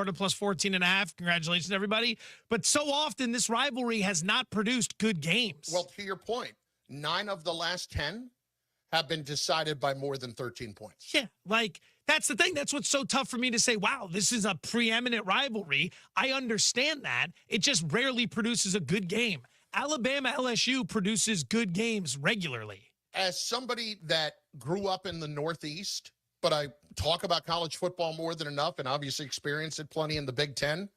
Florida plus 14.5. Congratulations, everybody. But so often this rivalry has not produced good games. Well, to your point, 9 of the last 10 have been decided by more than 13 points. Yeah, like, that's the thing. That's what's so tough for me to say, wow, this is a preeminent rivalry. I understand that. It just rarely produces a good game. Alabama LSU produces good games regularly. As somebody that grew up in the Northeast, but I talk about college football more than enough and obviously experienced it plenty in the Big Ten,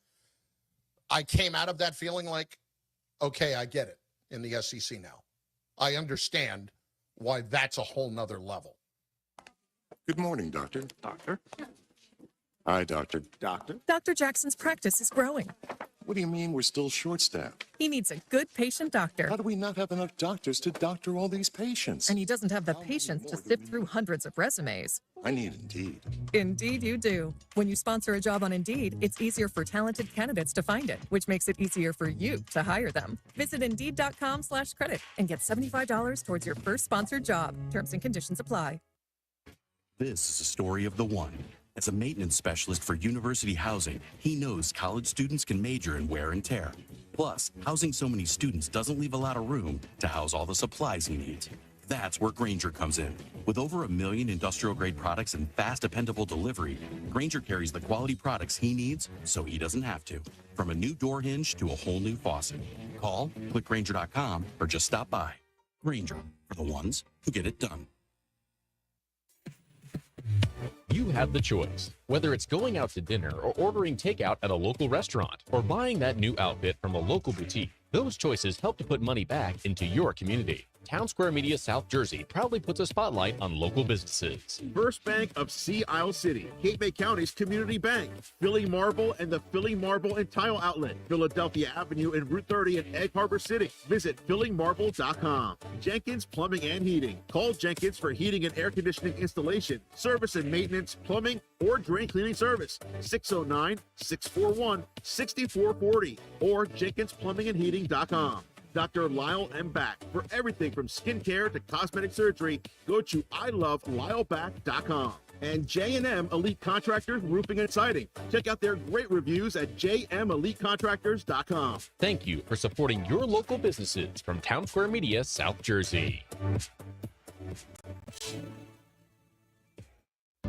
I came out of that feeling like, okay, I get it in the SEC now. I understand why that's a whole nother level. Good morning, Doctor. Doctor? Hi, Doctor. Doctor? Dr. Jackson's practice is growing. What do you mean we're still short-staffed? He needs a good patient doctor. How do we not have enough doctors to doctor all these patients? And he doesn't have the patience to sift through hundreds of resumes. I need Indeed. Indeed you do. When you sponsor a job on Indeed, it's easier for talented candidates to find it, which makes it easier for you to hire them. Visit Indeed.com/credit and get $75 towards your first sponsored job. Terms and conditions apply. This is a story of the one. As a maintenance specialist for university housing, he knows college students can major in wear and tear. Plus, housing so many students doesn't leave a lot of room to house all the supplies he needs. That's where Grainger comes in. With over 1 million industrial-grade products and fast, dependable delivery, Grainger carries the quality products he needs so he doesn't have to. From a new door hinge to a whole new faucet. Call, click Grainger.com, or just stop by. Grainger, for the ones who get it done. You have the choice. Whether it's going out to dinner or ordering takeout at a local restaurant or buying that new outfit from a local boutique, those choices help to put money back into your community. Town Square Media South Jersey proudly puts a spotlight on local businesses. First Bank of Sea Isle City, Cape May County's community bank, Philly Marble and the Philly Marble and Tile Outlet, Philadelphia Avenue and Route 30 in Egg Harbor City. Visit phillymarble.com. Jenkins Plumbing and Heating. Call Jenkins for heating and air conditioning installation, service and maintenance, plumbing, or drain cleaning service. 609-641-6440 or jenkinsplumbingandheating.com. Dr. Lyle M. Back. For everything from skincare to cosmetic surgery, go to ilovelylback.com. And J&M Elite Contractors Roofing and Siding. Check out their great reviews at jmelitecontractors.com. Thank you for supporting your local businesses from Town Square Media South Jersey.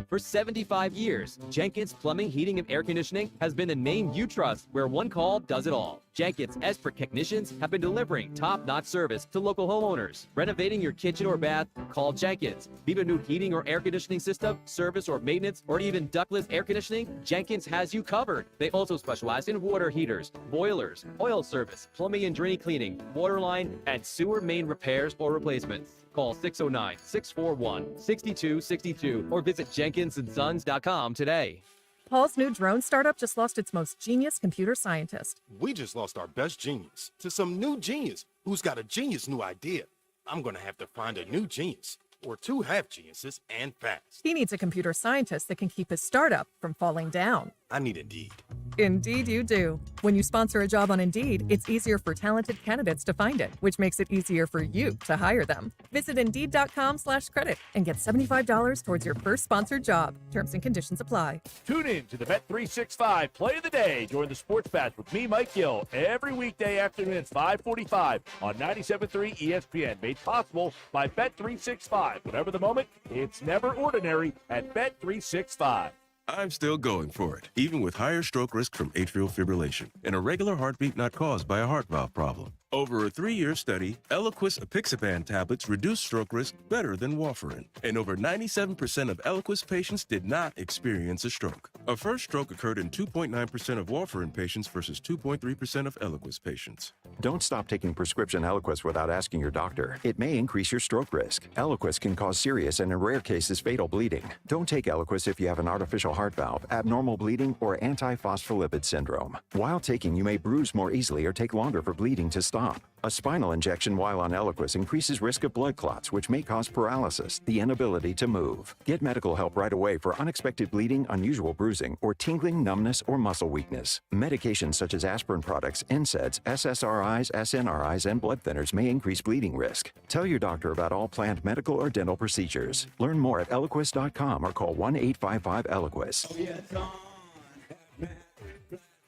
For 75 years, Jenkins Plumbing, Heating, and Air Conditioning has been the name you trust, where one call does it all. Jenkins expert technicians have been delivering top-notch service to local homeowners. Renovating your kitchen or bath? Call Jenkins. Need a new heating or air conditioning system, service or maintenance, or even ductless air conditioning? Jenkins has you covered. They also specialize in water heaters, boilers, oil service, plumbing and drain cleaning, water line, and sewer main repairs or replacements. Call 609-641-6262 or visit jenkinsandsons.com today. Paul's new drone startup just lost its most genius computer scientist. We just lost our best genius to some new genius who's got a genius new idea. I'm going to have to find a new genius or two half geniuses and fast. He needs a computer scientist that can keep his startup from falling down. I need Indeed. Indeed you do. When you sponsor a job on Indeed, it's easier for talented candidates to find it, which makes it easier for you to hire them. Visit Indeed.com/credit and get $75 towards your first sponsored job. Terms and conditions apply. Tune in to the Bet365 Play of the Day during the Sports Bash with me, Mike Gill, every weekday afternoon at 5:45 on 97.3 ESPN. Made possible by Bet365. Whatever the moment, it's never ordinary at Bet365. I'm still going for it, even with higher stroke risk from atrial fibrillation, an irregular heartbeat not caused by a heart valve problem. Over a 3-year study, Eliquis apixaban tablets reduced stroke risk better than warfarin, and over 97% of Eliquis patients did not experience a stroke. A first stroke occurred in 2.9% of warfarin patients versus 2.3% of Eliquis patients. Don't stop taking prescription Eliquis without asking your doctor. It may increase your stroke risk. Eliquis can cause serious and in rare cases fatal bleeding. Don't take Eliquis if you have an artificial heart valve, abnormal bleeding, or antiphospholipid syndrome. While taking, you may bruise more easily or take longer for bleeding to stop. A spinal injection while on Eliquis increases risk of blood clots, which may cause paralysis, the inability to move. Get medical help right away for unexpected bleeding, unusual bruising, or tingling, numbness, or muscle weakness. Medications such as aspirin products, NSAIDs, SSRIs, SNRIs, and blood thinners may increase bleeding risk. Tell your doctor about all planned medical or dental procedures. Learn more at Eliquis.com or call 1-855-ELIQUIS.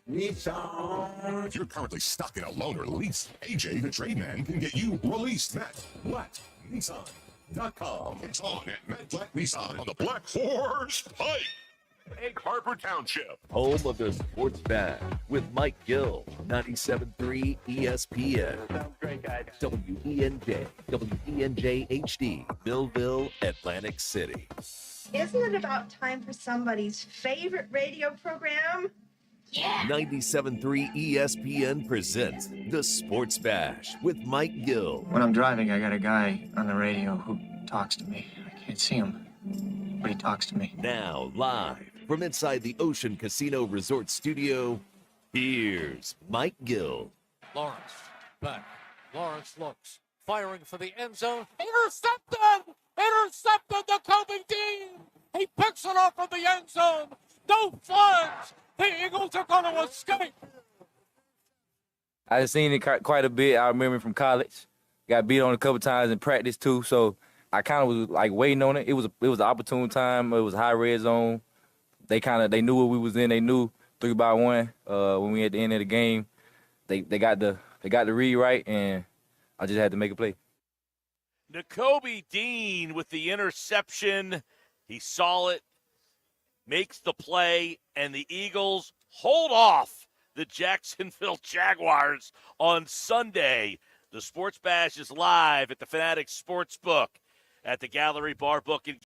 Nissan. If you're currently stuck in a loan or lease, AJ the Trade Man can get you released. Matt Black Nissan.com. It's on at Matt Black Nissan on the Black Horse Pike. Egg Harbor Township. Home of the Sports Bash with Mike Gill, 97.3 ESPN. Sounds great, guys. WENJ, WENJ HD, Millville, Atlantic City. Isn't it about time for somebody's favorite radio program? Yeah. 97.3 ESPN presents the Sports Bash with Mike Gill. When I'm driving, I got a guy on the radio who talks to me. I can't see him, but he talks to me. Now, live from inside the Ocean Casino Resort Studio, here's Mike Gill. Lawrence, back. Lawrence looks, firing for the end zone. Intercepted! Intercepted the Kobe Dean! He picks it off from the end zone. No flags! The Eagles are going to escape! I've seen it quite a bit. I remember from college. Got beat on a couple times in practice too, so I kind of was like waiting on it. It was an opportune time. It was a high red zone. They knew what we was in. They knew 3-by-1 when we at the end of the game. They got the read right, and I just had to make a play. Nakobe Dean with the interception. He saw it, makes the play, and the Eagles hold off the Jacksonville Jaguars on Sunday. The Sports Bash is live at the Fanatics Sportsbook at the Gallery Bar Book and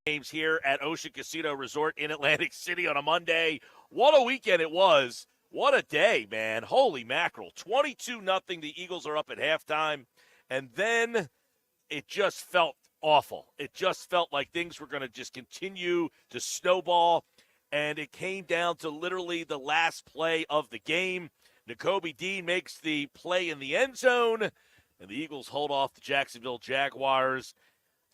Games here at Ocean Casino Resort in Atlantic City on a Monday. What a weekend it was. What a day, man. Holy mackerel. 22-0. The Eagles are up at halftime. And then it just felt awful. It just felt like things were going to just continue to snowball. And it came down to literally the last play of the game. Nakobe Dean makes the play in the end zone. And the Eagles hold off the Jacksonville Jaguars.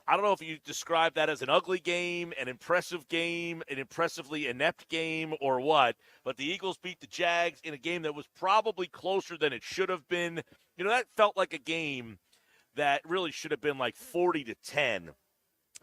I don't know if you describe that as an ugly game, an impressive game, an impressively inept game, or what. But the Eagles beat the Jags in a game that was probably closer than it should have been. You know, that felt like a game that really should have been like 40-10.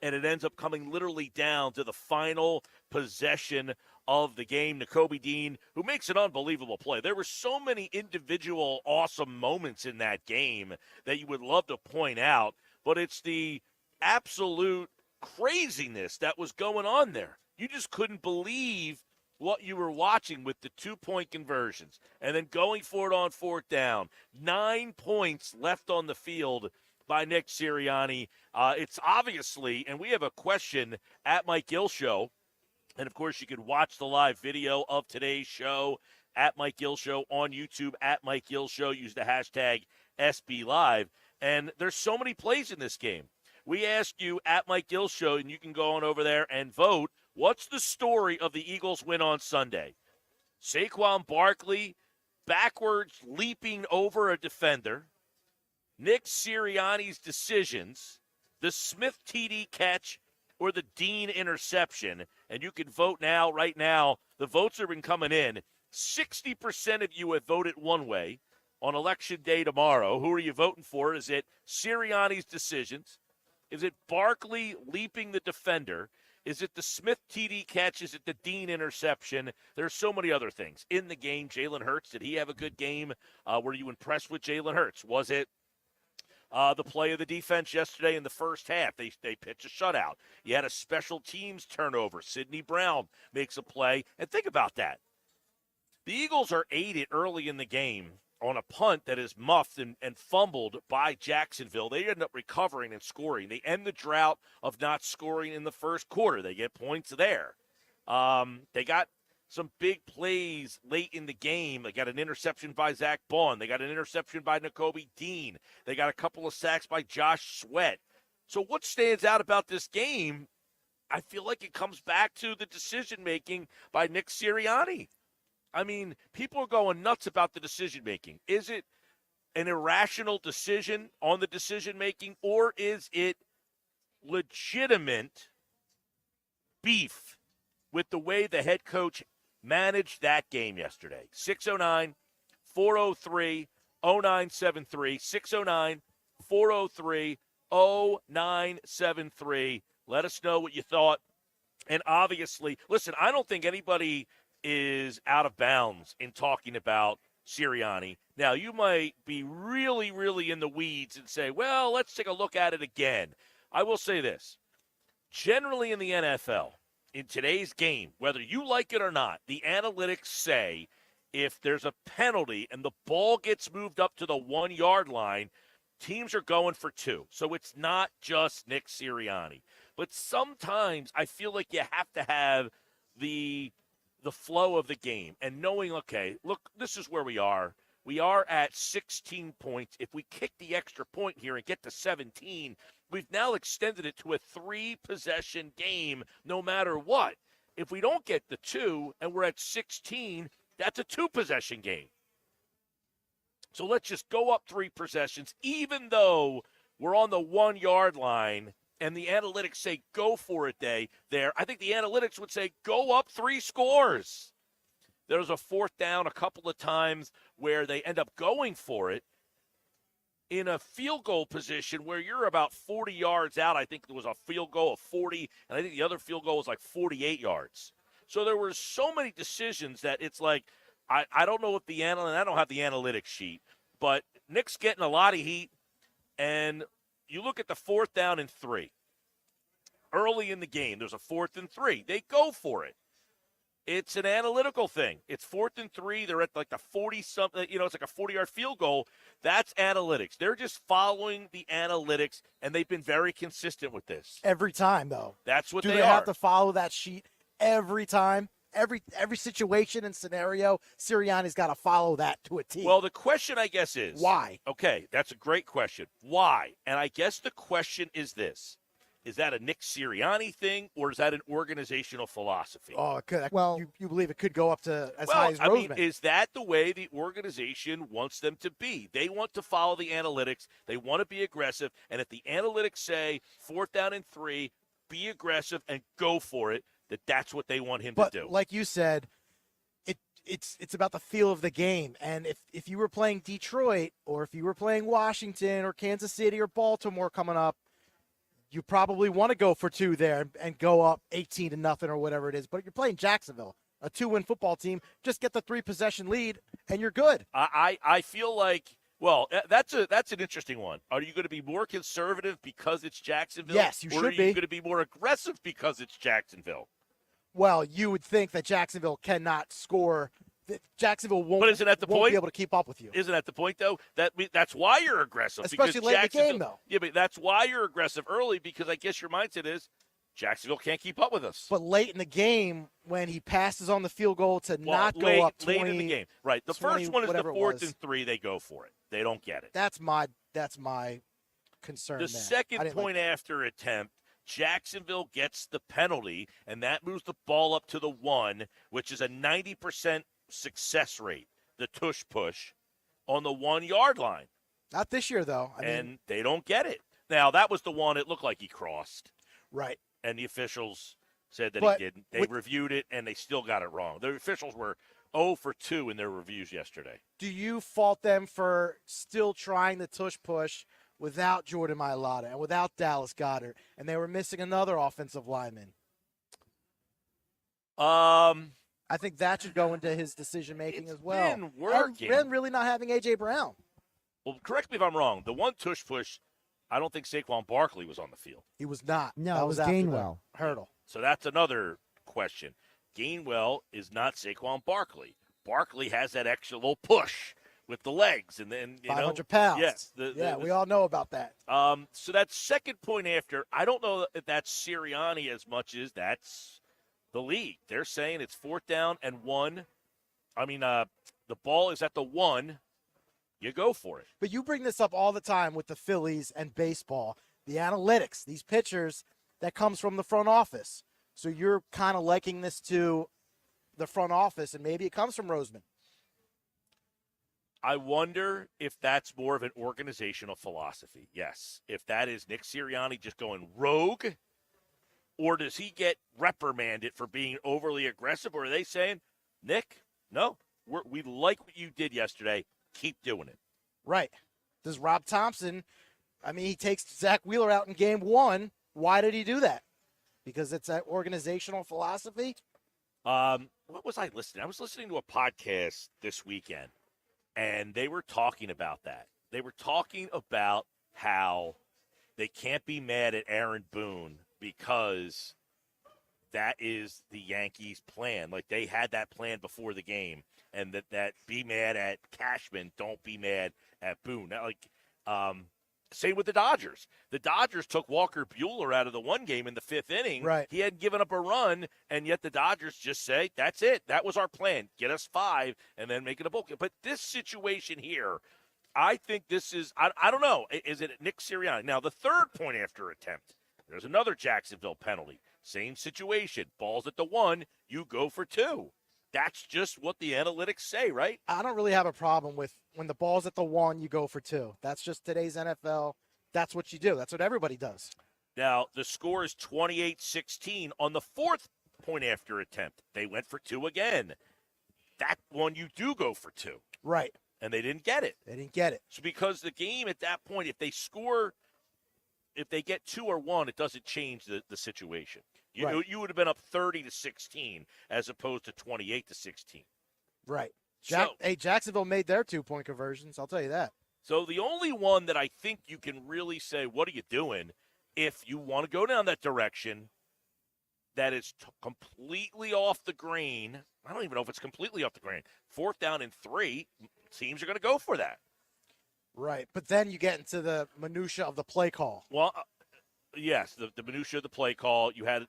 And it ends up coming literally down to the final possession of the game. Nakobe Dean, who makes an unbelievable play. There were so many individual awesome moments in that game that you would love to point out. But it's the absolute craziness that was going on there. You just couldn't believe what you were watching with the 2-point conversions and then going for it on fourth down. 9 points left on the field by Nick Sirianni. It's obviously, and we have a question at Mike Gill Show, and of course you can watch the live video of today's show at Mike Gill Show on YouTube, at Mike Gill Show. Use the hashtag SBLive. And there's so many plays in this game. We asked you at Mike Gill Show, and you can go on over there and vote, what's the story of the Eagles win on Sunday? Saquon Barkley backwards leaping over a defender, Nick Sirianni's decisions, the Smith TD catch, or the Dean interception. And you can vote now, right now. The votes have been coming in. 60% of you have voted one way on Election Day tomorrow. Who are you voting for? Is it Sirianni's decisions? Is it Barkley leaping the defender? Is it the Smith TD catch? Is it the Dean interception? There's so many other things. In the game, Jalen Hurts, did he have a good game? Were you impressed with Jalen Hurts? Was it the play of the defense yesterday in the first half? They pitched a shutout. You had a special teams turnover. Sidney Brown makes a play. And think about that. The Eagles are aided early in the game on a punt that is muffed and fumbled by Jacksonville. They end up recovering and scoring. They end the drought of not scoring in the first quarter. They get points there. They got some big plays late in the game. They got an interception by Zach Bond. They got an interception by Nakobe Dean. They got a couple of sacks by Josh Sweat. So what stands out about this game, I feel like it comes back to the decision-making by Nick Sirianni. I mean, people are going nuts about the decision-making. Is it an irrational decision on the decision-making, or is it legitimate beef with the way the head coach managed that game yesterday? 609-403-0973, 609-403-0973. Let us know what you thought. And obviously, listen, I don't think anybody is out of bounds in talking about Sirianni. Now, you might be really, really in the weeds and say, well, let's take a look at it again. I will say this. Generally in the NFL, in today's game, whether you like it or not, the analytics say if there's a penalty and the ball gets moved up to the 1 yard line, teams are going for 2. So it's not just Nick Sirianni. But sometimes I feel like you have to have the flow of the game and knowing, okay, look, this is where we are. We are at 16 points. If we kick the extra point here and get to 17, we've now extended it to a 3-possession game no matter what. If we don't get the 2 and we're at 16, that's a 2-possession game. So let's just go up 3 possessions, even though we're on the 1 yard line and the analytics say go for it there. I think the analytics would say go up 3 scores. There was a 4th down a couple of times where they end up going for it in a field goal position where you're about 40 yards out. I think there was a field goal of 40, and I think the other field goal was like 48 yards. So there were so many decisions that it's like, I don't know if I don't have the analytics sheet, but Nick's getting a lot of heat, and you look at the 4th down and 3. Early in the game, there's a 4th and 3. They go for it. It's an analytical thing. It's 4th and 3. They're at like the 40-something, it's like a 40-yard field goal. That's analytics. They're just following the analytics, and they've been very consistent with this. Every time, though. That's what Do they they are. have to follow that sheet every time? Every situation and scenario, Sirianni's got to follow that to a T. Well, the question, I guess, is why? Okay, that's a great question. Why? And I guess the question is this. Is that a Nick Sirianni thing, or is that an organizational philosophy? Oh, it could. Well, you believe it could go up to as high as Roseman. I mean, is that the way the organization wants them to be? They want to follow the analytics. They want to be aggressive. And if the analytics say 4th down and 3, be aggressive and go for it, that's what they want him to do. But like you said, it's about the feel of the game. And if you were playing Detroit or if you were playing Washington or Kansas City or Baltimore coming up, you probably want to go for 2 there and go up 18-0 or whatever it is. But you're playing Jacksonville, a 2-win football team. Just get the 3-possession lead, and you're good. I feel like, well, that's an interesting one. Are you going to be more conservative because it's Jacksonville? Yes, you should be. Or are you going to be more aggressive because it's Jacksonville? Well, you would think that Jacksonville cannot score. Jacksonville won't, but isn't that the won't point? be able to keep up with you. Isn't that the point, though? That's why you're aggressive. Especially late in the game, though. Yeah, but that's why you're aggressive early, because I guess your mindset is Jacksonville can't keep up with us. But late in the game, when he passes on the field goal to not go up 20. Late in the game. Right. The 20, first one is the 4th and and 3. They go for it. They don't get it. That's my concern. The there. second point after attempt, Jacksonville gets the penalty, and that moves the ball up to the 1, which is a 90% success rate, the tush push, on the 1 yard line. Not this year, though. I and mean, they don't get it. Now, that was the one, it looked like he crossed. Right. And the officials said that But he didn't. They reviewed it, and they still got it wrong. The officials were 0 for 2 in their reviews yesterday. Do you fault them for still trying the tush push without Jordan Mailata and without Dallas Goedert, and they were missing another offensive lineman? I think that should go into his decision-making as well. Been working. And really not having A.J. Brown. Well, correct me if I'm wrong. The one tush push, I don't think Saquon Barkley was on the field. He was not. No, that it was after the Gainwell. Hurdle. So that's another question. Gainwell is not Saquon Barkley. Barkley has that extra little push with the legs, and then 500 pounds. Yes, we all know about that. So that second point after, I don't know if that's Sirianni as much as that's the league. They're saying it's 4th down and 1. I mean, the ball is at the 1. You go for it. But you bring this up all the time with the Phillies and baseball. The analytics, these pitchers, that comes from the front office. So you're kind of liking this to the front office, and maybe it comes from Roseman. I wonder if that's more of an organizational philosophy. Yes. If that is Nick Sirianni just going rogue, or does he get reprimanded for being overly aggressive, or are they saying, Nick, no, we like what you did yesterday. Keep doing it. Right. Does Rob Thompson, he takes Zach Wheeler out in game 1. Why did he do that? Because it's that organizational philosophy? What was I listening? I was listening to a podcast this weekend, and they were talking about that. They were talking about how they can't be mad at Aaron Boone because that is the Yankees' plan. Like, they had that plan before the game, and that be mad at Cashman, don't be mad at Boone. Now, same with the Dodgers. The Dodgers took Walker Buehler out of the one game in the fifth inning. Right. He hadn't given up a run, and yet the Dodgers just say, that's it. That was our plan. Get us 5 and then make it a bowl game. But this situation here, I think this is, I don't know, is it Nick Sirianni? Now, the third point after attempt, there's another Jacksonville penalty. Same situation. Ball's at the 1, you go for 2. That's just what the analytics say, right? I don't really have a problem with when the ball's at the 1, you go for 2. That's just today's NFL. That's what you do. That's what everybody does. Now, the score is 28-16 on the fourth point after attempt. They went for 2 again. That one you do go for 2. Right. And they didn't get it. They didn't get it. So because the game at that point, if they score, if they get 2 or 1, it doesn't change the situation. You would have been up 30-16 as opposed to 28-16. Right. So, Jacksonville made their 2-point conversions. I'll tell you that. So the only one that I think you can really say, what are you doing, if you want to go down that direction that is completely off the grain. I don't even know if it's completely off the grain. 4th down and 3, teams are going to go for that. Right. But then you get into the minutia of the play call. Well, yes, the minutia of the play call. You had,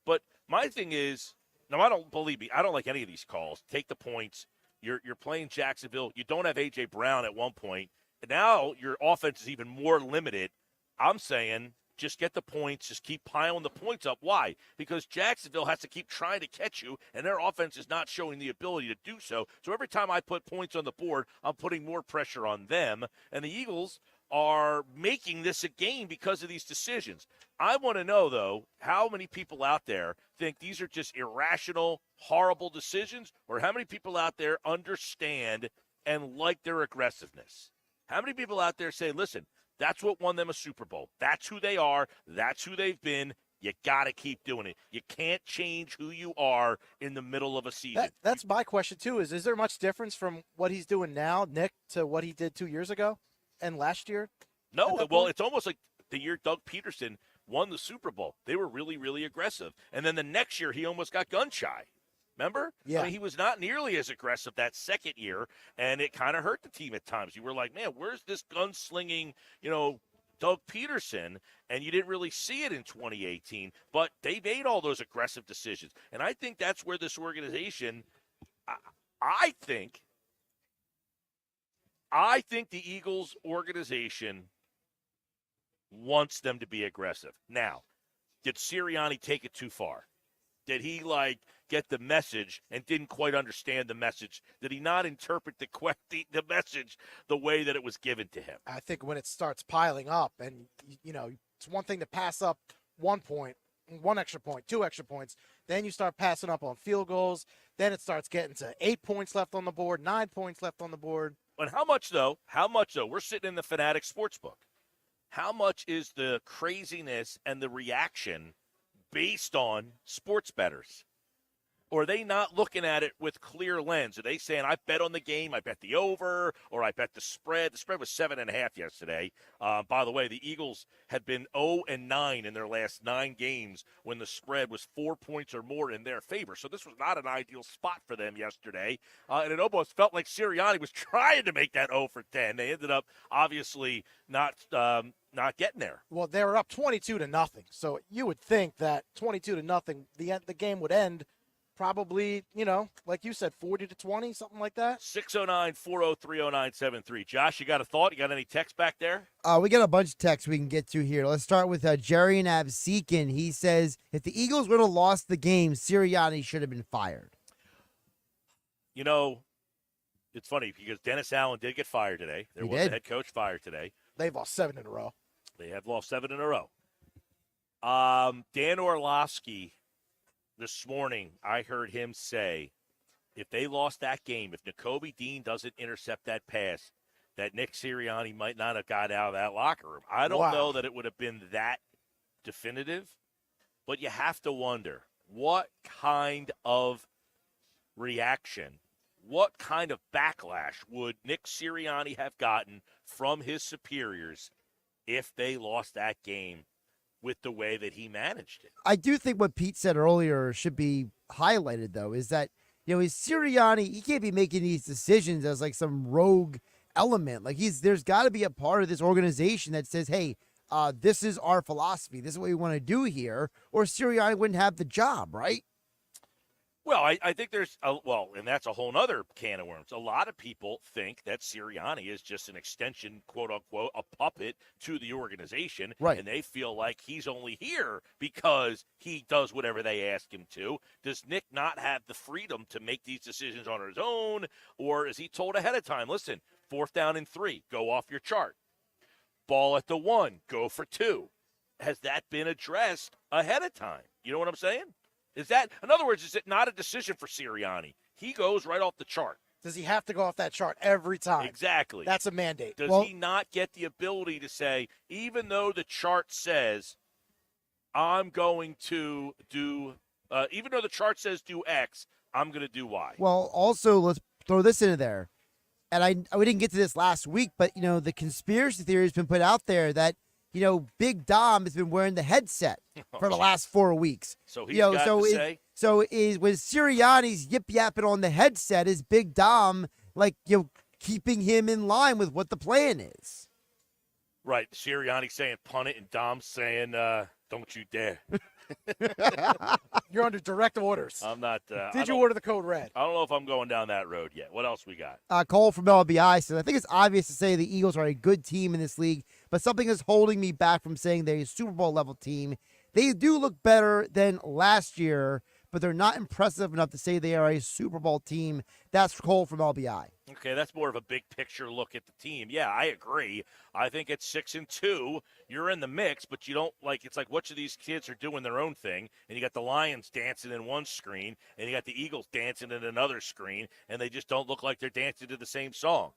but my thing is, now I don't like any of these calls. Take the points. You're playing Jacksonville. You don't have A.J. Brown at one point. And now your offense is even more limited. I'm saying just get the points. Just keep piling the points up. Why? Because Jacksonville has to keep trying to catch you, and their offense is not showing the ability to do so. So every time I put points on the board, I'm putting more pressure on them. And the Eagles are making this a game because of these decisions. I want to know, though, how many people out there think these are just irrational, horrible decisions, or how many people out there understand and like their aggressiveness? How many people out there say, listen, that's what won them a Super Bowl. That's who they are. That's who they've been. You got to keep doing it. You can't change who you are in the middle of a season. That's my question, too, is there much difference from what he's doing now, Nick, to what he did 2 years ago and last year? No, well, it's almost like the year Doug Peterson won the Super Bowl. They were really, really aggressive. And then the next year, he almost got gun-shy. Remember? Yeah. I mean, he was not nearly as aggressive that second year, and it kind of hurt the team at times. You were like, man, where's this gunslinging, Doug Peterson? And you didn't really see it in 2018, but they made all those aggressive decisions. And I think that's where this organization, I think the Eagles organization wants them to be aggressive. Now, did Sirianni take it too far? Did he, get the message and didn't quite understand the message? Did he not interpret the message the way that it was given to him? I think when it starts piling up and, it's one thing to pass up 1 point, 1 extra point, 2 extra points. Then you start passing up on field goals. Then it starts getting to 8 points left on the board, 9 points left on the board. But how much, though? We're sitting in the Fanatic Sportsbook. How much is the craziness and the reaction based on sports bettors? Or are they not looking at it with clear lens? Are they saying, I bet on the game, I bet the over, or I bet the spread? The spread was 7.5 yesterday. By the way, the Eagles had been 0-9 in their last 9 games when the spread was 4 points or more in their favor. So this was not an ideal spot for them yesterday. And it almost felt like Sirianni was trying to make that 0 for 10. They ended up obviously not getting there. Well, they were up 22-0. So you would think that 22-0, the game would end probably, like you said, 40-20, something like that. 609-403-0973. Josh, you got a thought? You got any text back there? We got a bunch of texts we can get to here. Let's start with Jerry and Absekin. He says, if the Eagles would have lost the game, Sirianni should have been fired. It's funny because Dennis Allen did get fired today. There was a head coach fired today. They've lost 7 in a row. They have lost 7 in a row. Dan Orlovsky, this morning, I heard him say, if they lost that game, if Nakobe Dean doesn't intercept that pass, that Nick Sirianni might not have got out of that locker room. I don't know that it would have been that definitive, but you have to wonder, what kind of reaction, what kind of backlash would Nick Sirianni have gotten from his superiors if they lost that game with the way that he managed it? I do think what Pete said earlier should be highlighted, though, is that, is Sirianni, he can't be making these decisions as like some rogue element. Like there's got to be a part of this organization that says, hey, this is our philosophy. This is what we want to do here, or Sirianni wouldn't have the job, right? Well, I think there's and that's a whole other can of worms. A lot of people think that Sirianni is just an extension, quote unquote, a puppet to the organization. Right. And they feel like he's only here because he does whatever they ask him to. Does Nick not have the freedom to make these decisions on his own? Or is he told ahead of time, listen, 4th down and 3, go off your chart. Ball at the 1, go for 2. Has that been addressed ahead of time? You know what I'm saying? In other words, is it not a decision for Sirianni? He goes right off the chart. Does he have to go off that chart every time? Exactly. That's a mandate. Does he not get the ability to say, even though the chart says I'm going to do, even though the chart says do X, I'm going to do Y? Well, also, let's throw this into there. And we didn't get to this last week, but, the conspiracy theory has been put out there that, Big Dom has been wearing the headset for the last 4 weeks. So he's got to say? So with Sirianni's yip-yapping on the headset, is Big Dom, keeping him in line with what the plan is? Right. Sirianni saying punt it and Dom saying don't you dare. You're under direct orders. I'm not. Did you order the code red? I don't know if I'm going down that road yet. What else we got? Cole from LBI says, I think it's obvious to say the Eagles are a good team in this league, but something is holding me back from saying they're a Super Bowl level team. They do look better than last year, but they're not impressive enough to say they are a Super Bowl team. That's Cole from LBI. Okay, that's more of a big picture look at the team. Yeah, I agree. I think at 6-2, you're in the mix, but you don't it's like which of these kids are doing their own thing, and you got the Lions dancing in one screen, and you got the Eagles dancing in another screen, and they just don't look like they're dancing to the same song.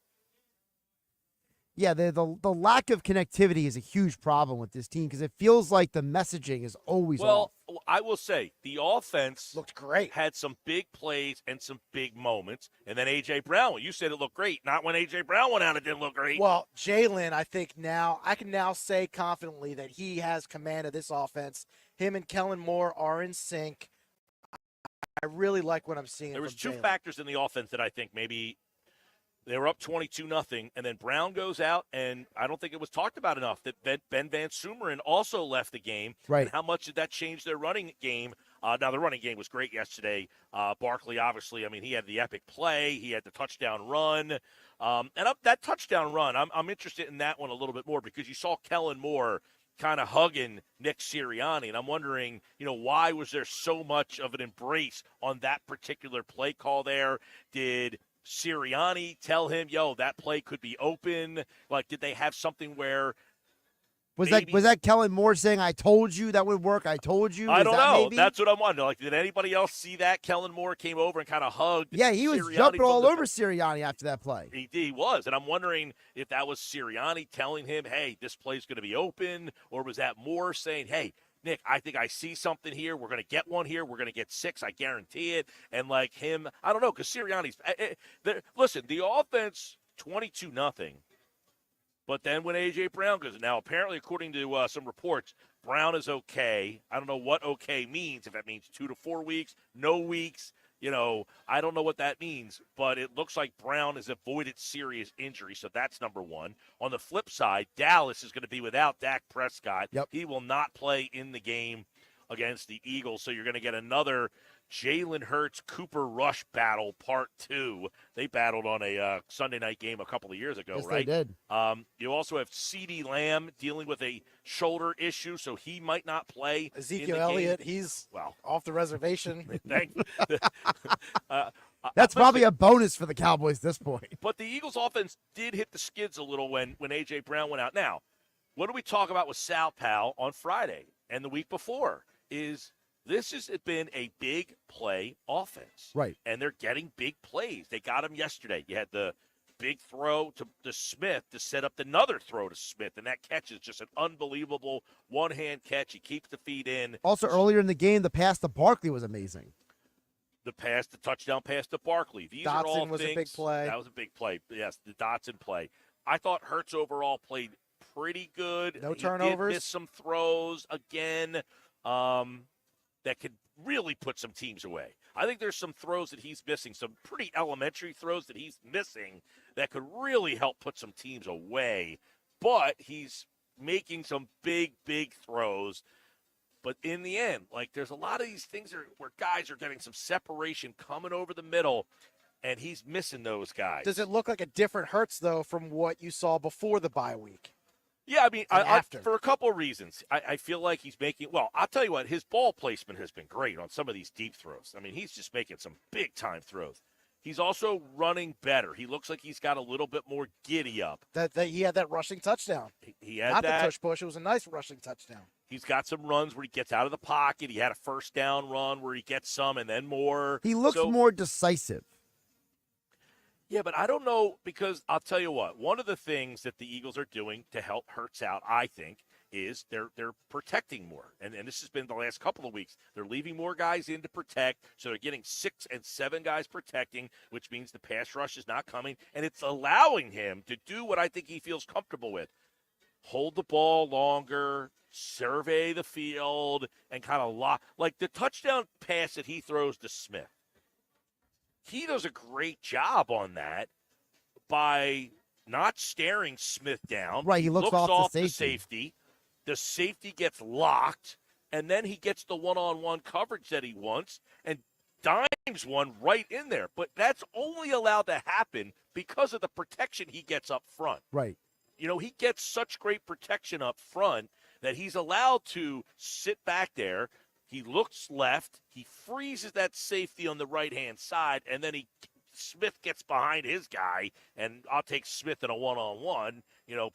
Yeah, the lack of connectivity is a huge problem with this team because it feels like the messaging is always off. Well, I will say the offense looked great. Had some big plays and some big moments. And then A.J. Brown, you said it looked great. Not when A.J. Brown went out, it didn't look great. Well, Jalen, I think I can now say confidently that he has command of this offense. Him and Kellen Moore are in sync. I really like what I'm seeing. There was two Jalen. factors in the offense that I think maybe – they were up 22-0, and then Brown goes out, and I don't think it was talked about enough that Ben Van Sumeren also left the game. Right. And how much did that change their running game? Now, the running game was great yesterday. Barkley, obviously, he had the epic play. He had the touchdown run. That touchdown run, I'm interested in that one a little bit more because you saw Kellen Moore kind of hugging Nick Sirianni, and I'm wondering, why was there so much of an embrace on that particular play call there? Did Sirianni tell him, that play could be open? Did they have something where was that Kellen Moore saying, I told you that would work? I told you? I don't know. Maybe? That's what I'm wondering. Did anybody else see that? Kellen Moore came over and kind of hugged. Yeah, he was Sirianni jumping all over Sirianni after that play. He was, and I'm wondering if that was Sirianni telling him, hey, this play's going to be open, or was that Moore saying, hey, Nick, I think I see something here. We're going to get one here. We're going to get 6. I guarantee it. And him, I don't know, because Sirianni's listen, the offense, 22-0. But then when A.J. Brown goes, now apparently according to some reports, Brown is okay. I don't know what okay means, if that means 2 to 4 weeks, no weeks. I don't know what that means, but it looks like Brown has avoided serious injury, so that's number one. On the flip side, Dallas is going to be without Dak Prescott. Yep. He will not play in the game against the Eagles, so you're going to get another Jalen Hurts, Cooper Rush battle, part 2. They battled on a Sunday night game a couple of years ago, Yes, right? they did. You also have CeeDee Lamb dealing with a shoulder issue, so he might not play. Ezekiel Elliott, he's off the reservation. That's probably a bonus for the Cowboys at this point. But the Eagles' offense did hit the skids a little when A.J. Brown went out. Now, what do we talk about with Sal Powell on Friday and the week before is this has been a big play offense. Right. And they're getting big plays. They got them yesterday. You had the big throw to Smith to set up another throw to Smith, and that catch is just an unbelievable one-hand catch. He keeps the feet in. Also, earlier in the game, the pass to Barkley was amazing. The touchdown pass to Barkley. These are Dotson all was things. a big play. That was a big play. Yes, the Dotson play. I thought Hurts overall played pretty good. No He turnovers. did miss some throws again that could really put some teams away. I think there's some throws that he's missing, some pretty elementary throws that he's missing that could really help put some teams away. But he's making some big, big throws. But in the end, like, there's a lot of these things where guys are getting some separation coming over the middle, and he's missing those guys. Does it look like a different Hurts, though, from what you saw before the bye week? Yeah, I mean, after. for a couple of reasons. I feel like he's making – well, I'll tell you what, his ball placement has been great on some of these deep throws. I mean, he's just making some big-time throws. He's also running better. He looks like he's got a little bit more giddy up. That he had that rushing touchdown. He had Not that. the push. It was a nice rushing touchdown. He's got some runs where he gets out of the pocket. He had a first down run where he gets some and then more. He looks more decisive. Yeah, but I don't know, because I'll tell you what, one of the things that the Eagles are doing to help Hurts out, I think, is they're protecting more. And this has been the last couple of weeks. They're leaving more guys in to protect, so they're getting 6 and 7 guys protecting, which means the pass rush is not coming, and it's allowing him to do what I think he feels comfortable with. Hold the ball longer, survey the field, and kind of lock. Like the touchdown pass that he throws to Smith. He does a great job on that by not staring Smith down. Right, he looks off the safety. The safety gets locked, and then he gets the one-on-one coverage that he wants and dimes one right in there. But that's only allowed to happen because of the protection he gets up front. Right. You know, he gets such great protection up front that he's allowed to sit back there. He looks left. He freezes that safety on the right-hand side, and then Smith gets behind his guy, and I'll take Smith in a one-on-one,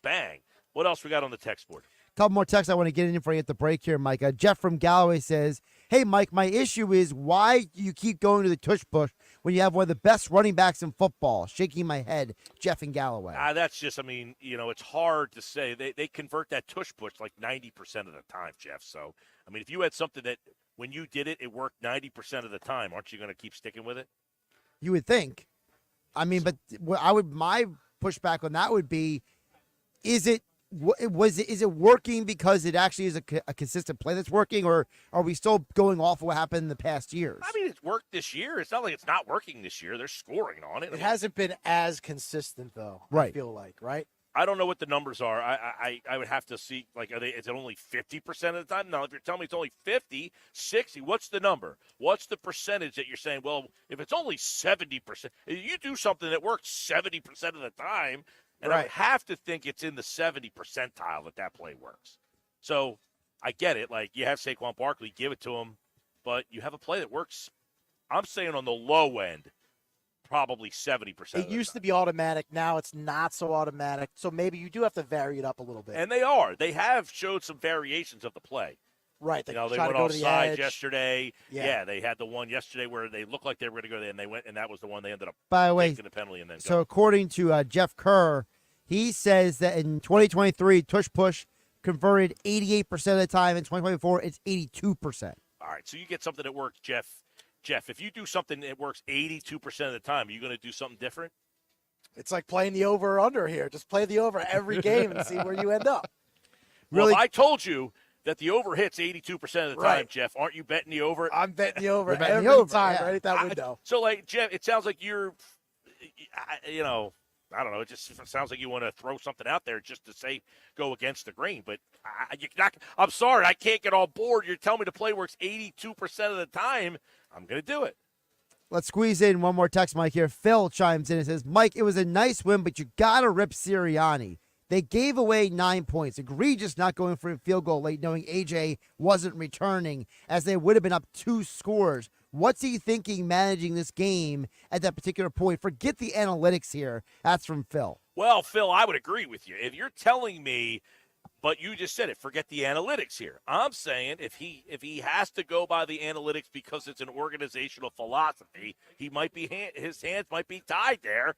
bang. What else we got on the text board? Couple more texts I want to get in before you hit the break here, Mike. Jeff from Galloway says, hey, Mike, my issue is why do you keep going to the tush push when you have one of the best running backs in football? Shaking my head, Jeff in Galloway. That's just, it's hard to say. They convert that tush push like 90% of the time, Jeff. So, if you had something that when you did it, it worked 90% of the time, aren't you going to keep sticking with it? You would think. But my pushback on that would be, is it working because it actually is a consistent play that's working, or are we still going off of what happened in the past years? It's worked this year. It's not like it's not working this year. They're scoring on it. It hasn't been as consistent, though, right. I feel like, right? I don't know what the numbers are. I would have to see, is it only 50% of the time? No, if you're telling me it's only 50, 60, what's the number? What's the percentage that you're saying, well, if it's only 70%, you do something that works 70% of the time, and I would have to think it's in the 70 percentile that play works. So I get it. Like, you have Saquon Barkley, give it to him, but you have a play that works, I'm saying on the low end, probably 70%. It used to be automatic. Now it's not so automatic. So maybe you do have to vary it up a little bit. And they are. They have showed some variations of the play. Right. They went offside yesterday. Yeah, they had the one yesterday where they looked like they were going to go there, and they went, and that was the one they ended up taking the penalty and then so according to Jeff Kerr, he says that in 2023, tush push converted 88% of the time. In 2024, it's 82%. All right, so you get something that works, Jeff. Jeff, if you do something that works 82% of the time, are you going to do something different? It's like playing the over or under here. Just play the over every game and see where you end up. Well, if I told you that the over hits 82% of the time, Jeff, aren't you betting the over? I'm betting the over every time right at that window. So, Jeff, it sounds like you're, I don't know. It just sounds like you want to throw something out there just to say go against the grain. But I'm sorry, I can't get on board. You're telling me the play works 82% of the time. I'm going to do it. Let's squeeze in one more text, Mike, here. Phil chimes in and says, Mike, it was a nice win, but you got to rip Sirianni. They gave away 9 points. Egregious not going for a field goal late, knowing AJ wasn't returning, as they would have been up 2 scores. What's he thinking managing this game at that particular point? Forget the analytics here. That's from Phil. Well, Phil, I would agree with you. If you're telling me, but you just said it, forget the analytics here. I'm saying if he has to go by the analytics because it's an organizational philosophy, he might be his hands might be tied there.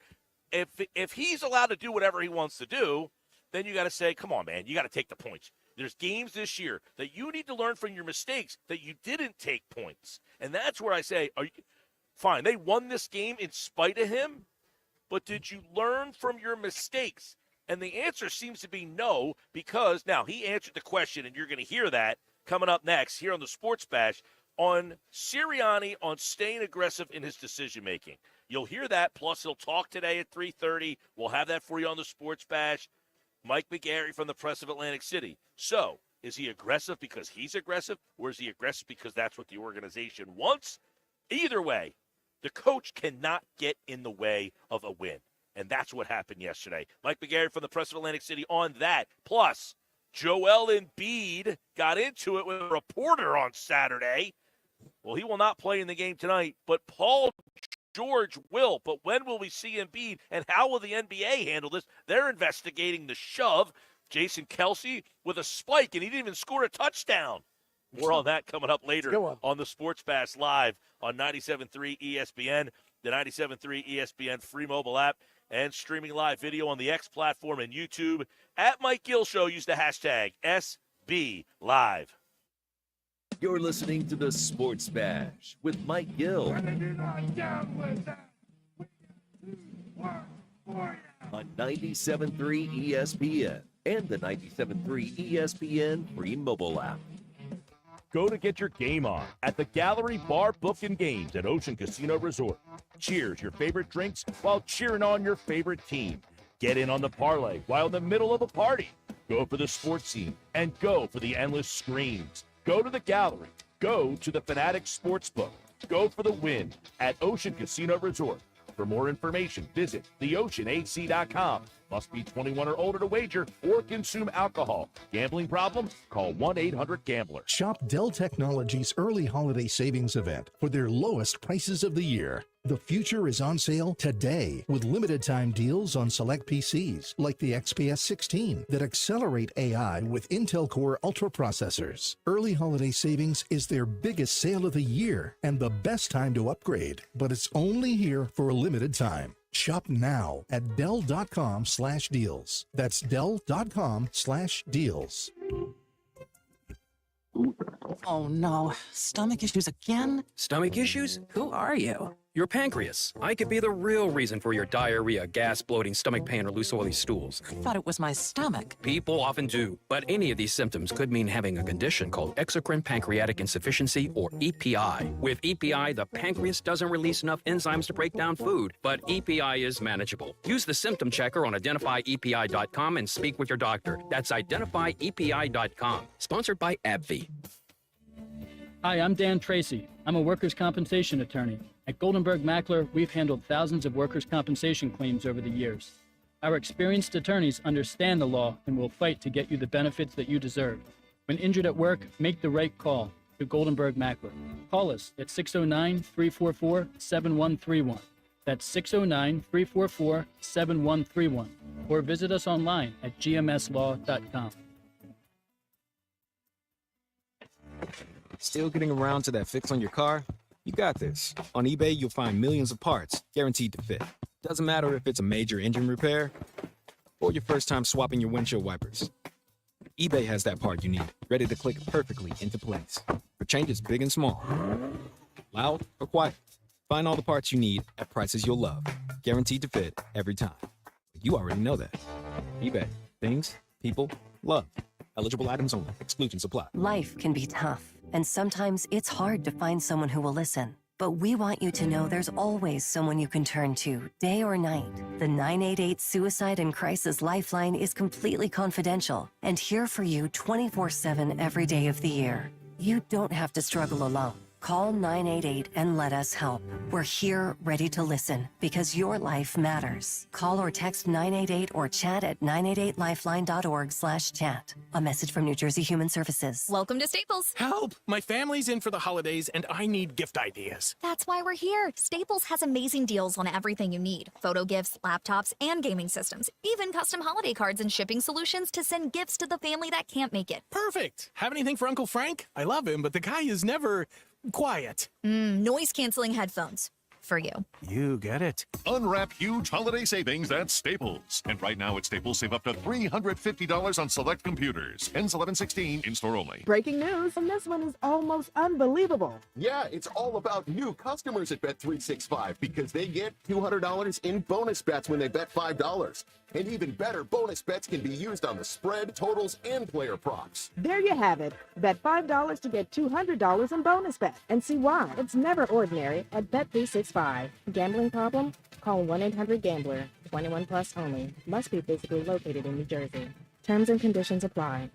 if he's allowed to do whatever he wants to do, then you got to say, come on, man, you got to take the points. There's games this year that you need to learn from your mistakes that you didn't take points. And that's where I say, fine, they won this game in spite of him, but did you learn from your mistakes? And the answer seems to be no, because now he answered the question, and you're going to hear that coming up next here on the Sports Bash on Sirianni on staying aggressive in his decision-making. You'll hear that, plus he'll talk today at 3:30. We'll have that for you on the Sports Bash. Mike McGarry from the Press of Atlantic City. So, is he aggressive because he's aggressive, or is he aggressive because that's what the organization wants? Either way, the coach cannot get in the way of a win, and that's what happened yesterday. Mike McGarry from the Press of Atlantic City on that. Plus, Joel Embiid got into it with a reporter on Saturday. Well, he will not play in the game tonight, but Paul George will. But when will we see Embiid, and how will the NBA handle this? They're investigating the shove. Jason Kelsey with a spike, and he didn't even score a touchdown. More on that coming up later on the Sports Bash Live on 97.3 ESPN, the 97.3 ESPN free mobile app, and streaming live video on the X platform and YouTube. At Mike Gill Show, use the hashtag SBLive. You're listening to the Sports Bash with Mike Gill on 97.3 ESPN and the 97.3 ESPN free mobile app. Go to get your game on at the Gallery Bar Book and Games at Ocean Casino Resort. Cheers your favorite drinks while cheering on your favorite team. Get in on the parlay while in the middle of a party. Go for the sports scene and go for the endless screams. Go to the Gallery. Go to the Fanatics Sportsbook. Go for the win at Ocean Casino Resort. For more information, visit theoceanac.com. Must be 21 or older to wager or consume alcohol. Gambling problem? Call 1-800-GAMBLER. Shop Dell Technologies' early holiday savings event for their lowest prices of the year. The future is on sale today with limited time deals on select PCs like the XPS 16 that accelerate AI with Intel Core Ultra processors. Early holiday savings is their biggest sale of the year and the best time to upgrade, but it's only here for a limited time. Shop now at Dell.com/deals. That's Dell.com/deals. Oh no, stomach issues again? Stomach issues? Who are you? Your pancreas. I could be the real reason for your diarrhea, gas, bloating, stomach pain, or loose oily stools. I thought it was my stomach. People often do, but any of these symptoms could mean having a condition called exocrine pancreatic insufficiency, or EPI. With EPI, the pancreas doesn't release enough enzymes to break down food, but EPI is manageable. Use the symptom checker on identifyepi.com and speak with your doctor. That's identifyepi.com. Sponsored by AbbVie. Hi, I'm Dan Tracy. I'm a workers' compensation attorney. At Goldenberg Mackler, we've handled thousands of workers' compensation claims over the years. Our experienced attorneys understand the law and will fight to get you the benefits that you deserve. When injured at work, make the right call to Goldenberg Mackler. Call us at 609-344-7131. That's 609-344-7131. Or visit us online at gmslaw.com. Still getting around to that fix on your car? You got this. On eBay, you'll find millions of parts, guaranteed to fit. Doesn't matter if it's a major engine repair or your first time swapping your windshield wipers. eBay has that part you need, ready to click perfectly into place. For changes big and small, loud or quiet. Find all the parts you need at prices you'll love, guaranteed to fit every time. You already know that. eBay. Things, people, love. Eligible items only. Exclusions apply. Life can be tough, and sometimes it's hard to find someone who will listen. But we want you to know there's always someone you can turn to, day or night. The 988 Suicide and Crisis Lifeline is completely confidential and here for you 24/7 every day of the year. You don't have to struggle alone. Call 988 and let us help. We're here ready to listen because your life matters. Call or text 988 or chat at 988lifeline.org/chat. A message from New Jersey Human Services. Welcome to Staples. Help! My family's in for the holidays and I need gift ideas. That's why we're here. Staples has amazing deals on everything you need. Photo gifts, laptops, and gaming systems. Even custom holiday cards and shipping solutions to send gifts to the family that can't make it. Perfect! Have anything for Uncle Frank? I love him, but the guy is never quiet. Noise-canceling headphones. for you. You get it. Unwrap huge holiday savings at Staples. And right now at Staples, save up to $350 on select computers. Ends 11/16, in-store only. Breaking news, and this one is almost unbelievable. Yeah, it's all about new customers at Bet365 because they get $200 in bonus bets when they bet $5. And even better, bonus bets can be used on the spread, totals, and player props. There you have it. Bet $5 to get $200 in bonus bet. And see why. It's never ordinary at Bet365. Gambling problem? Call 1-800-GAMBLER. 21 plus only. Must be physically located in New Jersey. Terms and conditions apply.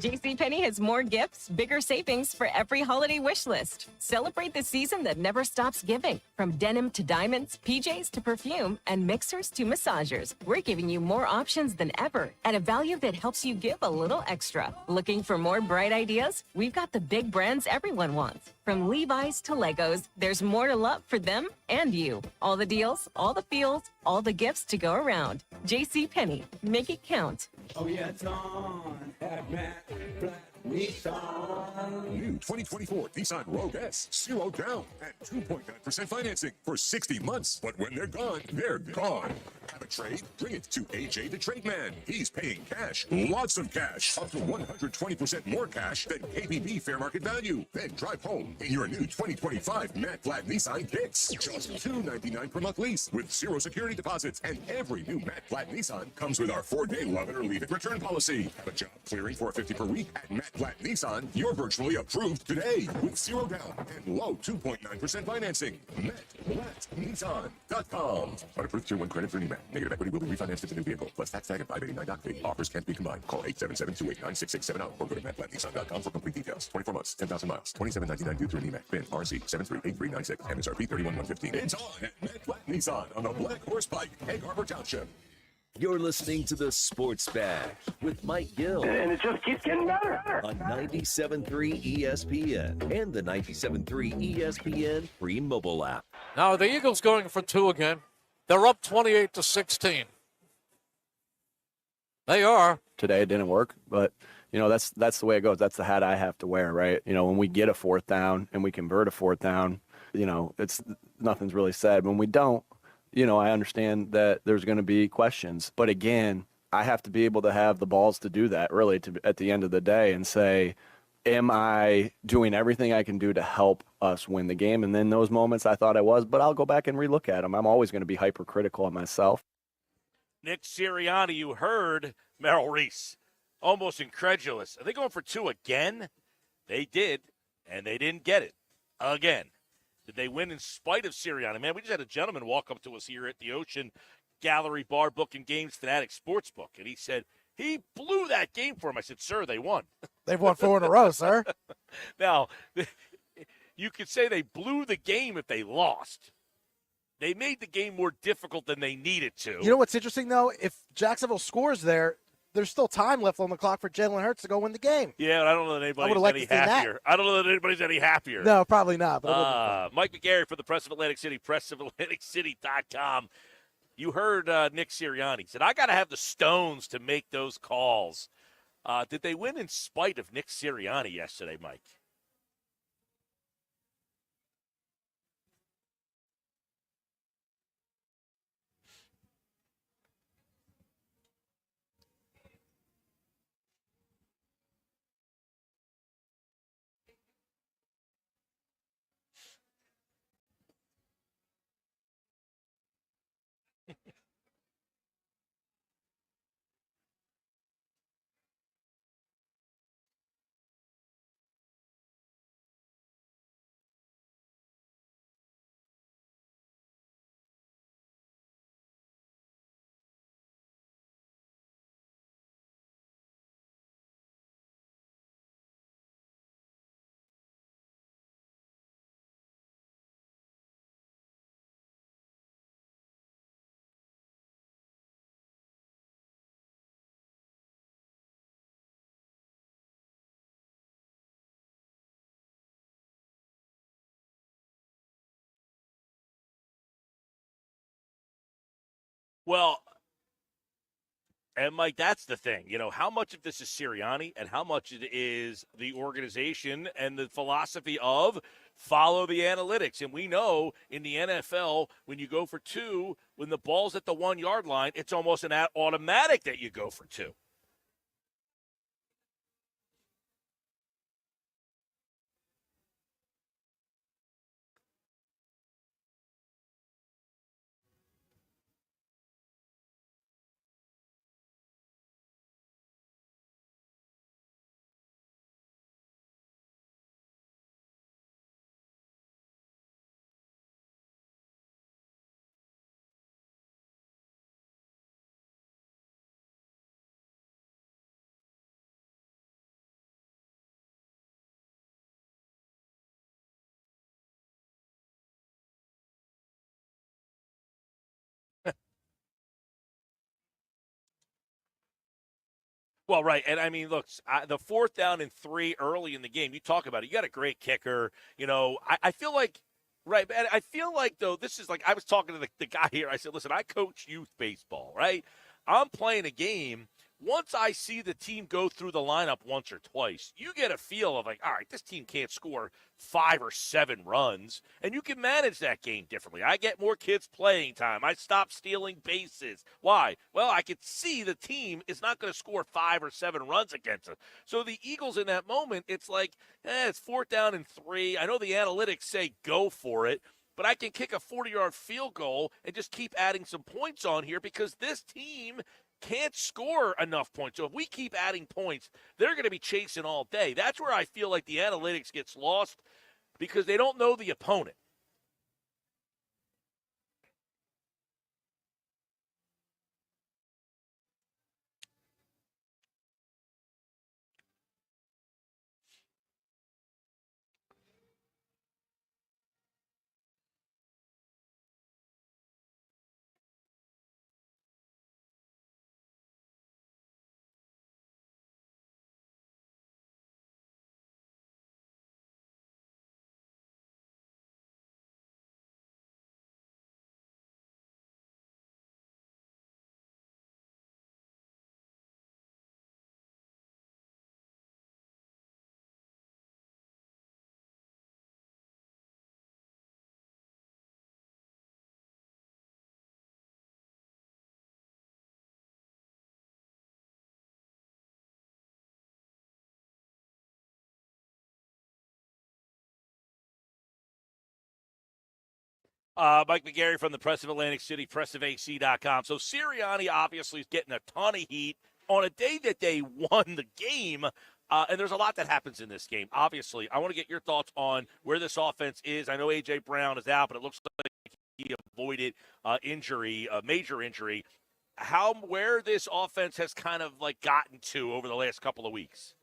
JCPenney has more gifts, bigger savings for every holiday wish list. Celebrate the season that never stops giving. From denim to diamonds, PJs to perfume, and mixers to massagers, we're giving you more options than ever at a value that helps you give a little extra. Looking for more bright ideas? We've got the big brands everyone wants. From Levi's to Legos, there's more to love for them and you. All the deals, all the feels, all the gifts to go around. JCPenney, make it count. Oh yeah, it's on at Matt Black Nissan. New 2024 Nissan Rogue S, 0 down and 2.9% financing for 60 months. But when they're gone, they're gone. Have a trade? Bring it to AJ the Trade Man. He's paying cash, lots of cash, up to 120% more cash than KBB fair market value. Then drive home in your new 2025 Matt Black Nissan Kicks. Just $299 per month lease with 0 security deposits. And every new Matt Black Nissan comes with our 4-day love it or leave it return policy. Have a job clearing $450 per week at Matt Black Nissan? You're virtually approved today with 0 down and low 2.9% financing. MattBlackNissan.com. Unapproved Tier 1 credit for NEMAT. Negative equity will be refinanced if the new vehicle plus tax tag and 589 doc fee. Offers can't be combined. Call 877-289-6670 or go to MattBlackNissan.com for complete details. 24 months, 10,000 miles, $27.99 due through NEMAT. PIN RC 738396. MSRP 31,115. It's on at Matt Black Nissan on the Black Horse Pike, Egg Harbor Township. You're listening to the Sports Bag with Mike Gill. And it just keeps getting better. On 97.3 ESPN and the 97.3 ESPN free mobile app. Now the Eagles going for 2 again. They're up 28-16. They are. Today it didn't work, but that's the way it goes. That's the hat I have to wear, right? When we get a 4th down and we convert a 4th down, it's nothing's really said. When we don't, I understand that there's going to be questions, but again, I have to be able to have the balls to do that really at the end of the day and say, am I doing everything I can do to help us win the game? And then those moments I thought I was, but I'll go back and relook at them. I'm always going to be hypercritical of myself. Nick Sirianni, you heard Merrill Reese, almost incredulous. Are they going for 2 again? They did, and they didn't get it again. Did they win in spite of Sirianni? Man, we just had a gentleman walk up to us here at the Ocean Gallery Bar Booking Games Fanatic Sportsbook, and he said he blew that game for him. I said, sir, they won. They've won 4 in a row, sir. Now, you could say they blew the game if they lost. They made the game more difficult than they needed to. You know what's interesting, though? If Jacksonville scores there's still time left on the clock for Jalen Hurts to go win the game. Yeah, I don't know that anybody's any happier. I don't know that anybody's any happier. No, probably not. But Mike McGarry for the Press of Atlantic City, pressofatlanticcity.com. You heard Nick Sirianni. He said, I got to have the stones to make those calls. Did they win in spite of Nick Sirianni yesterday, Mike? Well, and Mike, that's the thing. How much of this is Sirianni and how much it is the organization and the philosophy of follow the analytics. And we know in the NFL, when you go for 2, when the ball's at the 1-yard line, it's almost an automatic that you go for 2. Well, right. And I mean, look, the 4th down and 3 early in the game, you talk about it. You got a great kicker. You know, I feel like, right. And I feel like, though, this is like, I was talking to the guy here. I said, listen, I coach youth baseball, right? I'm playing a game. Once I see the team go through the lineup once or twice, you get a feel of like, all right, this team can't score 5 or 7 runs, and you can manage that game differently. I get more kids playing time. I stop stealing bases. Why? Well, I could see the team is not going to score 5 or 7 runs against us. So the Eagles in that moment, it's like, it's 4th down and 3. I know the analytics say go for it, but I can kick a 40-yard field goal and just keep adding some points on here because this team can't score enough points. So if we keep adding points, they're going to be chasing all day. That's where I feel like the analytics gets lost because they don't know the opponent. Mike McGarry from the Press of Atlantic City, pressofac.com. So Sirianni obviously is getting a ton of heat on a day that they won the game. And there's a lot that happens in this game. Obviously, I want to get your thoughts on where this offense is. I know A.J. Brown is out, but it looks like he avoided injury, a major injury. Where this offense has kind of like gotten to over the last couple of weeks.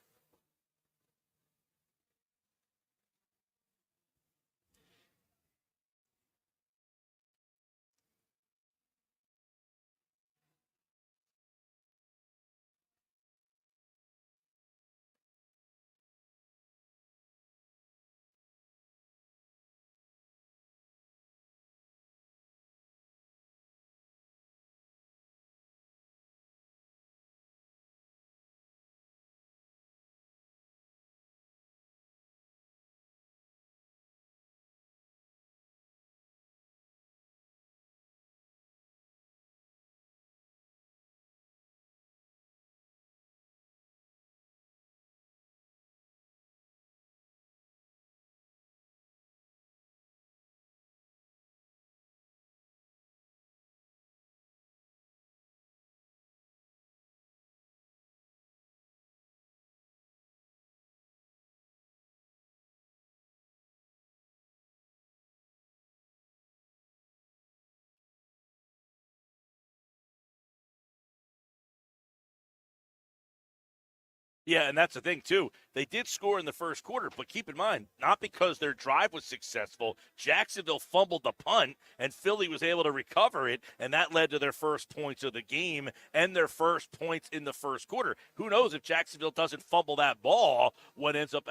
Yeah, and that's the thing, too. They did score in the first quarter, but keep in mind, not because their drive was successful. Jacksonville fumbled the punt, and Philly was able to recover it, and that led to their first points of the game and their first points in the first quarter. Who knows if Jacksonville doesn't fumble that ball, what ends up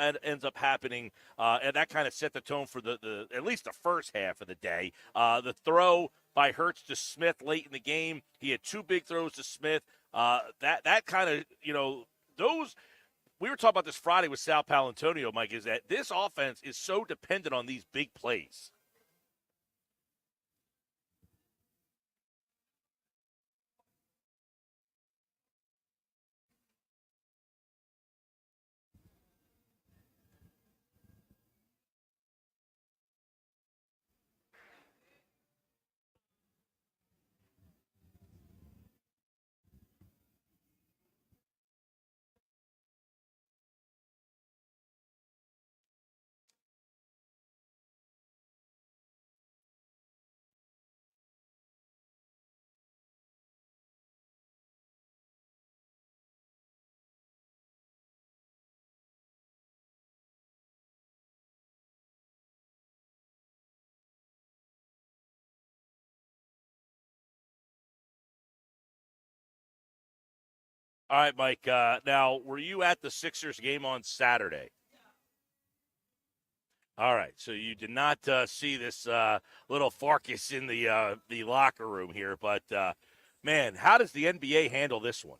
happening, and that kind of set the tone for the at least the first half of the day. The throw by Hurts to Smith late in the game, he had 2 big throws to Smith. That kind of, those we were talking about this Friday with Sal Palantonio, Mike, is that this offense is so dependent on these big plays. All right, Mike. Now, were you at the Sixers game on Saturday? All right, so you did not see this little Farkas in the locker room here, but man, how does the NBA handle this one?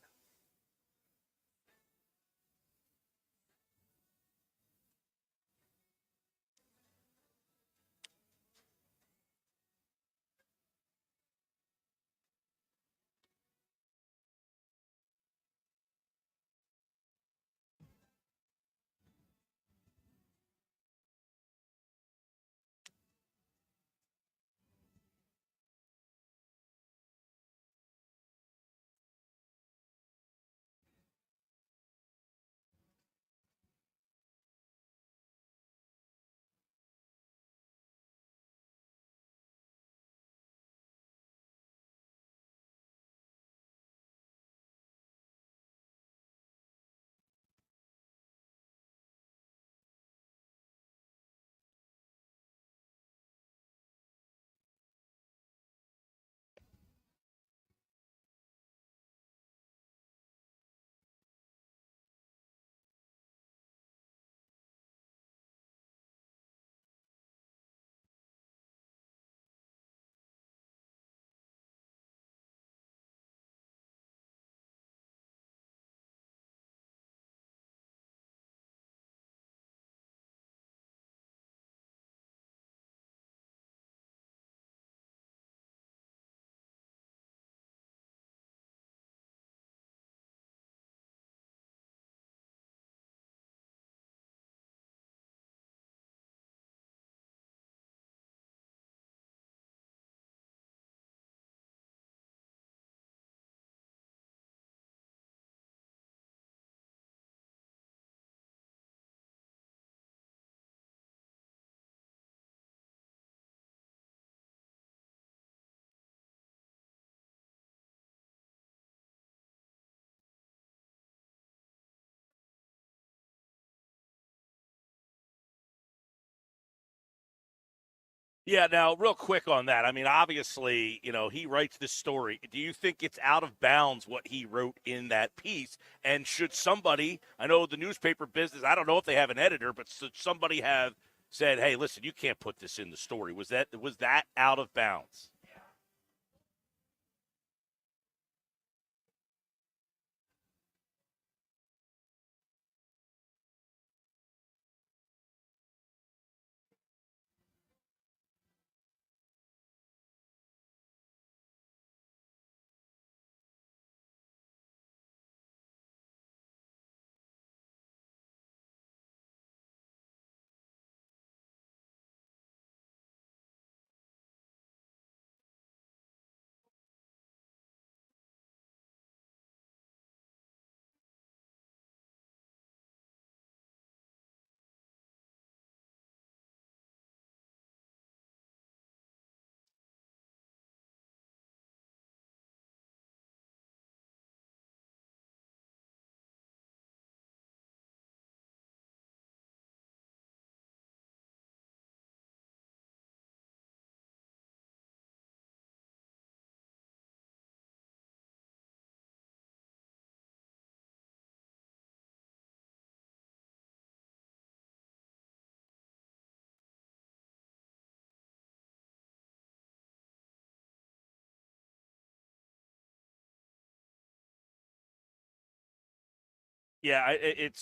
Yeah, now, real quick on that. I mean, obviously, he writes this story. Do you think it's out of bounds what he wrote in that piece? And should somebody, I know the newspaper business, I don't know if they have an editor, but should somebody have said, hey, listen, you can't put this in the story? Was that out of bounds? Yeah,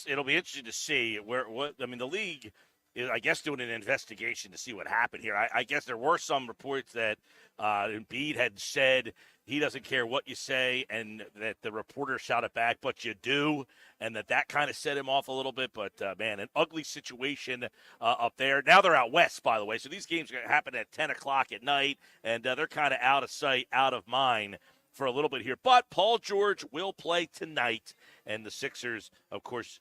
it'll be interesting to see the league is, I guess, doing an investigation to see what happened here. I guess there were some reports that Embiid had said he doesn't care what you say, and that the reporter shouted back, "But you do," and that kind of set him off a little bit. But man, an ugly situation up there. Now they're out west, by the way, so these games are going to happen at 10 o'clock at night, and they're kind of out of sight, out of mind for a little bit here. But Paul George will play tonight, and the Sixers, of course,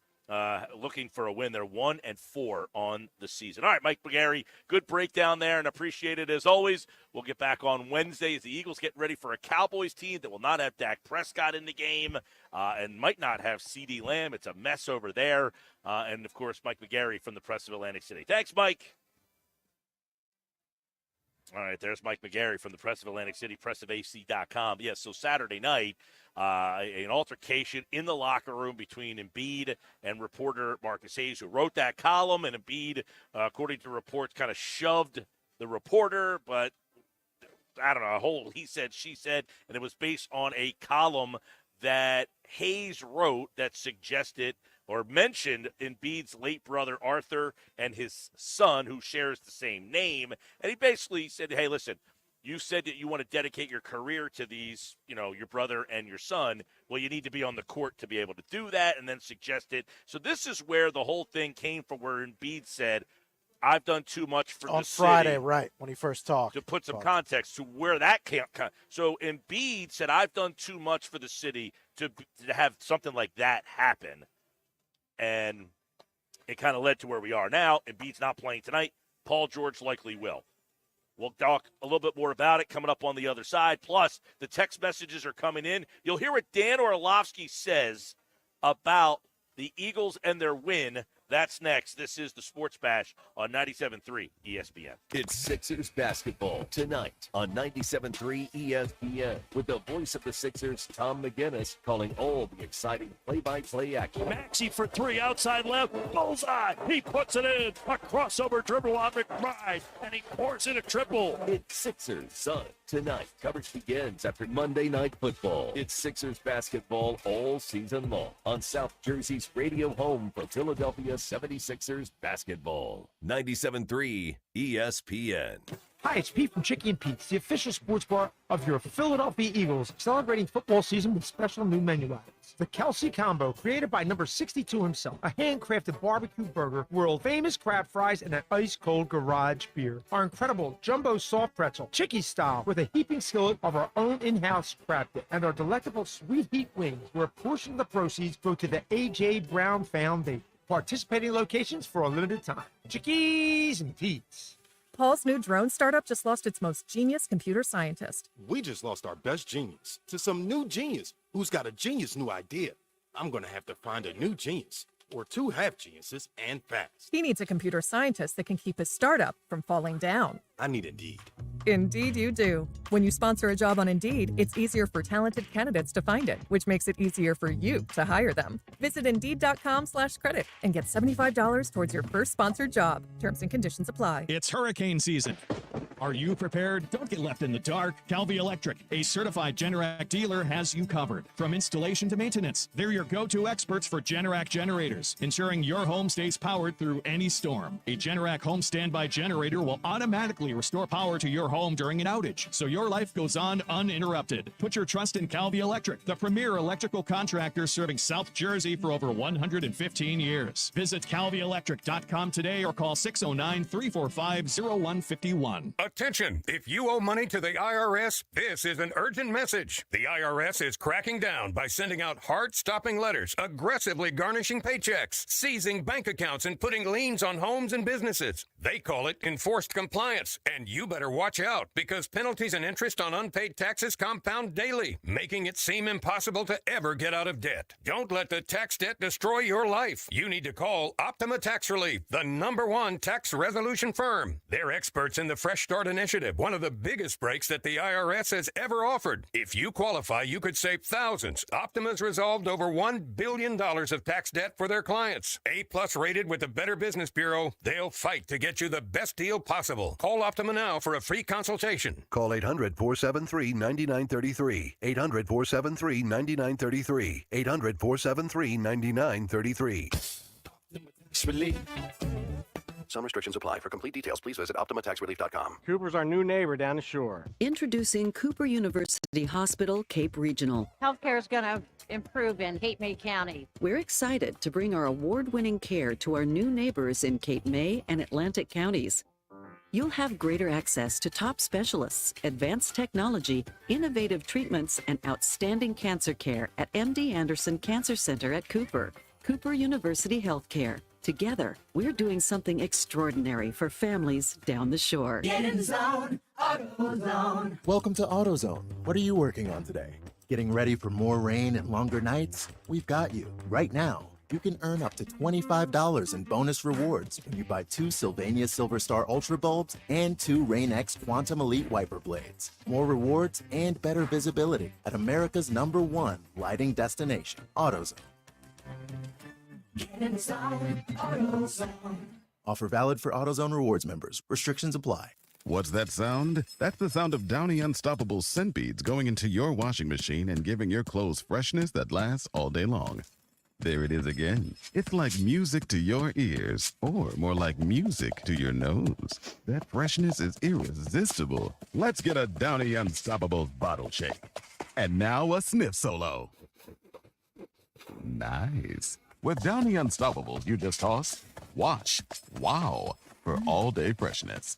looking for a win. They're 1-4 on the season. All right, Mike McGarry, good breakdown there, and appreciate it as always. We'll get back on Wednesday as the Eagles get ready for a Cowboys team that will not have Dak Prescott in the game and might not have CeeDee Lamb. It's a mess over there. And, of course, Mike McGarry from the Press of Atlantic City. Thanks, Mike. All right, there's Mike McGarry from the Press of Atlantic City, pressofac.com. Yes, so Saturday night, an altercation in the locker room between Embiid and reporter Marcus Hayes, who wrote that column, and Embiid, according to reports, kind of shoved the reporter, but I don't know, a whole he said, she said, and it was based on a column that Hayes wrote that suggested or mentioned Embiid's late brother Arthur and his son, who shares the same name. And he basically said, hey, listen, you said that you want to dedicate your career to these, your brother and your son. Well, you need to be on the court to be able to do that, and then suggested. So this is where the whole thing came from, where Embiid said, I've done too much for the city. On Friday, right, when he first talked. To put some context to where that came. So Embiid said, I've done too much for the city to have something like that happen. And it kind of led to where we are now. Embiid's not playing tonight. Paul George likely will. We'll talk a little bit more about it coming up on the other side. Plus, the text messages are coming in. You'll hear what Dan Orlovsky says about the Eagles and their win. That's next. This is the Sports Bash on 97.3 ESPN. It's Sixers basketball tonight on 97.3 ESPN with the voice of the Sixers, Tom McGinnis, calling all the exciting play-by-play action. Maxey for three, outside left, bullseye. He puts it in. A crossover dribble on McBride, and he pours in a triple. It's Sixers Sun tonight. Coverage begins after Monday Night Football. It's Sixers basketball all season long on South Jersey's radio home for Philadelphia 76ers basketball. 97.3 ESPN. Hi, it's Pete from Chicky and Pete's, the official sports bar of your Philadelphia Eagles, celebrating football season with special new menu items. The Kelsey Combo, created by number 62 himself, a handcrafted barbecue burger, world-famous crab fries, and an ice-cold garage beer. Our incredible jumbo soft pretzel, Chicky style, with a heaping skillet of our own in-house crab dip, and our delectable sweet heat wings, where a portion of the proceeds go to the A.J. Brown Foundation. Participating locations for a limited time. Chickies and Pete's. Paul's new drone startup just lost its most genius computer scientist. We just lost our best genius to some new genius who's got a genius new idea. I'm going to have to find a new genius, or two half geniuses, and fast. He needs a computer scientist that can keep his startup from falling down. I need Indeed. Indeed you do. When you sponsor a job on Indeed, it's easier for talented candidates to find it, which makes it easier for you to hire them. Visit Indeed.com/credit and get $75 towards your first sponsored job. Terms and conditions apply. It's hurricane season. Are you prepared? Don't get left in the dark. Calvi Electric, a certified Generac dealer, has you covered. From installation to maintenance, they're your go-to experts for Generac generators, ensuring your home stays powered through any storm. A Generac home standby generator will automatically restore power to your home during an outage, so your life goes on uninterrupted. Put your trust in Calvi Electric, the premier electrical contractor serving South Jersey for over 115 years. Visit calvielectric.com today or call 609-345-0151. Attention! If you owe money to the IRS, this is an urgent message. The IRS is cracking down by sending out heart-stopping letters, aggressively garnishing paychecks, seizing bank accounts, and putting liens on homes and businesses. They call it enforced compliance, and you better watch out because penalties and interest on unpaid taxes compound daily, making it seem impossible to ever get out of debt. Don't let the tax debt destroy your life. You need to call Optima Tax Relief, the #1 tax resolution firm. They're experts in the Fresh Start Initiative, one of the biggest breaks that the IRS has ever offered. If you qualify, you could save thousands. Optima's resolved over $1 billion of tax debt for their clients. A+ rated with the Better Business Bureau, they'll fight to get you the best deal possible. Call Optima now for a free consultation. Call 800 800-473-9933. 800-473-9933. 800-473-9933. Some restrictions apply. For complete details, please visit OptimaTaxRelief.com. Cooper's our new neighbor down the shore. Introducing Cooper University Hospital, Cape Regional. Healthcare is going to improve in Cape May County. We're excited to bring our award-winning care to our new neighbors in Cape May and Atlantic counties. You'll have greater access to top specialists, advanced technology, innovative treatments, and outstanding cancer care at MD Anderson Cancer Center at Cooper. Cooper University Healthcare. Together, we're doing something extraordinary for families down the shore. Get in the zone, AutoZone. Welcome to AutoZone. What are you working on today? Getting ready for more rain and longer nights? We've got you. Right now, you can earn up to $25 in bonus rewards when you buy 2 Sylvania Silver Star Ultra bulbs and 2 Rain-X Quantum Elite wiper blades. More rewards and better visibility at America's #1 lighting destination, AutoZone. Get in the zone, AutoZone. Offer valid for AutoZone Rewards members. Restrictions apply. What's that sound? That's the sound of Downy Unstoppable scent beads going into your washing machine and giving your clothes freshness that lasts all day long. There it is again. It's like music to your ears, or more like music to your nose. That freshness is irresistible. Let's get a Downy Unstoppable bottle shake. And now a sniff solo. Nice. With Downy Unstoppables, you just toss, wash, wow, for all-day freshness.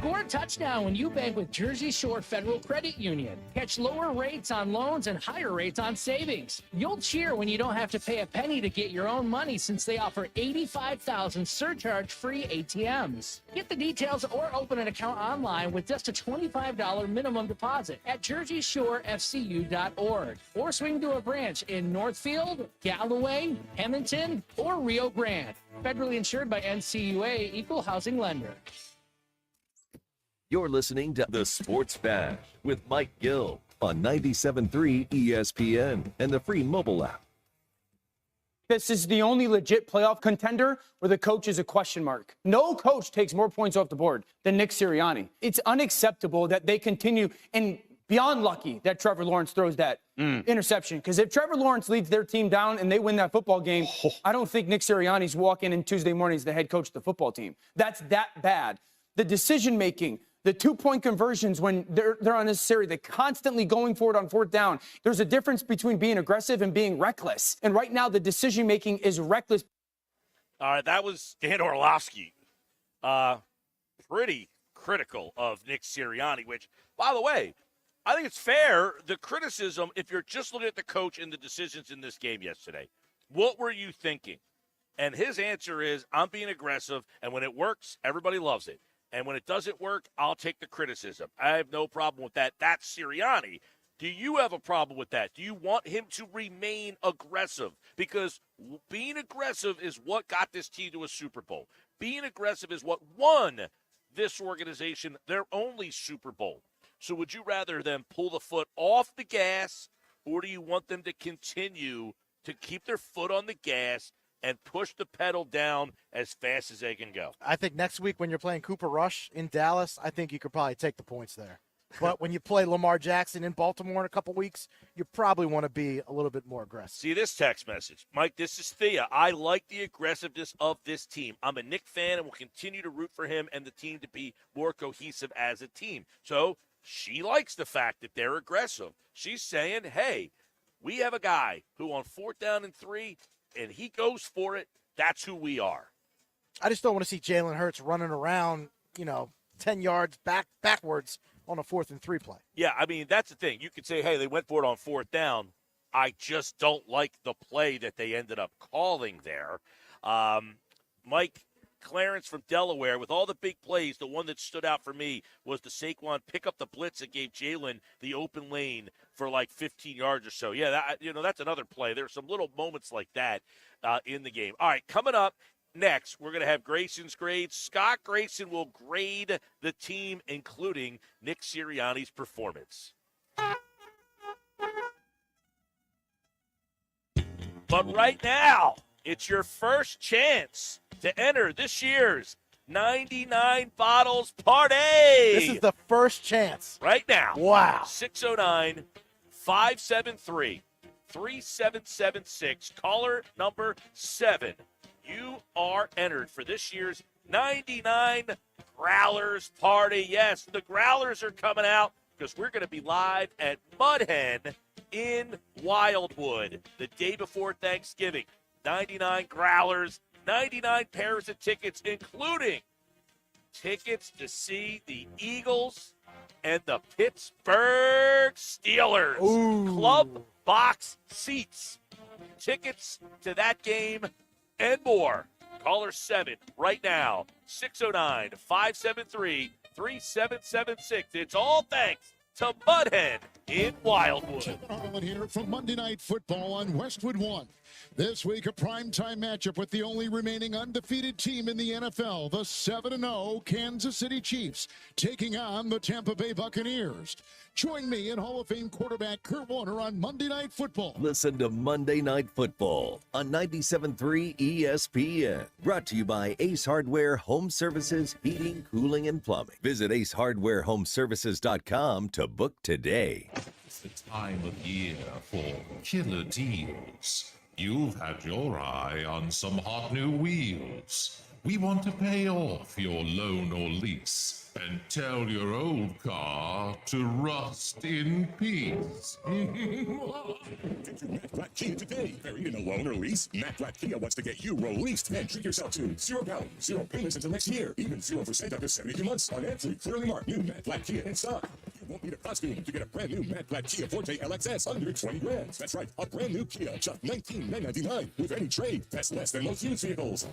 Score a touchdown when you bank with Jersey Shore Federal Credit Union. Catch lower rates on loans and higher rates on savings. You'll cheer when you don't have to pay a penny to get your own money since they offer 85,000 surcharge-free ATMs. Get the details or open an account online with just a $25 minimum deposit at JerseyShoreFCU.org or swing to a branch in Northfield, Galloway, Hamilton, or Rio Grande. Federally insured by NCUA, Equal Housing Lender. You're listening to The Sports Bash with Mike Gill on 97.3 ESPN and the free mobile app. This is the only legit playoff contender where the coach is a question mark. No coach takes more points off the board than Nick Sirianni. It's unacceptable that they continue, and beyond lucky that Trevor Lawrence throws that interception. Because if Trevor Lawrence leads their team down and they win that football game, I don't think Nick Sirianni's walking in Tuesday morning as the head coach of the football team. That's that bad. The decision-making, the 2-point conversions when they're unnecessary, they're constantly going for it on 4th down. There's a difference between being aggressive and being reckless. And right now, the decision-making is reckless. All right, that was Dan Orlovsky. Pretty critical of Nick Sirianni, which, by the way, I think it's fair, the criticism, if you're just looking at the coach and the decisions in this game yesterday. What were you thinking? And his answer is, I'm being aggressive, and when it works, everybody loves it. And when it doesn't work, I'll take the criticism. I have no problem with that. That's Sirianni. Do you have a problem with that? Do you want him to remain aggressive? Because being aggressive is what got this team to a Super Bowl. Being aggressive is what won this organization their only Super Bowl. So would you rather them pull the foot off the gas, or do you want them to continue to keep their foot on the gas and push the pedal down as fast as they can go? I think next week when you're playing Cooper Rush in Dallas, I think you could probably take the points there. But when you play Lamar Jackson in Baltimore in a couple weeks, you probably want to be a little bit more aggressive. See this text message. Mike, this is Thea. I like the aggressiveness of this team. I'm a Nick fan and will continue to root for him and the team to be more cohesive as a team. So she likes the fact that they're aggressive. She's saying, hey, we have a guy who on 4th down and 3, and he goes for it. That's who we are. I just don't want to see Jalen Hurts running around, 10 yards backwards on a 4th and 3 play. Yeah, I mean, that's the thing. You could say, hey, they went for it on 4th down. I just don't like the play that they ended up calling there. Mike Clarence from Delaware, with all the big plays, the one that stood out for me was the Saquon pick up the blitz that gave Jalen the open lane for like 15 yards or so. Yeah, that's another play. There's some little moments like that in the game. All right, coming up next, we're going to have Grayson's grades. Scott Grayson will grade the team, including Nick Sirianni's performance. But right now, it's your first chance to enter this year's 99 bottles party. This is the first chance. Right now. Wow. 609-573-3776. Caller number 7. You are entered for this year's 99 Growlers party. Yes, the Growlers are coming out because we're going to be live at Mud Hen in Wildwood the day before Thanksgiving. 99 Growlers, 99 pairs of tickets, including tickets to see the Eagles and the Pittsburgh Steelers. Club box seats. Tickets to that game and more. Caller 7 right now. 609-573-3776. It's all thanks to Mud Hen in Wildwood. Kevin Harlan here from Monday Night Football on Westwood One. This week, a primetime matchup with the only remaining undefeated team in the NFL, the 7-0 Kansas City Chiefs, taking on the Tampa Bay Buccaneers. Join me and Hall of Fame quarterback Kurt Warner on Monday Night Football. Listen to Monday Night Football on 97.3 ESPN. Brought to you by Ace Hardware Home Services, Heating, Cooling, and Plumbing. Visit acehardwarehomeservices.com to book today. It's the time of year for killer deals. You've had your eye on some hot new wheels. We want to pay off your loan or lease and tell your old car to rust in peace. Get your Matt Black Kia today. Buried in a loan or lease? Matt Black Kia wants to get you released and treat yourself to 0 down, 0 payments until next year, even 0% up to 72 months on every clearly marked new Matt Black Kia in stock. You won't need a costume to get a brand new Matt Black Kia Forte LXS under 20 grand. That's right, a brand new Kia, just $19,999 with any trade. That's less than most used vehicles.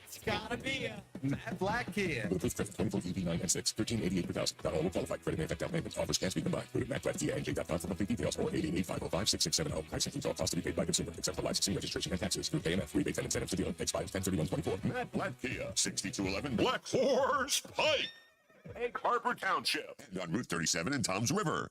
It's gotta be a Matt Black Kia. With a 24 EV9 and 6, $1388 per thousand. Not all will qualify. Credit and effect down payments. Offers can be combined. Go to MattBlackKiaNJ.com for complete details or 888-505-6670. Price includes all costs to be paid by consumer, except for licensing, registration, and taxes. Through KMF. Rebates and incentives to dealer. Expires 10/31/24. Matt Black Kia, 6211 Black Horse Pike. Egg Harbor Township. And on Route 37 in Toms River.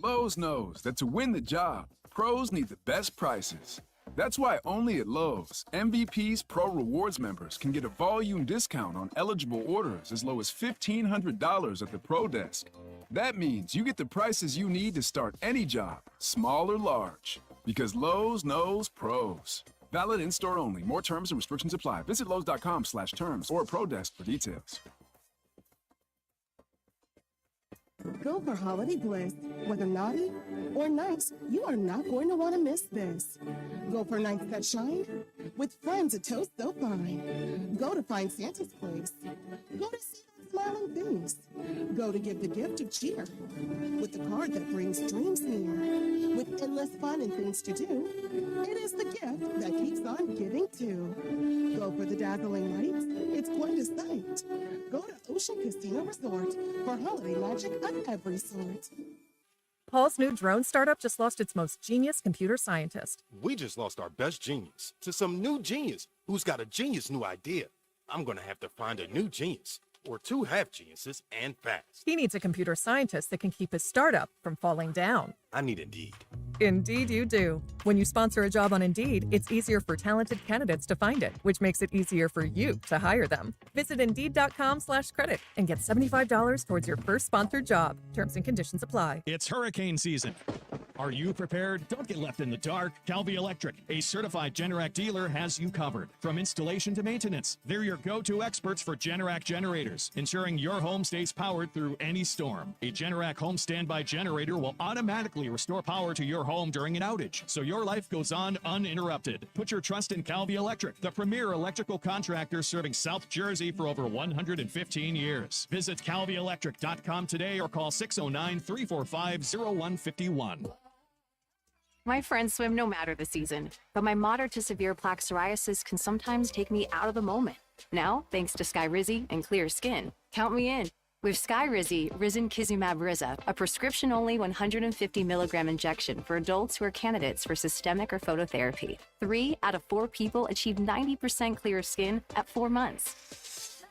Lowe's knows that to win the job, pros need the best prices. That's why only at Lowe's, MVP's Pro Rewards members can get a volume discount on eligible orders as low as $1,500 at the Pro Desk. That means you get the prices you need to start any job, small or large, because Lowe's knows pros. Valid in-store only. More terms and restrictions apply. Visit Lowe's.com/terms or Pro Desk for details. Go for holiday bliss. Whether naughty or nice, you are not going to want to miss this. Go for nights that shine with friends a toast so fine. Go to find Santa's place. Go to see that smiling face. Go to give the gift of cheer with the card that brings dreams near. With endless fun and things to do, it is the gift that keeps on giving too. Go for the dazzling lights. It's quite a sight. Go to Ocean Casino Resort for holiday magic of every sort. Paul's new drone startup just lost its most genius computer scientist. We just lost our best genius to some new genius who's got a genius new idea. I'm going to have to find a new genius or 2 half geniuses and fast. He needs a computer scientist that can keep his startup from falling down. I need Indeed. Indeed you do. When you sponsor a job on Indeed, it's easier for talented candidates to find it, which makes it easier for you to hire them. Visit Indeed.com/credit and get $75 towards your first sponsored job. Terms and conditions apply. It's hurricane season. Are you prepared? Don't get left in the dark. Calvi Electric, a certified Generac dealer, has you covered. From installation to maintenance, they're your go-to experts for Generac generators, ensuring your home stays powered through any storm. A Generac home standby generator will automatically restore power to your home during an outage, so your life goes on uninterrupted. Put your trust in Calvi Electric, the premier electrical contractor serving South Jersey for over 115 years. Visit calvielectric.com today or call 609-345-0151. My friends swim no matter the season, but my moderate to severe plaque psoriasis can sometimes take me out of the moment. Now, thanks to Skyrizi and clear skin, count me in. With Skyrizi, Risankizumab Riza, a prescription-only 150 milligram injection for adults who are candidates for systemic or phototherapy. 3 out of 4 people achieved 90% clear skin at 4 months.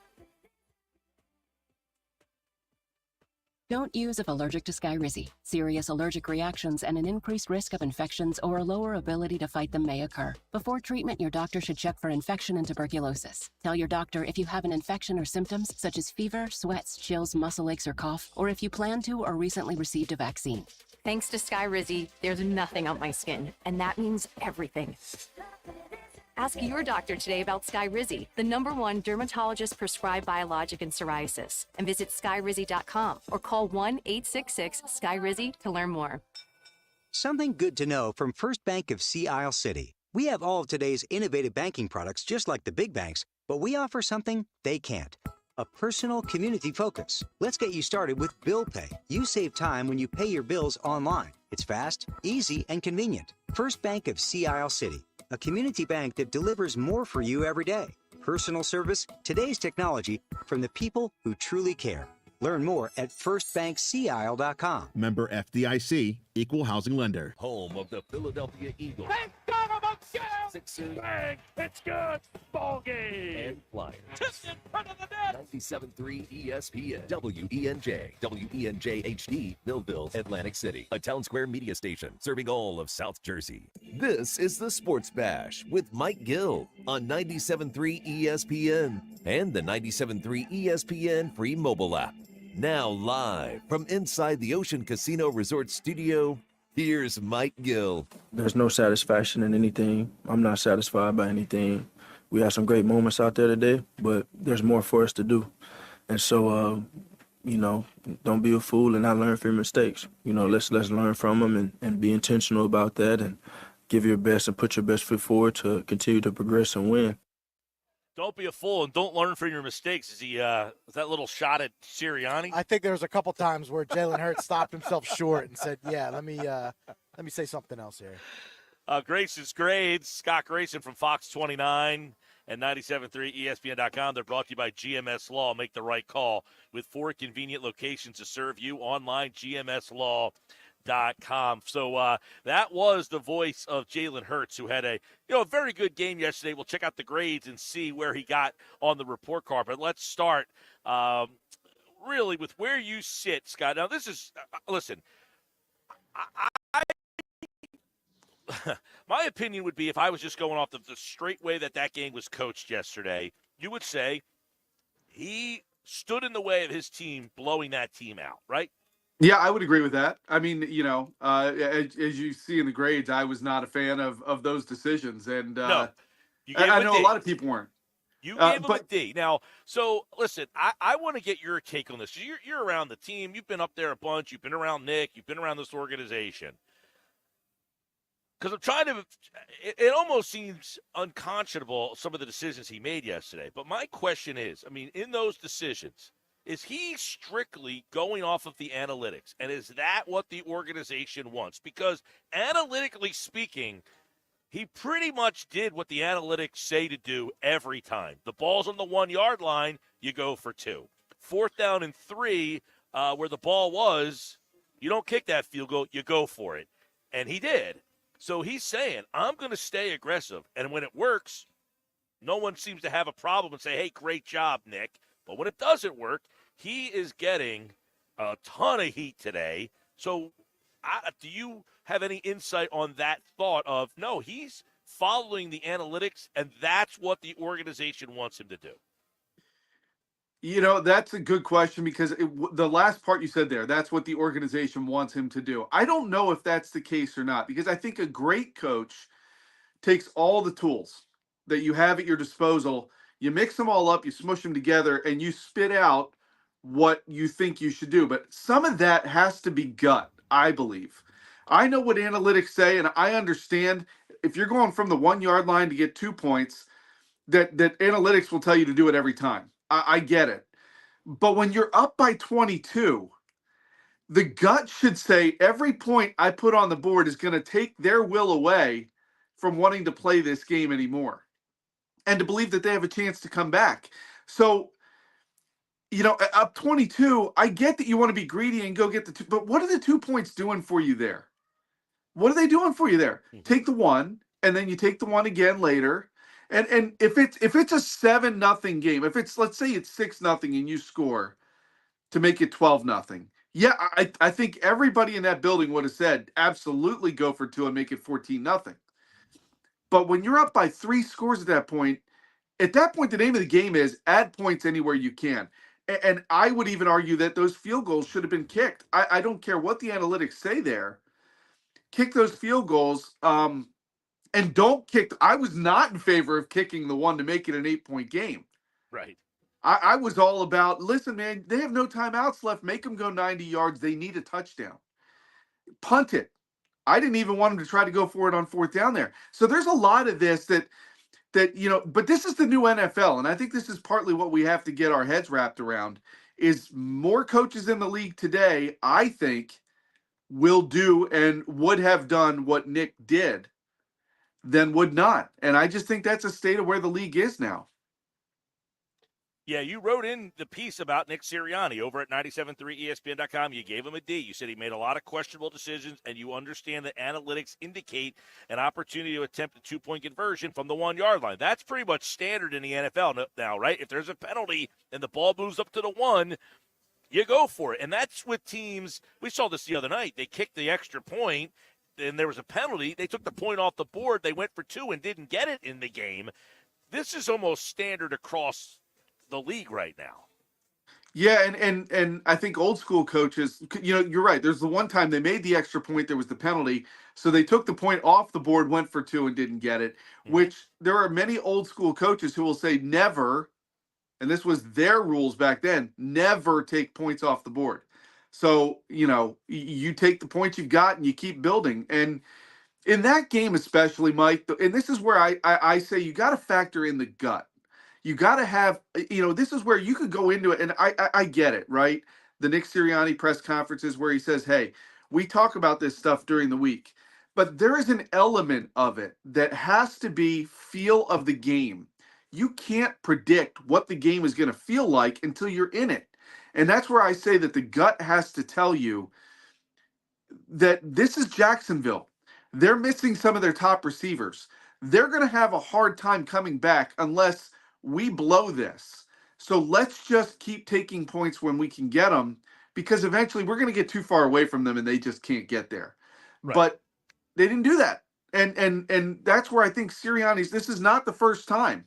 Don't use if allergic to Skyrizi. Serious allergic reactions and an increased risk of infections or a lower ability to fight them may occur. Before treatment, your doctor should check for infection and tuberculosis. Tell your doctor if you have an infection or symptoms such as fever, sweats, chills, muscle aches, or cough, or if you plan to or recently received a vaccine. Thanks to Skyrizi, there's nothing on my skin, and that means everything. Ask your doctor today about Skyrizi, the #1 dermatologist-prescribed biologic in psoriasis, and visit skyrizi.com or call 1-866-SKYRIZI to learn more. Something good to know from First Bank of Sea Isle City. We have all of today's innovative banking products just like the big banks, but we offer something they can't. A personal community focus. Let's get you started with Bill Pay. You save time when you pay your bills online. It's fast, easy, and convenient. First Bank of Sea Isle City. A community bank that delivers more for you every day. Personal service, today's technology, from the people who truly care. Learn more at firstbankseaisle.com. Member FDIC, Equal Housing Lender. Home of the Philadelphia Eagles. Sixers. Bang! It's good! Ball game! And Flyers. Tipped in front of the net! 97.3 ESPN. WENJ. WENJ HD. Millville, Atlantic City. A Town Square media station serving all of South Jersey. This is the Sports Bash with Mike Gill on 97.3 ESPN and the 97.3 ESPN free mobile app. Now live from inside the Ocean Casino Resort Studio, here's Mike Gill. There's no satisfaction in anything. I'm not satisfied by anything. We had some great moments out there today, but there's more for us to do. And so, don't be a fool and not learn from your mistakes. Let's learn from them and be intentional about that and give your best and put your best foot forward to continue to progress and win. Don't be a fool and don't learn from your mistakes. Is that little shot at Sirianni? I think there was a couple times where Jalen Hurts stopped himself short and said, "Yeah, let me say something else here." Grayson's Grades, Scott Grayson from Fox 29 and 97.3 ESPN.com. They're brought to you by GMS Law. Make the right call with 4 convenient locations to serve you online. GMSLaw.com. So that was the voice of Jalen Hurts, who had a very good game yesterday. We'll check out the grades and see where he got on the report card. But let's start really with where you sit, Scott. Now, this is listen. My opinion would be, if I was just going off the straight way that game was coached yesterday, you would say he stood in the way of his team blowing that team out, right? Yeah, I would agree with that. I mean, as you see in the grades, I was not a fan of those decisions. And no, I know a lot of people weren't. You gave him a D. Now, so listen, I want to get your take on this. You're around the team. You've been up there a bunch. You've been around Nick. You've been around this organization. Because I'm trying to – it almost seems unconscionable, some of the decisions he made yesterday. But my question is, in those decisions, is he strictly going off of the analytics? And is that what the organization wants? Because analytically speaking, he pretty much did what the analytics say to do every time. The ball's on the 1-yard line, you go for 2. 4th down and 3, where the ball was, you don't kick that field goal, you go for it. And he did. So he's saying, I'm going to stay aggressive. And when it works, no one seems to have a problem and say, hey, great job, Nick. But when it doesn't work, he is getting a ton of heat today. So do you have any insight on that thought of, no, he's following the analytics, and that's what the organization wants him to do? That's a good question, because the last part you said there, that's what the organization wants him to do. I don't know if that's the case or not, because I think a great coach takes all the tools that you have at your disposal, you mix them all up, you smush them together, and you spit out what you think you should do. But some of that has to be gut, I believe. I know what analytics say, and I understand if you're going from the 1-yard line to get 2 points, that analytics will tell you to do it every time. I get it. But when you're up by 22, the gut should say every point I put on the board is going to take their will away from wanting to play this game anymore and to believe that they have a chance to come back. So, up 22, I get that you want to be greedy and go get the 2, but what are the 2 points doing for you there? What are they doing for you there? Take the 1, and then you take the 1 again later. And if it's a 7-0 game, if it's, let's say it's 6-0 and you score to make it 12-0, Yeah, I think everybody in that building would have said, absolutely go for 2 and make it 14-0. But when you're up by 3 scores at that point, the name of the game is add points anywhere you can. And I would even argue that those field goals should have been kicked. I don't care what the analytics say there. Kick those field goals, and don't kick. I was not in favor of kicking the one to make it an 8-point game. Right. I was all about, listen, man, they have no timeouts left. Make them go 90 yards. They need a touchdown. Punt it. I didn't even want them to try to go for it on 4th down there. So there's a lot of this that but this is the new NFL, and I think this is partly what we have to get our heads wrapped around, is more coaches in the league today, I think, will do and would have done what Nick did than would not. And I just think that's a state of where the league is now. Yeah, you wrote in the piece about Nick Sirianni over at 973ESPN.com. You gave him a D. You said he made a lot of questionable decisions, and you understand that analytics indicate an opportunity to attempt a 2-point conversion from the 1-yard line. That's pretty much standard in the NFL now, right? If there's a penalty and the ball moves up to the 1, you go for it. And that's with teams. We saw this the other night. They kicked the extra point, and there was a penalty. They took the point off the board. They went for 2 and didn't get it in the game. This is almost standard across the league right now. Yeah, and I think old school coaches, you're right. There's the one time they made the extra point, there was the penalty, so they took the point off the board, went for 2 and didn't get it, which there are many old school coaches who will say never, and this was their rules back then, never take points off the board. So, you take the points you've got and you keep building. And in that game especially, Mike, and this is where I say you got to factor in the gut. You got to have, this is where you could go into it, and I get it, right? The Nick Sirianni press conferences where he says, hey, we talk about this stuff during the week, but there is an element of it that has to be feel of the game. You can't predict what the game is going to feel like until you're in it. And that's where I say that the gut has to tell you that this is Jacksonville. They're missing some of their top receivers. They're going to have a hard time coming back unless we blow this. So let's just keep taking points when we can get them, because eventually we're going to get too far away from them and they just can't get there. Right. But they didn't do that. And that's where I think Sirianni's, this is not the first time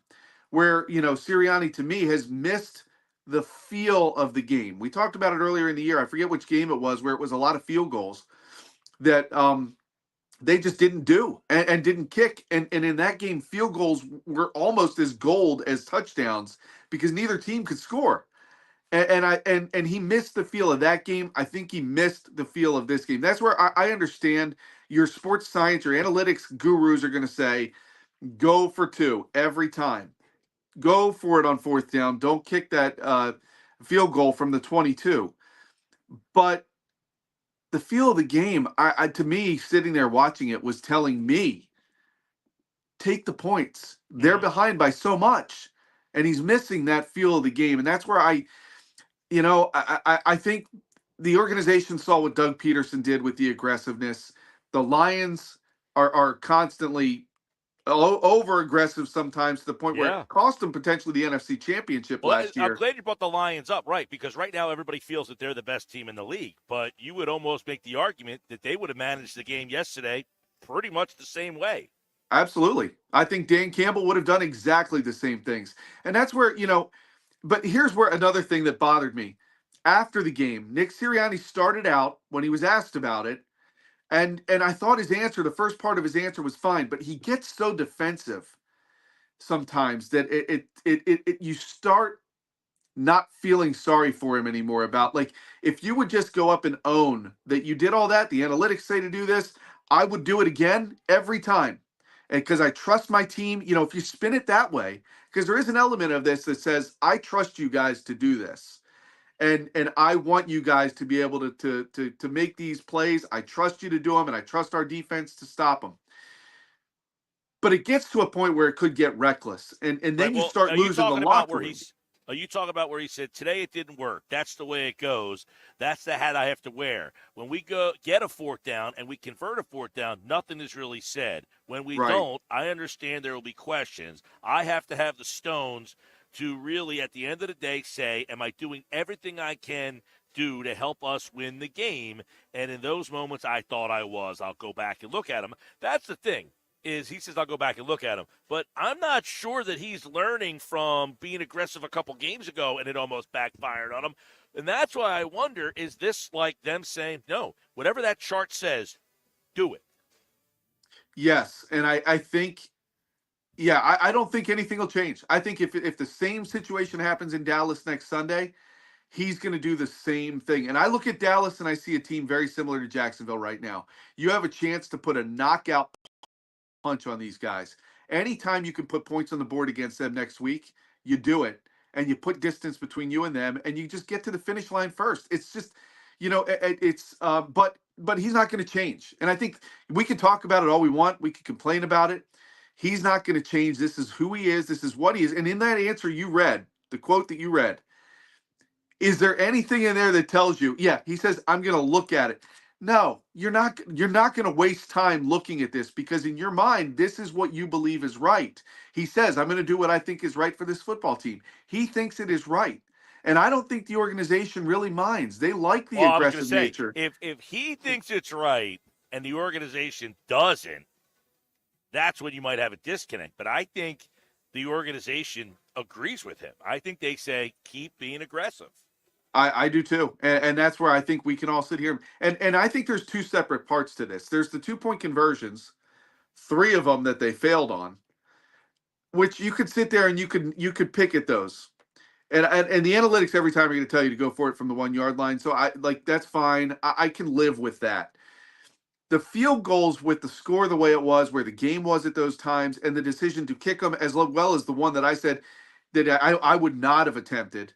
where, Sirianni to me has missed the feel of the game. We talked about it earlier in the year. I forget which game it was, where it was a lot of field goals that they just didn't do and didn't kick. And in that game, field goals were almost as gold as touchdowns because neither team could score. And he missed the feel of that game. I think he missed the feel of this game. That's where I understand your sports science, your analytics gurus are going to say, go for 2 every time. Go for it on 4th down. Don't kick that field goal from the 22. But the feel of the game, to me, sitting there watching it was telling me, take the points. They're behind by so much, and he's missing that feel of the game. And that's where I think the organization saw what Doug Peterson did with the aggressiveness. The Lions are constantly over aggressive sometimes to the point where it cost them potentially the NFC Championship last year. I'm glad you brought the Lions up, right? Because right now everybody feels that they're the best team in the league, but you would almost make the argument that they would have managed the game yesterday pretty much the same way. Absolutely. I think Dan Campbell would have done exactly the same things. And that's where, but here's where another thing that bothered me. After the game, Nick Sirianni started out when he was asked about it, and I thought his answer, the first part of his answer was fine, but he gets so defensive sometimes that you start not feeling sorry for him anymore about, like, if you would just go up and own that you did all that, the analytics say to do this, I would do it again every time. And because I trust my team, if you spin it that way, because there is an element of this that says, I trust you guys to do this. And I want you guys to be able to make these plays. I trust you to do them, and I trust our defense to stop them. But it gets to a point where it could get reckless, and then you start losing the locker room. Are you talking about where he said, today it didn't work? That's the way it goes. That's the hat I have to wear. When we go get a 4th down and we convert a 4th down, nothing is really said. When we don't, I understand there will be questions. I have to have the stones to really, at the end of the day, say, am I doing everything I can do to help us win the game? And in those moments, I thought I was. I'll go back and look at him. That's the thing, is he says I'll go back and look at him. But I'm not sure that he's learning from being aggressive a couple games ago and it almost backfired on him. And that's why I wonder, is this like them saying, no, whatever that chart says, do it? Yes, and I think, I don't think anything will change. I think if the same situation happens in Dallas next Sunday, he's going to do the same thing. And I look at Dallas and I see a team very similar to Jacksonville right now. You have a chance to put a knockout punch on these guys. Anytime you can put points on the board against them next week, you do it. And you put distance between you and them, and you just get to the finish line first. It's just, but he's not going to change. And I think we can talk about it all we want. We can complain about it. He's not going to change. This is who he is. This is what he is. And in that answer you read, the quote that you read, is there anything in there that tells you, he says, I'm going to look at it. No, you're not going to waste time looking at this, because in your mind, this is what you believe is right. He says, I'm going to do what I think is right for this football team. He thinks it is right. And I don't think the organization really minds. They like the aggressive nature. If he thinks it's right and the organization doesn't, that's when you might have a disconnect. But I think the organization agrees with him. I think they say, keep being aggressive. I do too. And that's where I think we can all sit here. And I think there's two separate parts to this. There's the 2-point conversions, 3 of them that they failed on, which you could sit there and you could pick at those. And the analytics every time are going to tell you to go for it from the 1-yard line. So that's fine. I can live with that. The field goals with the score the way it was, where the game was at those times, and the decision to kick them, as well as the one that I said that I would not have attempted.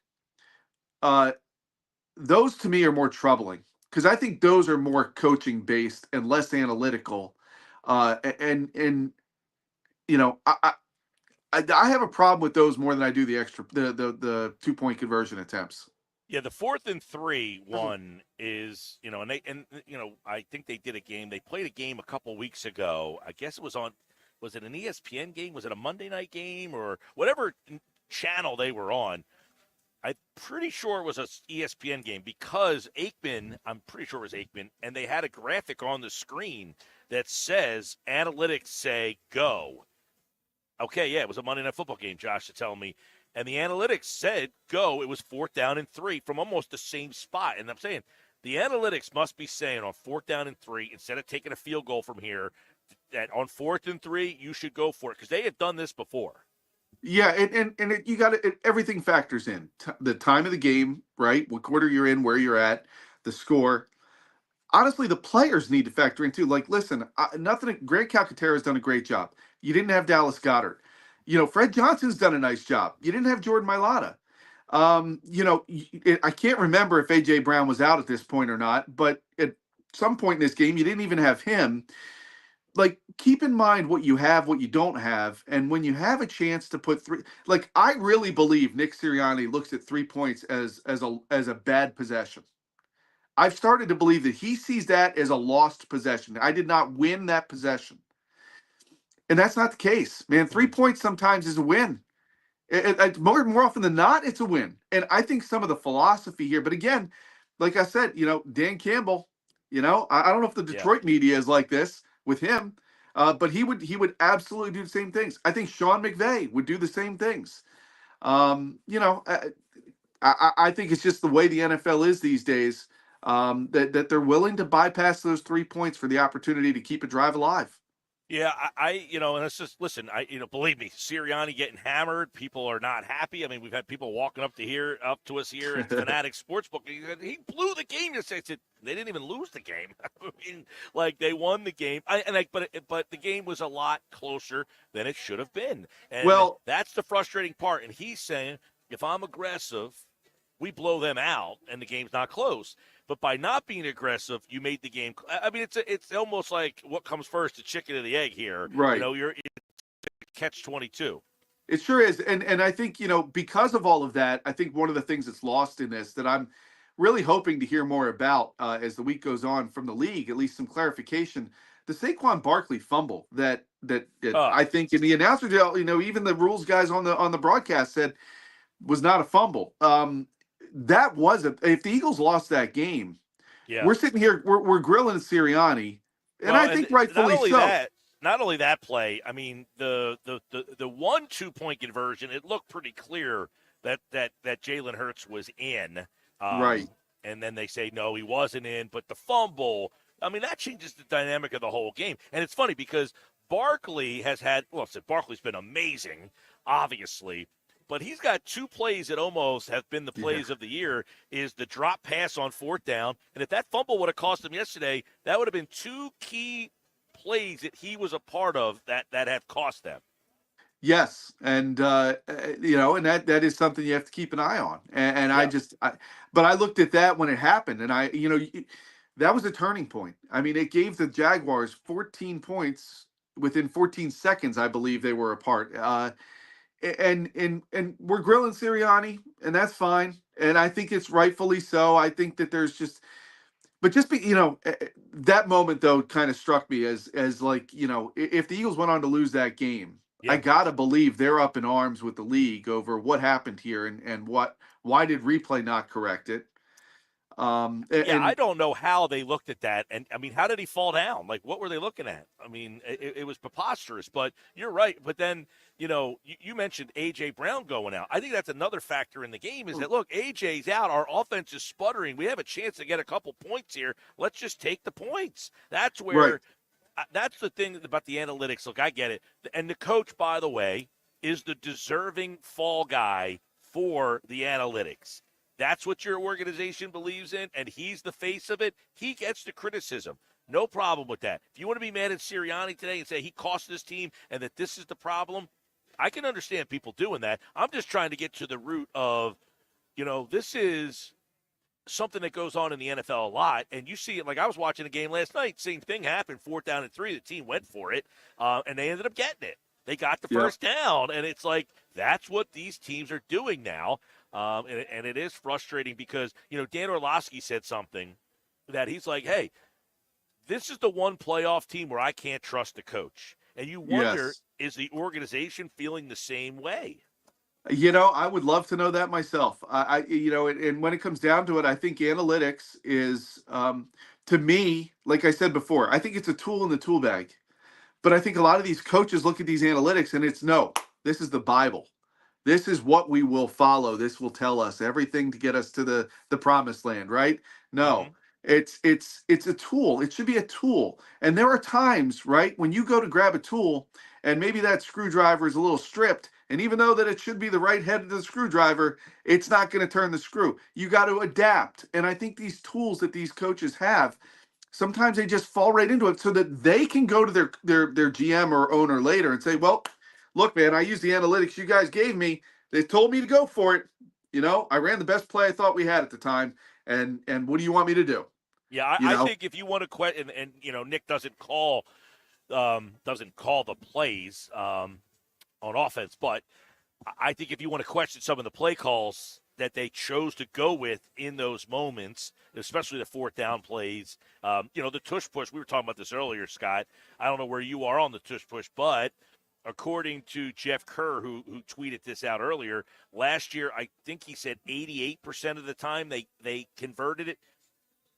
Those to me are more troubling, because I think those are more coaching based and less analytical. I have a problem with those more than I do the 2-point conversion attempps. Yeah, the 4th and 3 one is, I think they did a game. They played a game a couple weeks ago. I guess it was was it an ESPN game? Was it a Monday night game or whatever channel they were on? I'm pretty sure it was an ESPN game, because I'm pretty sure it was Aikman, and they had a graphic on the screen that says analytics say go. Okay, yeah, it was a Monday Night Football game, Josh is telling me. And the analytics said go. It was 4th down and 3 from almost the same spot. And I'm saying the analytics must be saying on 4th down and 3, instead of taking a field goal from here, that on 4th and 3, you should go for it, because they had done this before. Yeah, and you got to, everything factors in. The time of the game, right? What quarter you're in, where you're at, the score. Honestly, the players need to factor in too. Like, listen, Grant Calcaterra has done a great job. You didn't have Dallas Goedert. Fred Johnson's done a nice job. You didn't have Jordan Mailata. I can't remember if A.J. Brown was out at this point or not, but at some point in this game, you didn't even have him. Like, keep in mind what you have, what you don't have. And when you have a chance to put 3, like, I really believe Nick Sirianni looks at 3 points as a bad possession. I've started to believe that he sees that as a lost possession. I did not win that possession. And that's not the case, man. 3 points sometimes is a win. More often than not, it's a win. And I think some of the philosophy here, but again, like I said, Dan Campbell, I don't know if the Detroit media is like this with him, but he would absolutely do the same things. I think Sean McVay would do the same things. I think it's just the way the NFL is these days, that they're willing to bypass those 3 points for the opportunity to keep a drive alive. Yeah, and it's just, listen, believe me, Sirianni getting hammered. People are not happy. I mean, we've had people walking up to us here at Fanatic Sportsbook. He blew the game. They didn't even lose the game. I mean, like, they won the game. But the game was a lot closer than it should have been. And that's the frustrating part. And he's saying, if I'm aggressive, we blow them out, and the game's not close. But by not being aggressive, you made the game. I mean, it's almost like what comes first, the chicken or the egg here. Right. You're catch-22. It sure is. And I think, because of all of that, I think one of the things that's lost in this that I'm really hoping to hear more about as the week goes on from the league, at least some clarification. The Saquon Barkley fumble that I think in the announcer deal, even the rules guys on the broadcast said was not a fumble. that was if the Eagles lost that game, Yeah. we're sitting here, we're grilling Sirianni, and I think rightfully so. Not only that play, I mean, the 1-2 point conversion, it looked pretty clear that Jalen Hurts was in. Right. And then they say, no, he wasn't in, but the fumble, I mean, that changes the dynamic of the whole game. And it's funny because Barkley has had, Barkley's been amazing, obviously, but he's got 2 plays that almost have been the plays of the year, is the drop pass on 4th down. And if that fumble would have cost him yesterday, that would have been 2 key plays that he was a part of that have cost them. Yes, and and that is something you have to keep an eye on. And but I looked at that when it happened, and that was a turning point. I mean, it gave the Jaguars 14 points within 14 seconds, I believe they were apart. And we're grilling Sirianni, and that's fine. And I think it's rightfully so. I think that there's that moment though kind of struck me as like, if the Eagles went on to lose that game, I gotta believe they're up in arms with the league over what happened here and why did replay not correct it? I don't know how they looked at that. And, I mean, how did he fall down? Like, what were they looking at? I mean, it was preposterous. But you're right. But then, you mentioned A.J. Brown going out. I think that's another factor in the game is that, look, A.J.'s out. Our offense is sputtering. We have a chance to get a couple points here. Let's just take the points. That's where that's the thing about the analytics. Look, I get it. And the coach, by the way, is the deserving fall guy for the analytics. That's what your organization believes in, and he's the face of it. He gets the criticism. No problem with that. If you want to be mad at Sirianni today and say he cost this team and that this is the problem, I can understand people doing that. I'm just trying to get to the root of, this is something that goes on in the NFL a lot, and you see it. Like I was watching a game last night, same thing happened, 4th down and 3. The team went for it, and they ended up getting it. They got the first down, and it's like that's what these teams are doing now. And it is frustrating because, Dan Orlovsky said something that he's like, hey, this is the one playoff team where I can't trust the coach. And you wonder, is the organization feeling the same way? I would love to know that myself. And when it comes down to it, I think analytics is, to me, like I said before, I think it's a tool in the tool bag. But I think a lot of these coaches look at these analytics and it's, no, this is the Bible. This is what we will follow. This will tell us everything to get us to the promised land, right? No, it's a tool. It should be a tool. And there are times, right, when you go to grab a tool and maybe that screwdriver is a little stripped. And even though that it should be the right head of the screwdriver, it's not going to turn the screw. You got to adapt. And I think these tools that these coaches have, sometimes they just fall right into it so that they can go to their GM or owner later and say, well, look, man, I used the analytics you guys gave me. They told me to go for it. I ran the best play I thought we had at the time. And what do you want me to do? Yeah, I think if you want to question, and Nick doesn't call the plays on offense, but I think if you want to question some of the play calls that they chose to go with in those moments, especially the 4th down plays, the tush push. We were talking about this earlier, Scott. I don't know where you are on the tush push, but according to Jeff Kerr, who tweeted this out earlier, last year I think he said 88% of the time they converted it,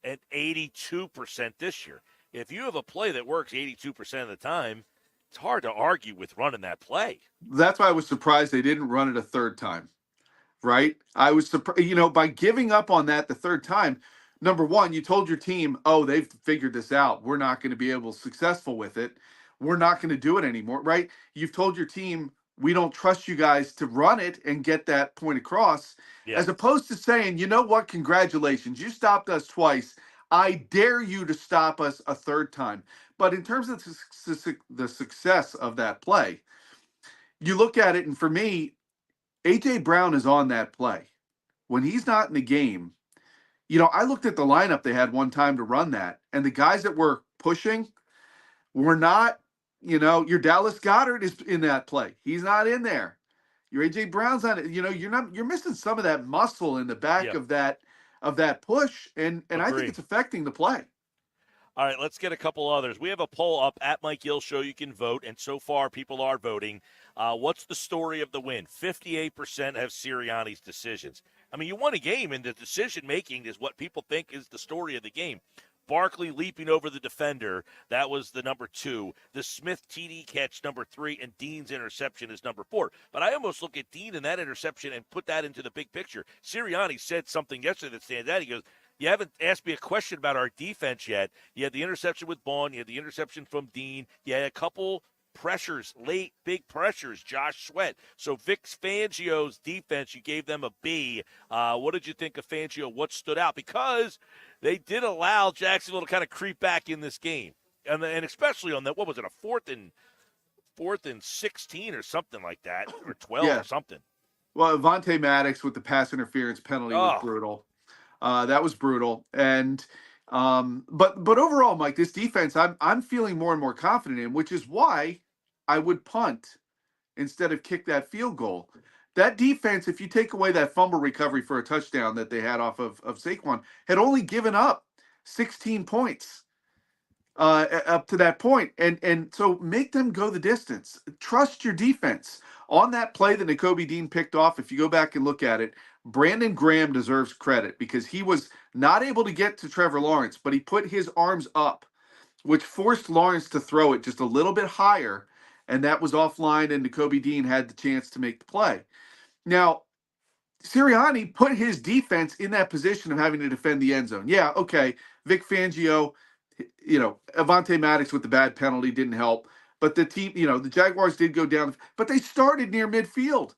and 82% this year. If you have a play that works 82% of the time, it's hard to argue with running that play. That's why I was surprised they didn't run it a 3rd time, right? I was surprised, by giving up on that the 3rd time. Number one, you told your team, oh, they've figured this out. We're not going to be able to be successful with it. We're not going to do it anymore, right? You've told your team, we don't trust you guys to run it and get that point across, as opposed to saying, you know what, congratulations, you stopped us twice. I dare you to stop us a 3rd time. But in terms of the success of that play, you look at it, and for me, A.J. Brown is on that play. When he's not in the game, I looked at the lineup they had one time to run that, and the guys that were pushing were not, your Dallas Goedert is in that play. He's not in there. Your A.J. Brown's on it. You're missing some of that muscle in the back of that push, and I think it's affecting the play. All right, let's get a couple others. We have a poll up at Mike Gill Show. You can vote, and so far people are voting. What's the story of the win? 58% have Sirianni's decisions. I mean, you won a game, and the decision-making is what people think is the story of the game. Barkley leaping over the defender, that was the number 2. The Smith TD catch, number 3, and Dean's interception is number 4. But I almost look at Dean and that interception and put that into the big picture. Sirianni said something yesterday that stands out. He goes, you haven't asked me a question about our defense yet. You had the interception with Bond. You had the interception from Dean. You had a couple pressures, late, big pressures, Josh Sweat. So Vic Fangio's defense, you gave them a B. What did you think of Fangio? What stood out? Because they did allow Jacksonville to kind of creep back in this game. And especially on that, what was it, a fourth and 16 or something like that, or 12 or something. Well, Avonte Maddox with the pass interference penalty was brutal. That was brutal. And but overall, Mike, this defense I'm feeling more and more confident in, which is why I would punt instead of kick that field goal. That defense, if you take away that fumble recovery for a touchdown that they had off of Saquon, had only given up 16 points up to that point. And so make them go the distance. Trust your defense. On that play that Nakobe Dean picked off, if you go back and look at it, Brandon Graham deserves credit because he was not able to get to Trevor Lawrence, but he put his arms up, which forced Lawrence to throw it just a little bit higher, and that was offline, and Nakobe Dean had the chance to make the play. Now, Sirianni put his defense in that position of having to defend the end zone. Yeah, okay, Vic Fangio, Avonte Maddox with the bad penalty didn't help, but the team, the Jaguars did go down, but they started near midfield.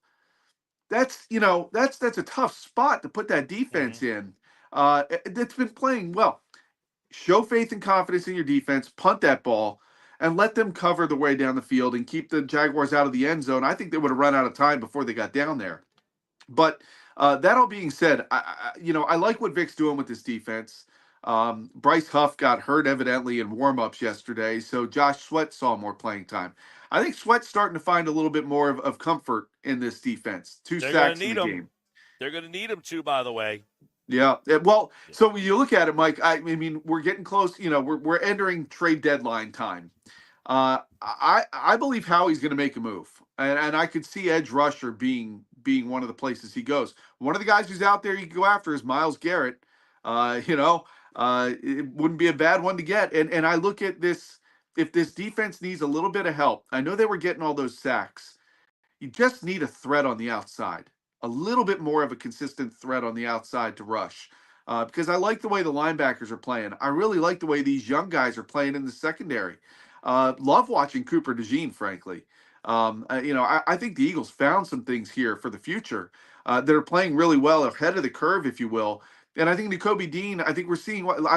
That's a tough spot to put that defense in. That's been playing well. Show faith and confidence in your defense, punt that ball, and let them cover the way down the field and keep the Jaguars out of the end zone. I think they would have run out of time before they got down there. But that all being said, I like what Vic's doing with this defense. Bryce Huff got hurt evidently in warm-ups yesterday, so Josh Sweat saw more playing time. I think Sweat's starting to find a little bit more of comfort in this defense. 2 sacks in the game. They're going to need him to, by the way. Yeah. Well, so when you look at it, Mike, I mean, we're getting close. We're entering trade deadline time. I believe Howie's going to make a move, and I could see edge rusher being one of the places he goes. One of the guys who's out there you can go after is Myles Garrett. It wouldn't be a bad one to get. And I look at this. If this defense needs a little bit of help, I know they were getting all those sacks. You just need a threat on the outside, a little bit more of a consistent threat on the outside to rush. Because I like the way the linebackers are playing. I really like the way these young guys are playing in the secondary. Love watching Cooper DeJean, frankly. I think the Eagles found some things here for the future that are playing really well ahead of the curve, if you will. And I think Nakobe Dean, I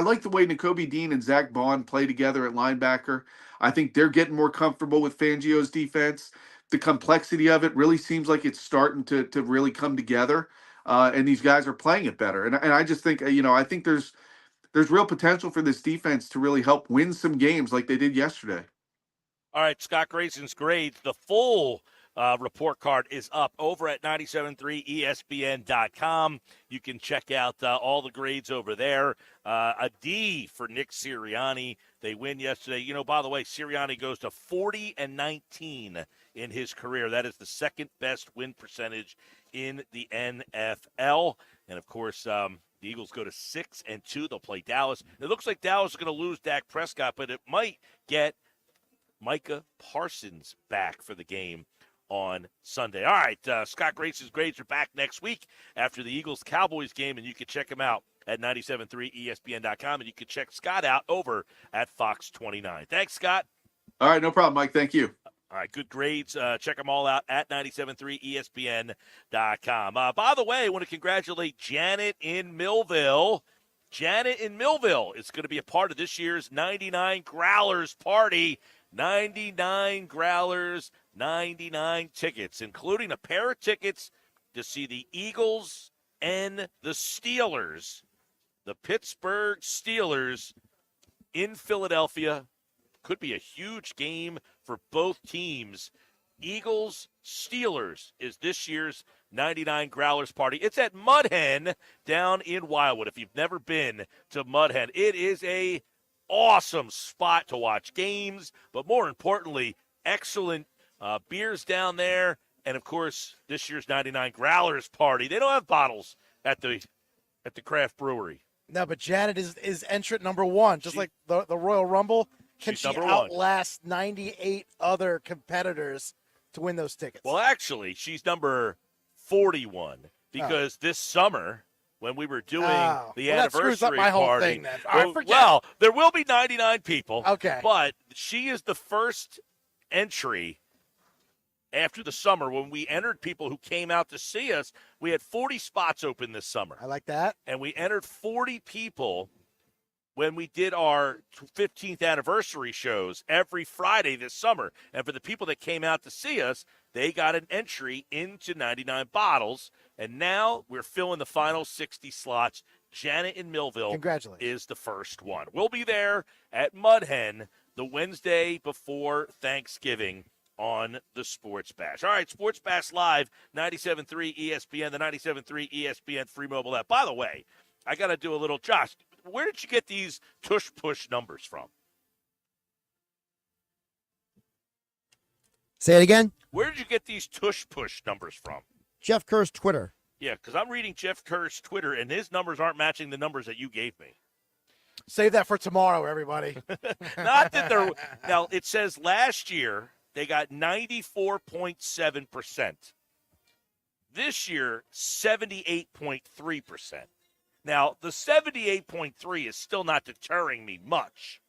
like the way Nakobe Dean and Zach Bond play together at linebacker. I think they're getting more comfortable with Fangio's defense. The complexity of it really seems like it's starting to really come together. And these guys are playing it better. And I just think, I think there's real potential for this defense to really help win some games like they did yesterday. All right, Scott Grayson's grades. The full report card is up over at 973ESPN.com. You can check out all the grades over there. A D for Nick Sirianni. They win yesterday. By the way, Sirianni goes to 40-19 in his career. That is the second best win percentage in the NFL. And, of course, the Eagles go to 6-2. They'll play Dallas. It looks like Dallas is going to lose Dak Prescott, but it might get Micah Parsons back for the game on Sunday. All right, Scott Grayson's grades are back next week after the Eagles-Cowboys game, and you can check him out at 973ESPN.com, and you can check Scott out over at Fox 29. Thanks, Scott. All right, no problem, Mike. Thank you. All right, good grades. Check them all out at 973ESPN.com. By the way, I want to congratulate Janet in Millville. Janet in Millville is going to be a part of this year's 99 Growlers party. 99 Growlers, 99 tickets, including a pair of tickets to see the Eagles and the Steelers, the Pittsburgh Steelers in Philadelphia. Could be a huge game for both teams. Eagles, Steelers is this year's 99 Growlers party. It's at Mud Hen down in Wildwood. If you've never been to Mud Hen, it is a awesome spot to watch games, but more importantly, excellent beers down there. And, of course, this year's 99 Growlers party. They don't have bottles at the craft brewery. No, but Janet is entrant number one, just like the Royal Rumble. Can she outlast 98 other competitors to win those tickets? Well, actually, she's number 41 because this summer when we were doing the anniversary that screws up my whole party, thing, then. All right, forget well, there will be 99 people. Okay. But she is the first entry after the summer when we entered people who came out to see us. We had 40 spots open this summer. I like that. And we entered 40 people when we did our 15th anniversary shows every Friday this summer. And for the people that came out to see us, they got an entry into 99 bottles. And now we're filling the final 60 slots. Janet in Millville is the first one. We'll be there at Mud Hen the Wednesday before Thanksgiving on the Sports Bash. All right, Sports Bash Live, 97.3 ESPN, the 97.3 ESPN free mobile app. By the way, I got to do a little, Josh, where did you get these tush-push numbers from? Say it again? Where did you get these tush-push numbers from? Jeff Kerr's Twitter. Yeah, because I'm reading Jeff Kerr's Twitter, and his numbers aren't matching the numbers that you gave me. Save that for tomorrow, everybody. Not that they're – now, it says last year they got 94.7%. This year, 78.3%. Now, the 78.3 is still not deterring me much.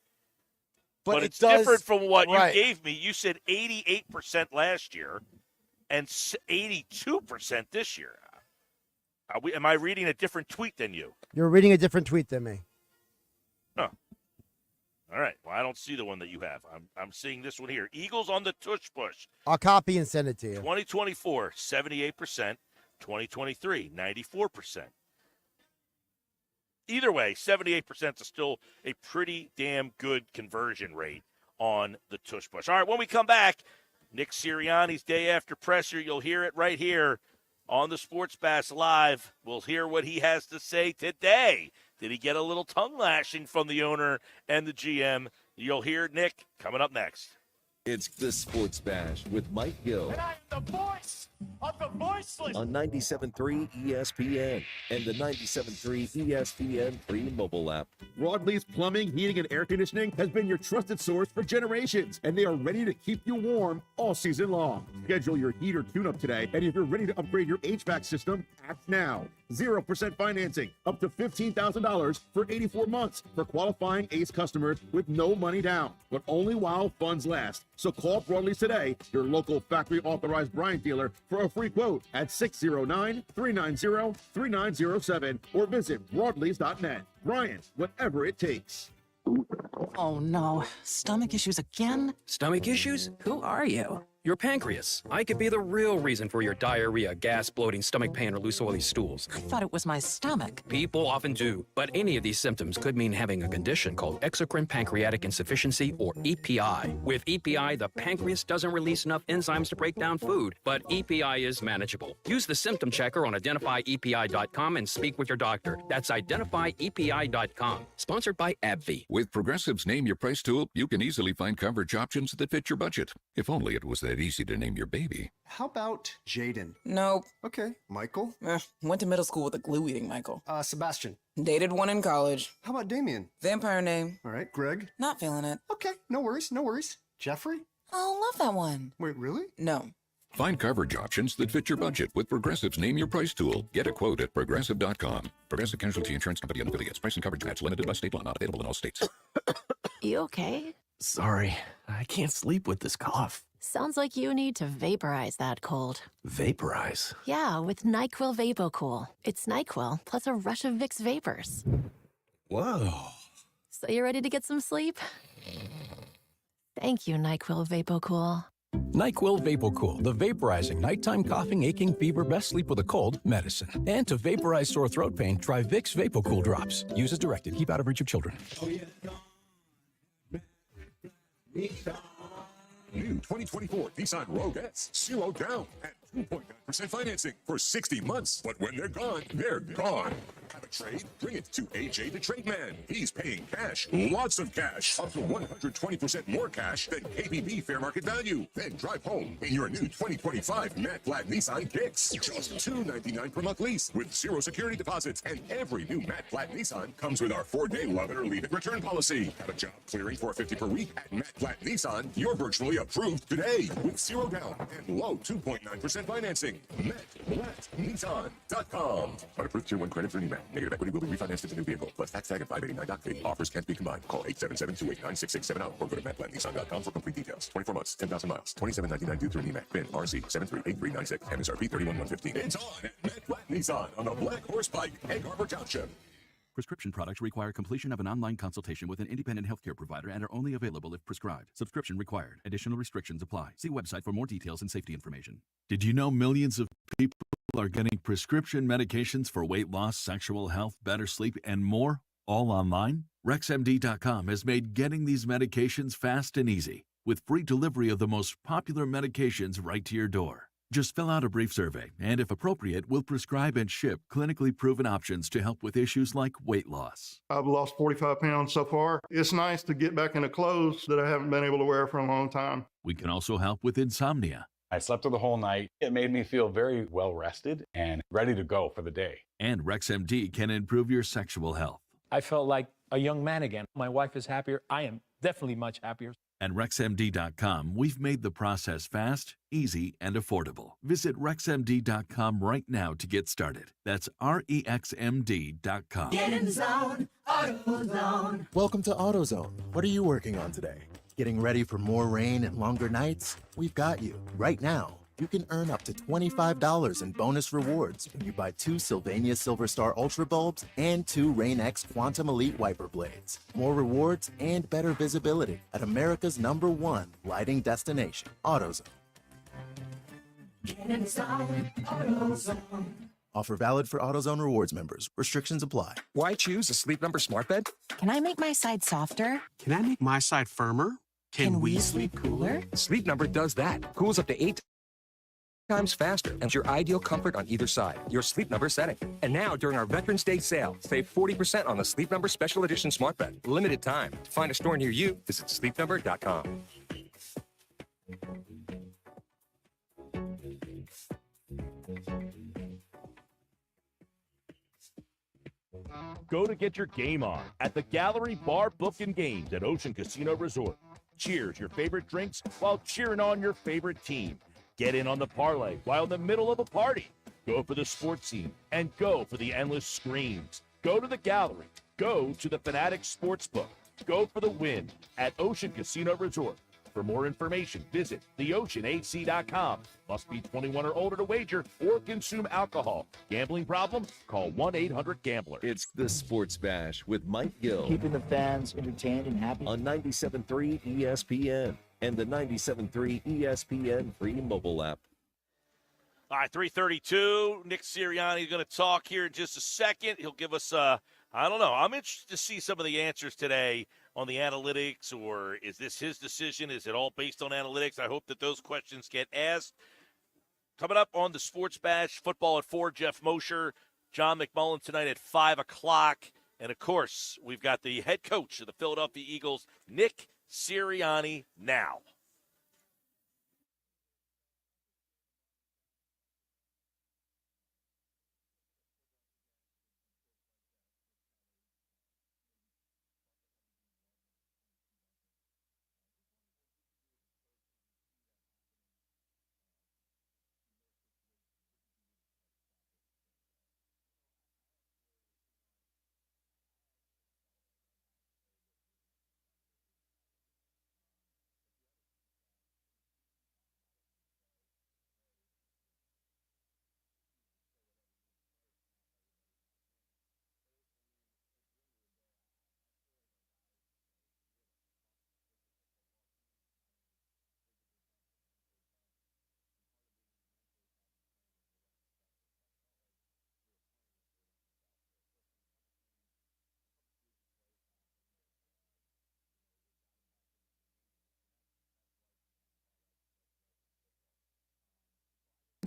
But it's different from what you gave me. You said 88% last year and 82% this year. Am I reading a different tweet than you? You're reading a different tweet than me. Oh. All right. Well, I don't see the one that you have. I'm seeing this one here. Eagles on the tush push. I'll copy and send it to you. 2024, 78%. 2023, 94%. Either way, 78% is still a pretty damn good conversion rate on the tush push. All right, when we come back, Nick Sirianni's day after presser. You'll hear it right here on the Sports Bash Live. We'll hear what he has to say today. Did he get a little tongue lashing from the owner and the GM? You'll hear Nick coming up next. It's the Sports Bash with Mike Gill. And I am the voice of the voiceless. On 97.3 ESPN and the 97.3 ESPN free mobile app. Broadleaf's Plumbing, Heating, and Air Conditioning has been your trusted source for generations, and they are ready to keep you warm all season long. Schedule your heater tune-up today, and if you're ready to upgrade your HVAC system, act now. 0% financing, up to $15,000 for 84 months for qualifying ACE customers with no money down, but only while funds last. So call Broadleaf's today, your local factory-authorized Bryant dealer, for a free quote at 609-390-3907 or visit Broadleafs.net. Bryant, whatever it takes. Oh no, stomach issues again? Stomach issues? Who are you? Your pancreas. I could be the real reason for your diarrhea, gas, bloating, stomach pain, or loose oily stools. I thought it was my stomach. People often do, but any of these symptoms could mean having a condition called exocrine pancreatic insufficiency, or EPI. With EPI, the pancreas doesn't release enough enzymes to break down food, but EPI is manageable. Use the symptom checker on identifyepi.com and speak with your doctor. That's identifyepi.com. Sponsored by AbbVie. With Progressive's Name Your Price tool, you can easily find coverage options that fit your budget. If only it was that easy to name your baby. How about Jaden? Nope. Okay. Michael? Went to middle school with a glue-eating Michael. Sebastian? Dated one in college. How about Damien? Vampire name. All right. Greg? Not feeling it. Okay. No worries. No worries. Jeffrey? Oh, love that one. Wait, really? No. Find coverage options that fit your budget with Progressive's Name Your Price tool. Get a quote at Progressive.com. Progressive Casualty Insurance Company and affiliates. Price and coverage match limited by state law. Not available in all states. You okay? Sorry, I can't sleep with this cough. Sounds like you need to vaporize that cold. Vaporize? Yeah, with NyQuil VapoCool. It's NyQuil plus a rush of Vicks vapors. Whoa. So you ready to get some sleep? Thank you, NyQuil VapoCool. NyQuil VapoCool, the vaporizing nighttime coughing, aching, fever, best sleep with a cold medicine. And to vaporize sore throat pain, try Vicks VapoCool drops. Use as directed. Keep out of reach of children. New 2024 Nissan Rogue S, 0 down and 2.9% financing for 60 months. But when they're gone, they're gone. Have a trade? Bring it to AJ the Trade Man. He's paying cash, lots of cash, up to 120% more cash than KBB fair market value. Then drive home in your new 2025 Matte Black Nissan Kicks. Just $299 per month lease with 0 security deposits. And every new Matte Black Nissan comes with our 4-day love it or leave it return policy. Have a job clearing $450 per week at Matte Black Nissan? You're virtually approved today with 0 down and low 2.9% financing. MattBlackNissan.com. Unapproved Tier 1 credit for new Matt. Negative equity will be refinanced into new vehicle plus tax tag and 589 doc fee. Offers can't be combined. Call 877-289-6670 or go to MattBlackNissan.com for complete details. 24 months, 10,000 miles, $27.99 due through NEMAC. PIN RC 738396. MSRP 31,115. It's on at Matt Black Nissan on the Black Horse Pike, Egg Harbor Township. Prescription products require completion of an online consultation with an independent healthcare provider and are only available if prescribed. Subscription required. Additional restrictions apply. See website for more details and safety information. Did you know millions of people are getting prescription medications for weight loss, sexual health, better sleep, and more, all online? RexMD.com has made getting these medications fast and easy, with free delivery of the most popular medications right to your door. Just fill out a brief survey, and if appropriate, we'll prescribe and ship clinically proven options to help with issues like weight loss. I've lost 45 pounds so far. It's nice to get back into clothes that I haven't been able to wear for a long time. We can also help with insomnia. I slept through the whole night. It made me feel very well rested and ready to go for the day. And RexMD can improve your sexual health. I felt like a young man again. My wife is happier. I am definitely much happier. At RexMD.com, we've made the process fast, easy, and affordable. Visit RexMD.com right now to get started. That's REXMD.com. Get in the zone, AutoZone. Welcome to AutoZone. What are you working on today? Getting ready for more rain and longer nights? We've got you. Right now, you can earn up to $25 in bonus rewards when you buy 2 Sylvania Silver Star Ultra bulbs and 2 Rain-X Quantum Elite wiper blades. More rewards and better visibility at America's #1 lighting destination, AutoZone. Get in the zone, AutoZone. Offer valid for AutoZone Rewards members. Restrictions apply. Why choose a Sleep Number smart bed? Can I make my side softer? Can I make my side firmer? Can we sleep cooler? Sleep Number does that. Cools up to 8 times faster and your ideal comfort on either side. Your Sleep Number setting. And now, during our Veterans Day sale, save 40% on the Sleep Number Special Edition smart bed. Limited time. To find a store near you, visit sleepnumber.com. Go to get your game on at the Gallery Bar Book and Games at Ocean Casino Resort. Cheers your favorite drinks while cheering on your favorite team. Get in on the parlay while in the middle of a party. Go for the sports scene and go for the endless screams. Go to the Gallery. Go to the Fanatic Sportsbook. Go for the win at Ocean Casino Resort. For more information, visit theoceanac.com. Must be 21 or older to wager or consume alcohol. Gambling problem? Call 1-800-GAMBLER. It's the Sports Bash with Mike Gill. Keeping the fans entertained and happy. On 97.3 ESPN and the 97.3 ESPN free mobile app. All right, 3:32. Nick Sirianni is going to talk here in just a second. He'll give us, I don't know. I'm interested to see some of the answers today on the analytics, or is this his decision? Is it all based on analytics? I hope that those questions get asked. Coming up on the Sports Bash, football at 4, Jeff Mosher, John McMullen tonight at 5 o'clock. And, of course, we've got the head coach of the Philadelphia Eagles, Nick Sirianni, now.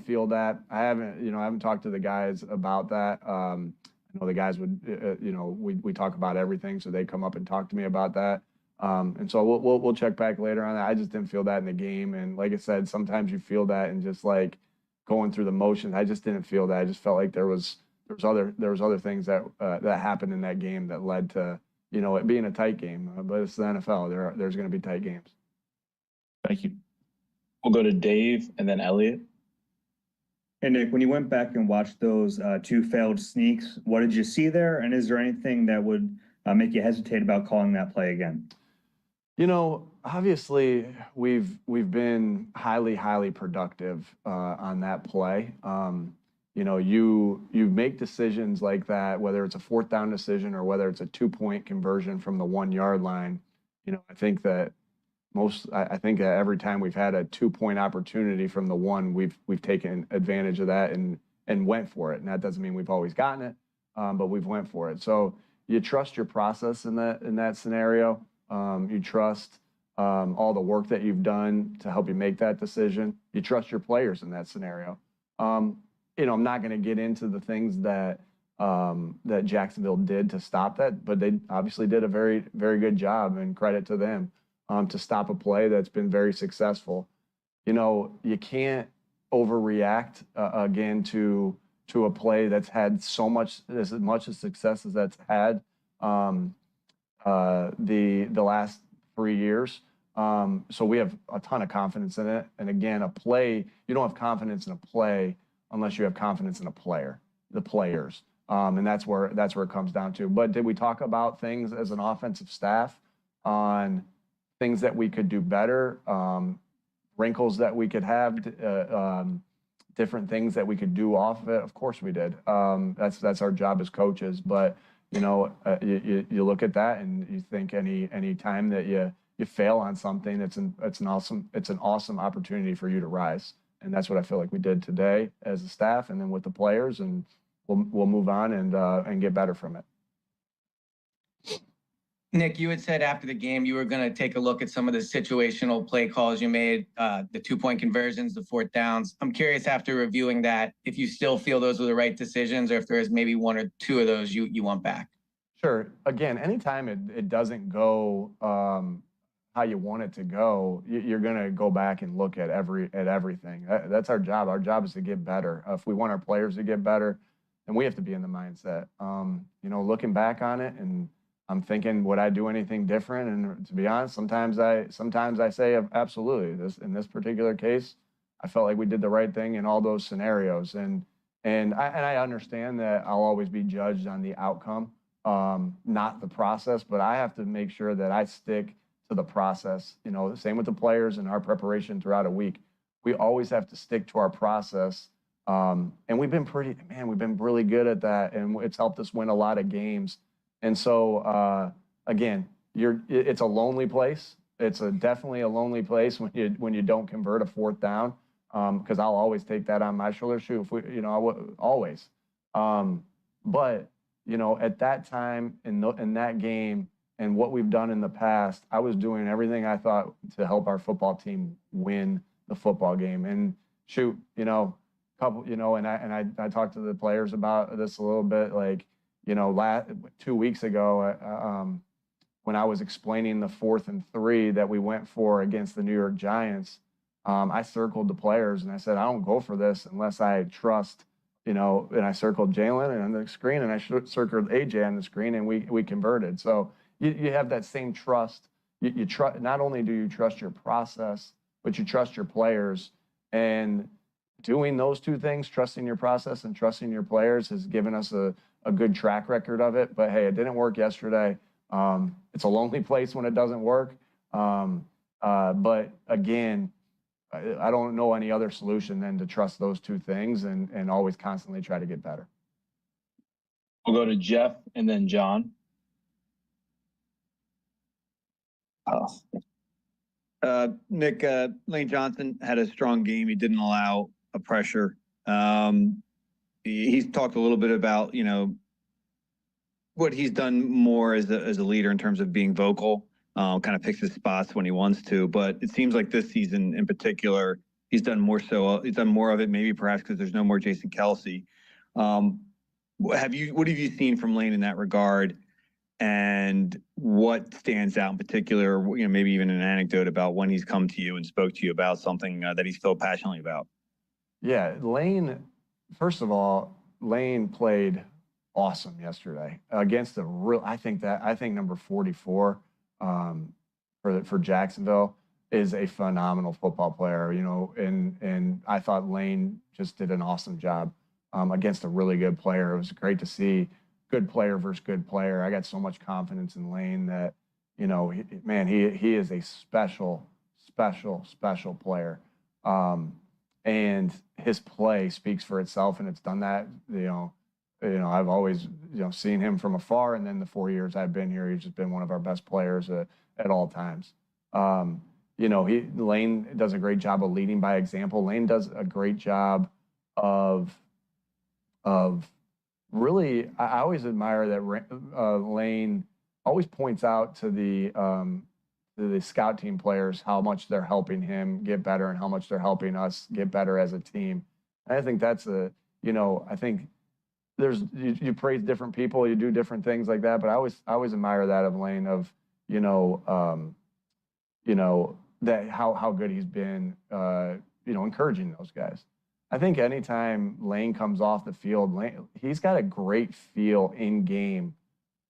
Feel that I haven't talked to the guys about that. I I know the guys would, we talk about everything, so they come up and talk to me about that. And so we'll check back later on that. I just didn't feel that in the game. And like I said, sometimes you feel that and just like going through the motions. I just didn't feel that. I just felt like there was other things that happened in that game that led to, it being a tight game. But it's the NFL. There's going to be tight games. Thank you. We'll go to Dave and then Elliot. Hey, Nick, when you went back and watched those 2 failed sneaks, what did you see there? And is there anything that would make you hesitate about calling that play again? Obviously, we've been highly productive on that play. You make decisions like that, whether it's a 4th down decision or whether it's a 2-point conversion from the 1-yard line. I think that every time we've had a 2-point opportunity from the 1, we've taken advantage of that and went for it. And that doesn't mean we've always gotten it, but we've went for it. So you trust your process in that scenario. You trust all the work that you've done to help you make that decision. You trust your players in that scenario. I'm not going to get into the things that Jacksonville did to stop that, but they obviously did a very, very good job, and credit to them to stop a play that's been very successful. You can't overreact again to a play that's had as much success as that's had the last 3 years. So we have a ton of confidence in it. And again, a play, you don't have confidence in a play unless you have confidence in the players. And that's where it comes down to. But did we talk about things as an offensive staff on things that we could do better, wrinkles that we could have, different things that we could do off of it? Of course we did. That's our job as coaches. But you look at that and you think any time that you fail on something, it's an awesome opportunity for you to rise. And that's what I feel like we did today as a staff, and then with the players, and we'll move on and get better from it. Nick, you had said after the game you were going to take a look at some of the situational play calls you made, the 2-point conversions, the 4th downs. I'm curious, after reviewing that, if you still feel those were the right decisions, or if there's maybe 1 or 2 of those you want back. Sure. Again, anytime it doesn't go how you want it to go, you're going to go back and look at everything. That's our job. Our job is to get better. If we want our players to get better, then we have to be in the mindset. Looking back on it, and I'm thinking, would I do anything different? And to be honest, sometimes I say absolutely. In this particular case, I felt like we did the right thing in all those scenarios. And I understand that I'll always be judged on the outcome, not the process. But I have to make sure that I stick to the process. The same with the players and our preparation throughout a week. We always have to stick to our process. And we've been really good at that, and it's helped us win a lot of games. And so, again, it's a lonely place. It's definitely a lonely place when you don't convert a 4th down, because I'll always take that on my shoulders. Shoot, I would always. But at that time in that game and what we've done in the past, I was doing everything I thought to help our football team win the football game. And shoot, and I talked to the players about this a little bit, like. 2 weeks ago, when I was explaining the 4th and 3 that we went for against the New York Giants, I circled the players and I said, I don't go for this unless I trust, and I circled Jalen on the screen, and I circled AJ on the screen, and we converted. So you have that same trust. You trust. Not only do you trust your process, but you trust your players. And doing those 2 things, trusting your process and trusting your players, has given us a good track record of it. But hey, it didn't work yesterday. It's a lonely place when it doesn't work. But again, I don't know any other solution than to trust those 2 things and always constantly try to get better. We'll go to Jeff and then John. Nick, Lane Johnson had a strong game. He didn't allow a pressure. He's talked a little bit about, what he's done more as a leader in terms of being vocal, kind of picks his spots when he wants to. But it seems like this season in particular, he's done more of it, maybe perhaps because there's no more Jason Kelce. what have you seen from Lane in that regard? And what stands out in particular, maybe even an anecdote about when he's come to you and spoke to you about something that he's felt passionately about? Yeah, Lane, first of all, Lane played awesome yesterday against I think number 44 for Jacksonville is a phenomenal football player, and I thought Lane just did an awesome job against a really good player. It was great to see good player versus good player. I got so much confidence in Lane that, he is a special player. And his play speaks for itself, and it's done that. I've always seen him from afar, and then the 4 years I've been here, he's just been one of our best players at all times. Lane does a great job of leading by example. Lane does a great job of really. I always admire that Lane always points out to the scout team players how much they're helping him get better and how much they're helping us get better as a team. And I think that's I think you praise different people, you do different things like that, but I always admire that of Lane that how good he's been, encouraging those guys. I think anytime Lane comes off the field, he's got a great feel in game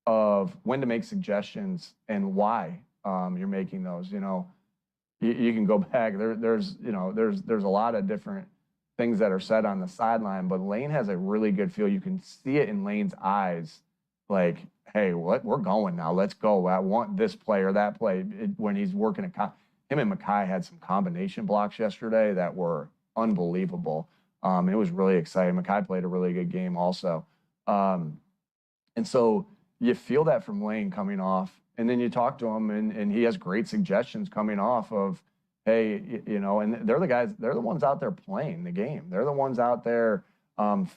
of when to make suggestions and why you're making those. You can go back. There's a lot of different things that are said on the sideline, but Lane has a really good feel. You can see it in Lane's eyes, like, hey, we're going now. Let's go. I want this play or that play. When he's working him and Mekhi had some combination blocks yesterday that were unbelievable. It was really exciting. Mekhi played a really good game also. And so you feel that from Lane coming off, and then you talk to him, and he has great suggestions coming off of, hey, and they're the ones out there playing the game. They're the ones out there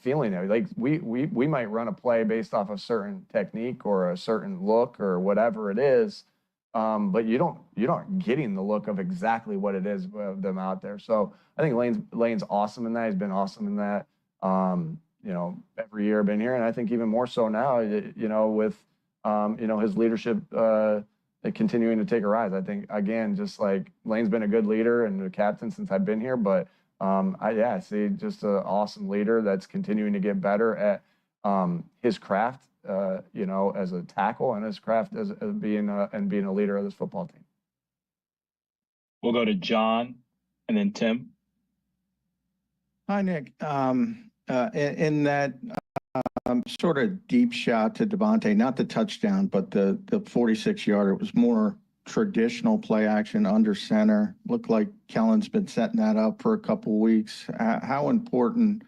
feeling it. Like we might run a play based off a certain technique or a certain look or whatever it is, but you're not getting the look of exactly what it is of them out there. So I think Lane's awesome in that. He's been awesome in that. Every year I've been here, and I think even more so now. With his leadership continuing to take a rise. I think again, just like Lane's been a good leader and a captain since I've been here, but I see just an awesome leader that's continuing to get better at his craft, as a tackle, and his craft as being a leader of this football team. We'll go to John and then Tim. Hi, Nick. In that sort of deep shot to Devontae, not the touchdown, but the 46-yarder, it was more traditional play action under center. Looked like Kellen's been setting that up for a couple of weeks. How important,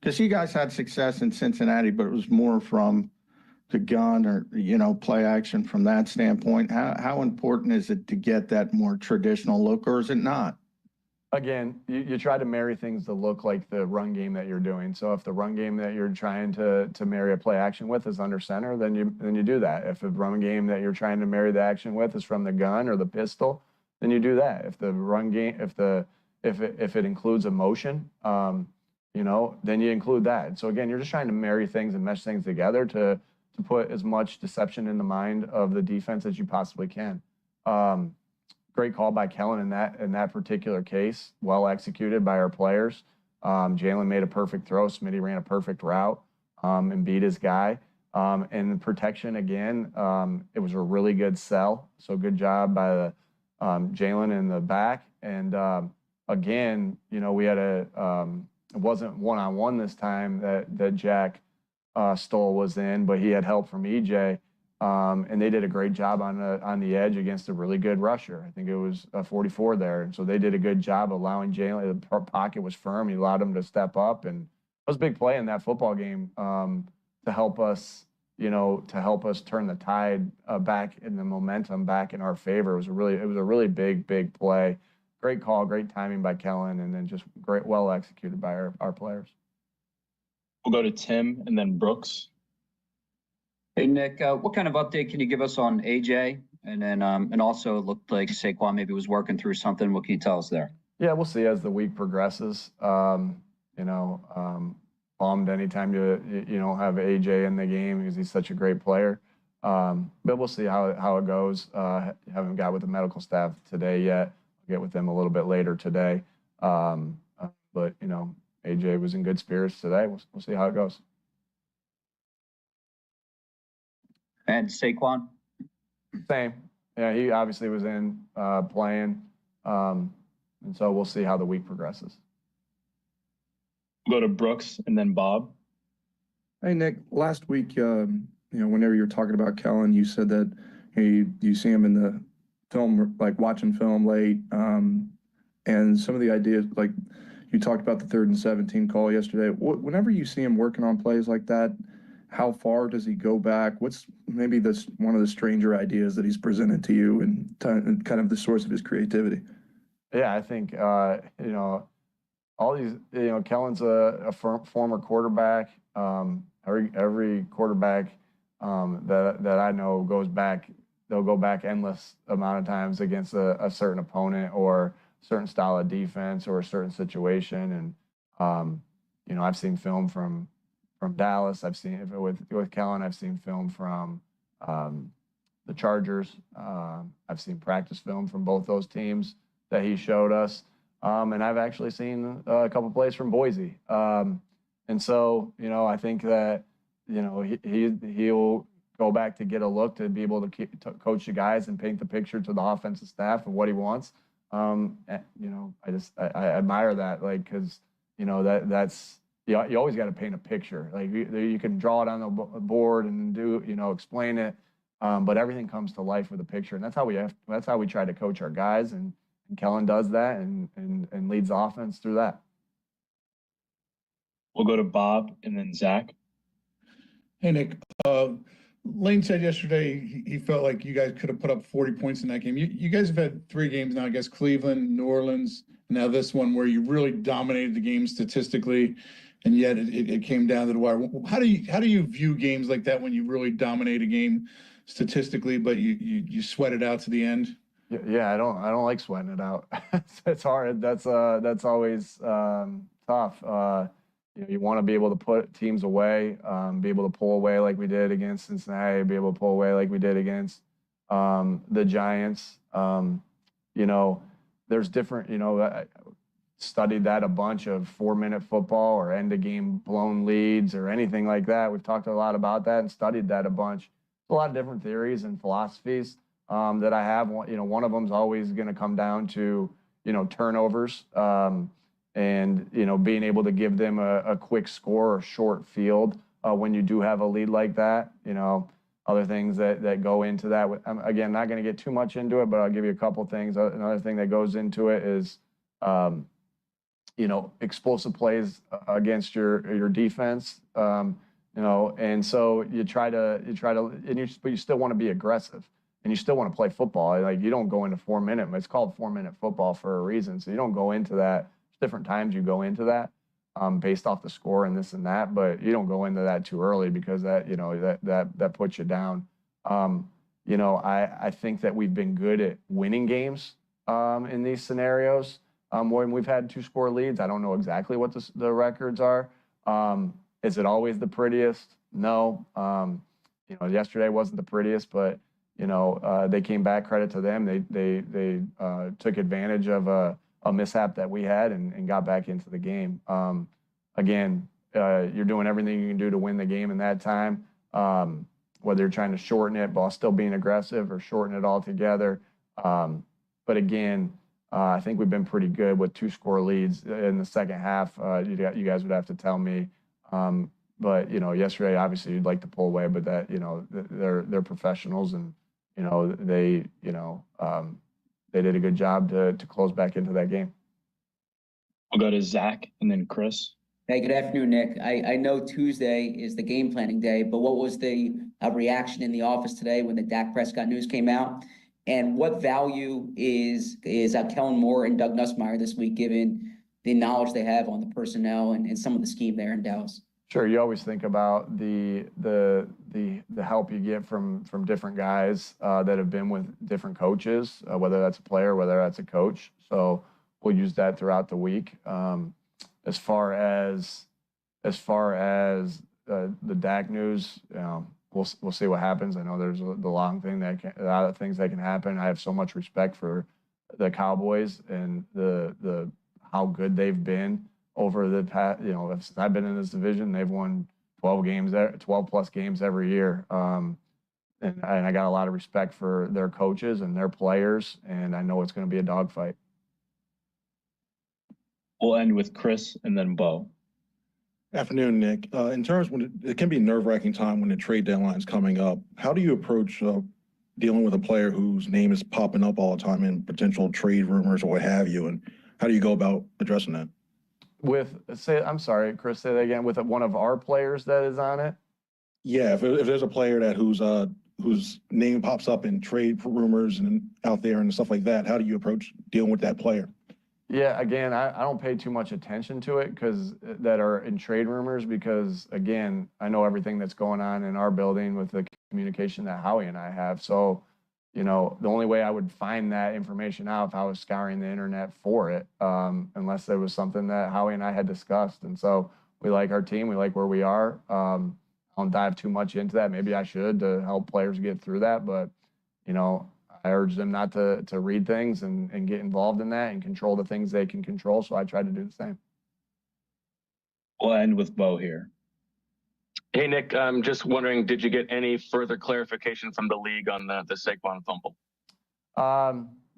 because you guys had success in Cincinnati, but it was more from the gun or, play action from that standpoint. How important is it to get that more traditional look, or is it not? Again, you try to marry things that look like the run game that you're doing. So if the run game that you're trying to marry a play action with is under center, then you do that. If the run game that you're trying to marry the action with is from the gun or the pistol, then you do that. If the run game, if it includes a motion, then you include that. So again, you're just trying to marry things and mesh things together to put as much deception in the mind of the defense as you possibly can. Great call by Kellen in that particular case. Well executed by our players. Jalen made a perfect throw. Smitty ran a perfect route and beat his guy. And the protection again, it was a really good sell. So good job by the Jalen in the back. And again, we had it wasn't one-on-one this time that Jack Stoll was in, but he had help from EJ. And they did a great job on the edge against a really good rusher. I think it was a 44 there. And so they did a good job allowing Jalen. The pocket was firm. He allowed him to step up. And it was a big play in that football game to help us, turn the tide back and the momentum back in our favor. It was a really big play. Great call, great timing by Kellen, and then just well executed by our players. We'll go to Tim and then Brooks. Hey, Nick, what kind of update can you give us on AJ? And then, and also it looked like Saquon maybe was working through something. What can you tell us there? Yeah, we'll see as the week progresses. bummed anytime you don't have AJ in the game because he's such a great player. But we'll see how it goes. Haven't got with the medical staff today yet. I'll get with them a little bit later today. But AJ was in good spirits today. We'll see how it goes. And Saquon? Same. Yeah, he obviously was in playing. And so we'll see how the week progresses. We'll go to Brooks and then Bob. Hey, Nick, last week, whenever you were talking about Kellen, you said that you see him in the film, like watching film late. And some of the ideas, like you talked about the 3rd and 17 call yesterday. Whenever you see him working on plays like that, how far does he go back? What's maybe one of the stranger ideas that he's presented to you and kind of the source of his creativity? Yeah, I think, all these, Kellen's a former quarterback. Every quarterback that I know they'll go back endless amount of times against a certain opponent or a certain style of defense or a certain situation. And, I've seen film from Dallas. I've seen with Kellen. I've seen film from the Chargers. I've seen practice film from both those teams that he showed us. And I've actually seen a couple plays from Boise. And so, I think that, he'll go back to get a look to be able to coach the guys and paint the picture to the offensive staff of what he wants. I admire that, because, that's, you always got to paint a picture. Like you can draw it on the board and explain it. But everything comes to life with a picture. And that's how we try to coach our guys. And Kellen does that and leads the offense through that. We'll go to Bob and then Zach. Hey, Nick. Lane said yesterday he felt like you guys could have put up 40 points in that game. You guys have had 3 games now, I guess, Cleveland, New Orleans, and now this one where you really dominated the game statistically, and yet it came down to the wire. How do you view games like that when you really dominate a game statistically, but you sweat it out to the end? Yeah, I don't like sweating it out. It's hard. That's always tough. You want to be able to put teams away, be able to pull away like we did against Cincinnati, be able to pull away like we did against the Giants. There's different. I studied that a bunch of 4-minute football or end of game blown leads or anything like that. We've talked a lot about that and studied that a bunch. A lot of different theories and philosophies that I have. One of them is always going to come down to turnovers. And, being able to give them a quick score or short field when you do have a lead like that. Other things that go into that. Again, not going to get too much into it, but I'll give you a couple things. Another thing that goes into it is, explosive plays against your defense. And so but you still want to be aggressive. And you still want to play football. Like, you don't go into 4-minute. It's called 4-minute football for a reason. So you don't go into that. Different times you go into that based off the score and this and that, but you don't go into that too early because that puts you down. I think that we've been good at winning games in these scenarios when we've had 2-score leads. I don't know exactly what the records are. Is it always the prettiest? No. Yesterday wasn't the prettiest, but they came back. Credit to them. They took advantage of a mishap that we had and got back into the game. Again, you're doing everything you can do to win the game in that time, whether you're trying to shorten it while still being aggressive or shorten it altogether. But again, I think we've been pretty good with 2-score leads in the second half. You guys would have to tell me. But yesterday, obviously, you'd like to pull away, but that they're professionals and they did a good job to close back into that game. We'll go to Zach and then Chris. Hey, good afternoon, Nick. I know Tuesday is the game planning day, but what was the reaction in the office today when the Dak Prescott news came out? And what value is Kellen Moore and Doug Nussmeier this week, given the knowledge they have on the personnel and some of the scheme there in Dallas? Sure, you always think about the help you get from different guys that have been with different coaches, whether that's a player, whether that's a coach. So we'll use that throughout the week. As far as as far as the Dak news, we'll see what happens. I know there's the long thing a lot of things that can happen. I have so much respect for the Cowboys and the how good they've been over the past. Since I've been in this division, they've won 12 plus games every year. And I got a lot of respect for their coaches and their players, and I know it's going to be a dogfight. We'll end with Chris and then Bo. Afternoon, Nick. In terms when it can be nerve-wracking time when the trade deadline is coming up, how do you approach dealing with a player whose name is popping up all the time in potential trade rumors or what have you, and how do you go about addressing that? I'm sorry, Chris, say that again. With one of our players that is on it? Yeah, if there's a player that whose name pops up in trade rumors and out there and stuff like that, how do you approach dealing with that player? Yeah, again, I don't pay too much attention to it that are in trade rumors because, again, I know everything that's going on in our building with the communication that Howie and I have. So, the only way I would find that information out if I was scouring the internet for it, unless there was something that Howie and I had discussed. And so we like our team. We like where we are. I don't dive too much into that. Maybe I should to help players get through that. But, I urge them not to read things and get involved in that and control the things they can control. So I try to do the same. We'll end with Bo here. Hey, Nick, I'm just wondering, did you get any further clarification from the league on the Saquon fumble?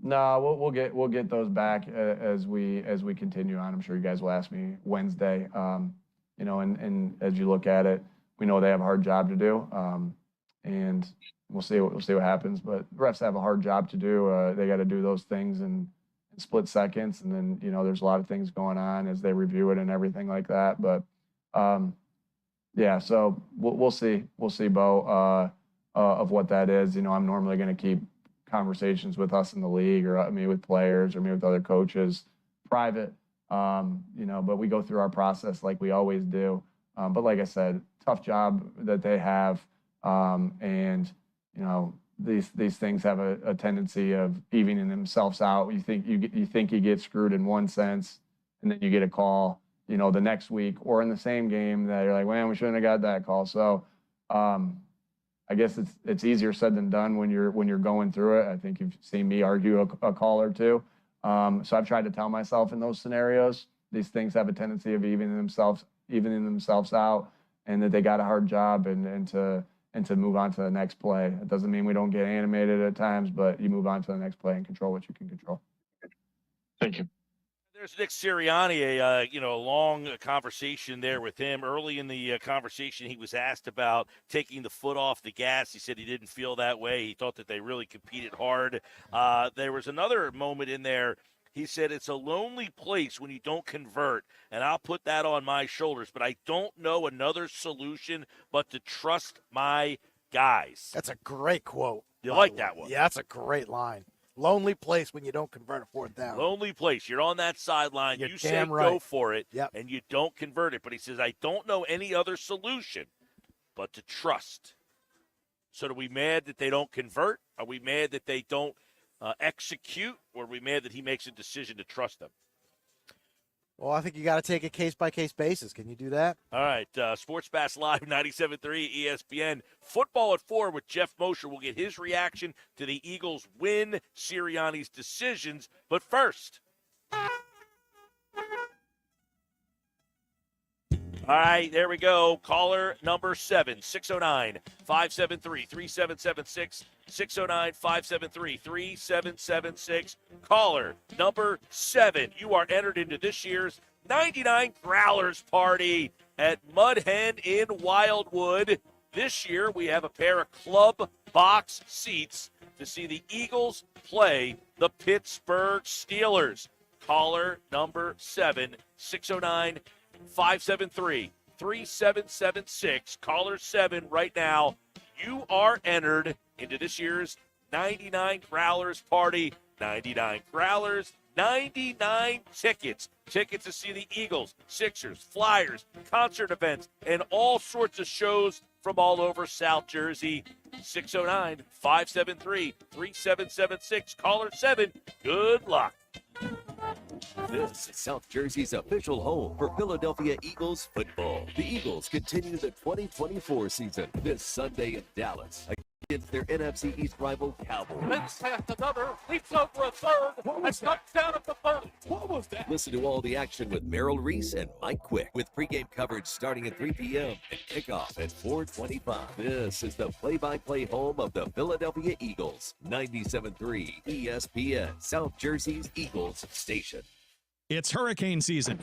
No, we'll get those back as we continue on. I'm sure you guys will ask me Wednesday. And as you look at it, we know they have a hard job to do. And we'll see what happens. But refs have a hard job to do. They got to do those things in split seconds, and then there's a lot of things going on as they review it and everything like that. But yeah, so we'll see. We'll see, Bo, of what that is. I'm normally going to keep conversations with us in the league, or me with players, or me with other coaches, private. But we go through our process like we always do. But like I said, tough job that they have. And these things have a tendency of evening themselves out. You think you get screwed in one sense, and then you get a call, the next week or in the same game that you're like, man, we shouldn't have got that call. So, I guess it's easier said than done when you're going through it. I think you've seen me argue a call or two. So I've tried to tell myself in those scenarios, these things have a tendency of evening themselves out, and that they got a hard job and to move on to the next play. It doesn't mean we don't get animated at times, but you move on to the next play and control what you can control. Thank you. There's Nick Sirianni, a long conversation there with him. Early in the conversation, he was asked about taking the foot off the gas. He said he didn't feel that way. He thought that they really competed hard. There was another moment in there. He said, it's a lonely place when you don't convert, and I'll put that on my shoulders, but I don't know another solution but to trust my guys. That's a great quote. You like that one? Yeah, that's a great line. Lonely place when you don't convert a fourth down. Lonely place. You're on that sideline. You say go for it, and you don't convert it. But he says, I don't know any other solution but to trust. So are we mad that they don't convert? Are we mad that they don't execute? Or are we mad that he makes a decision to trust them? Well, I think you got to take a case-by-case basis. Can you do that? All right, Sports Bass Live, 97.3 ESPN. Football at 4 with Jeff Mosher. We'll get his reaction to the Eagles' win, Sirianni's decisions. But first, all right, there we go. Caller number 7, 609-573-3776, 609-573-3776. Caller number 7, you are entered into this year's 99 Growlers Party at Mud Hen in Wildwood. This year, we have a pair of club box seats to see the Eagles play the Pittsburgh Steelers. Caller number 7, 609-573-3776. Caller 7 right now. You are entered into this year's 99 Growlers Party. 99 Growlers, 99 tickets. Tickets to see the Eagles, Sixers, Flyers, concert events, and all sorts of shows from all over South Jersey. 609-573-3776. Caller 7, good luck. This is South Jersey's official home for Philadelphia Eagles football. The Eagles continue the 2024 season this Sunday in Dallas against their NFC East rival Cowboys. Makes half another, leaps over a third, and knocks down at the 30. What was that? Listen to all the action with Merrill Reese and Mike Quick with pregame coverage starting at 3 p.m. and kickoff at 4:25. This is the play-by-play home of the Philadelphia Eagles. 97.3 ESPN, South Jersey's Eagles station. It's hurricane season.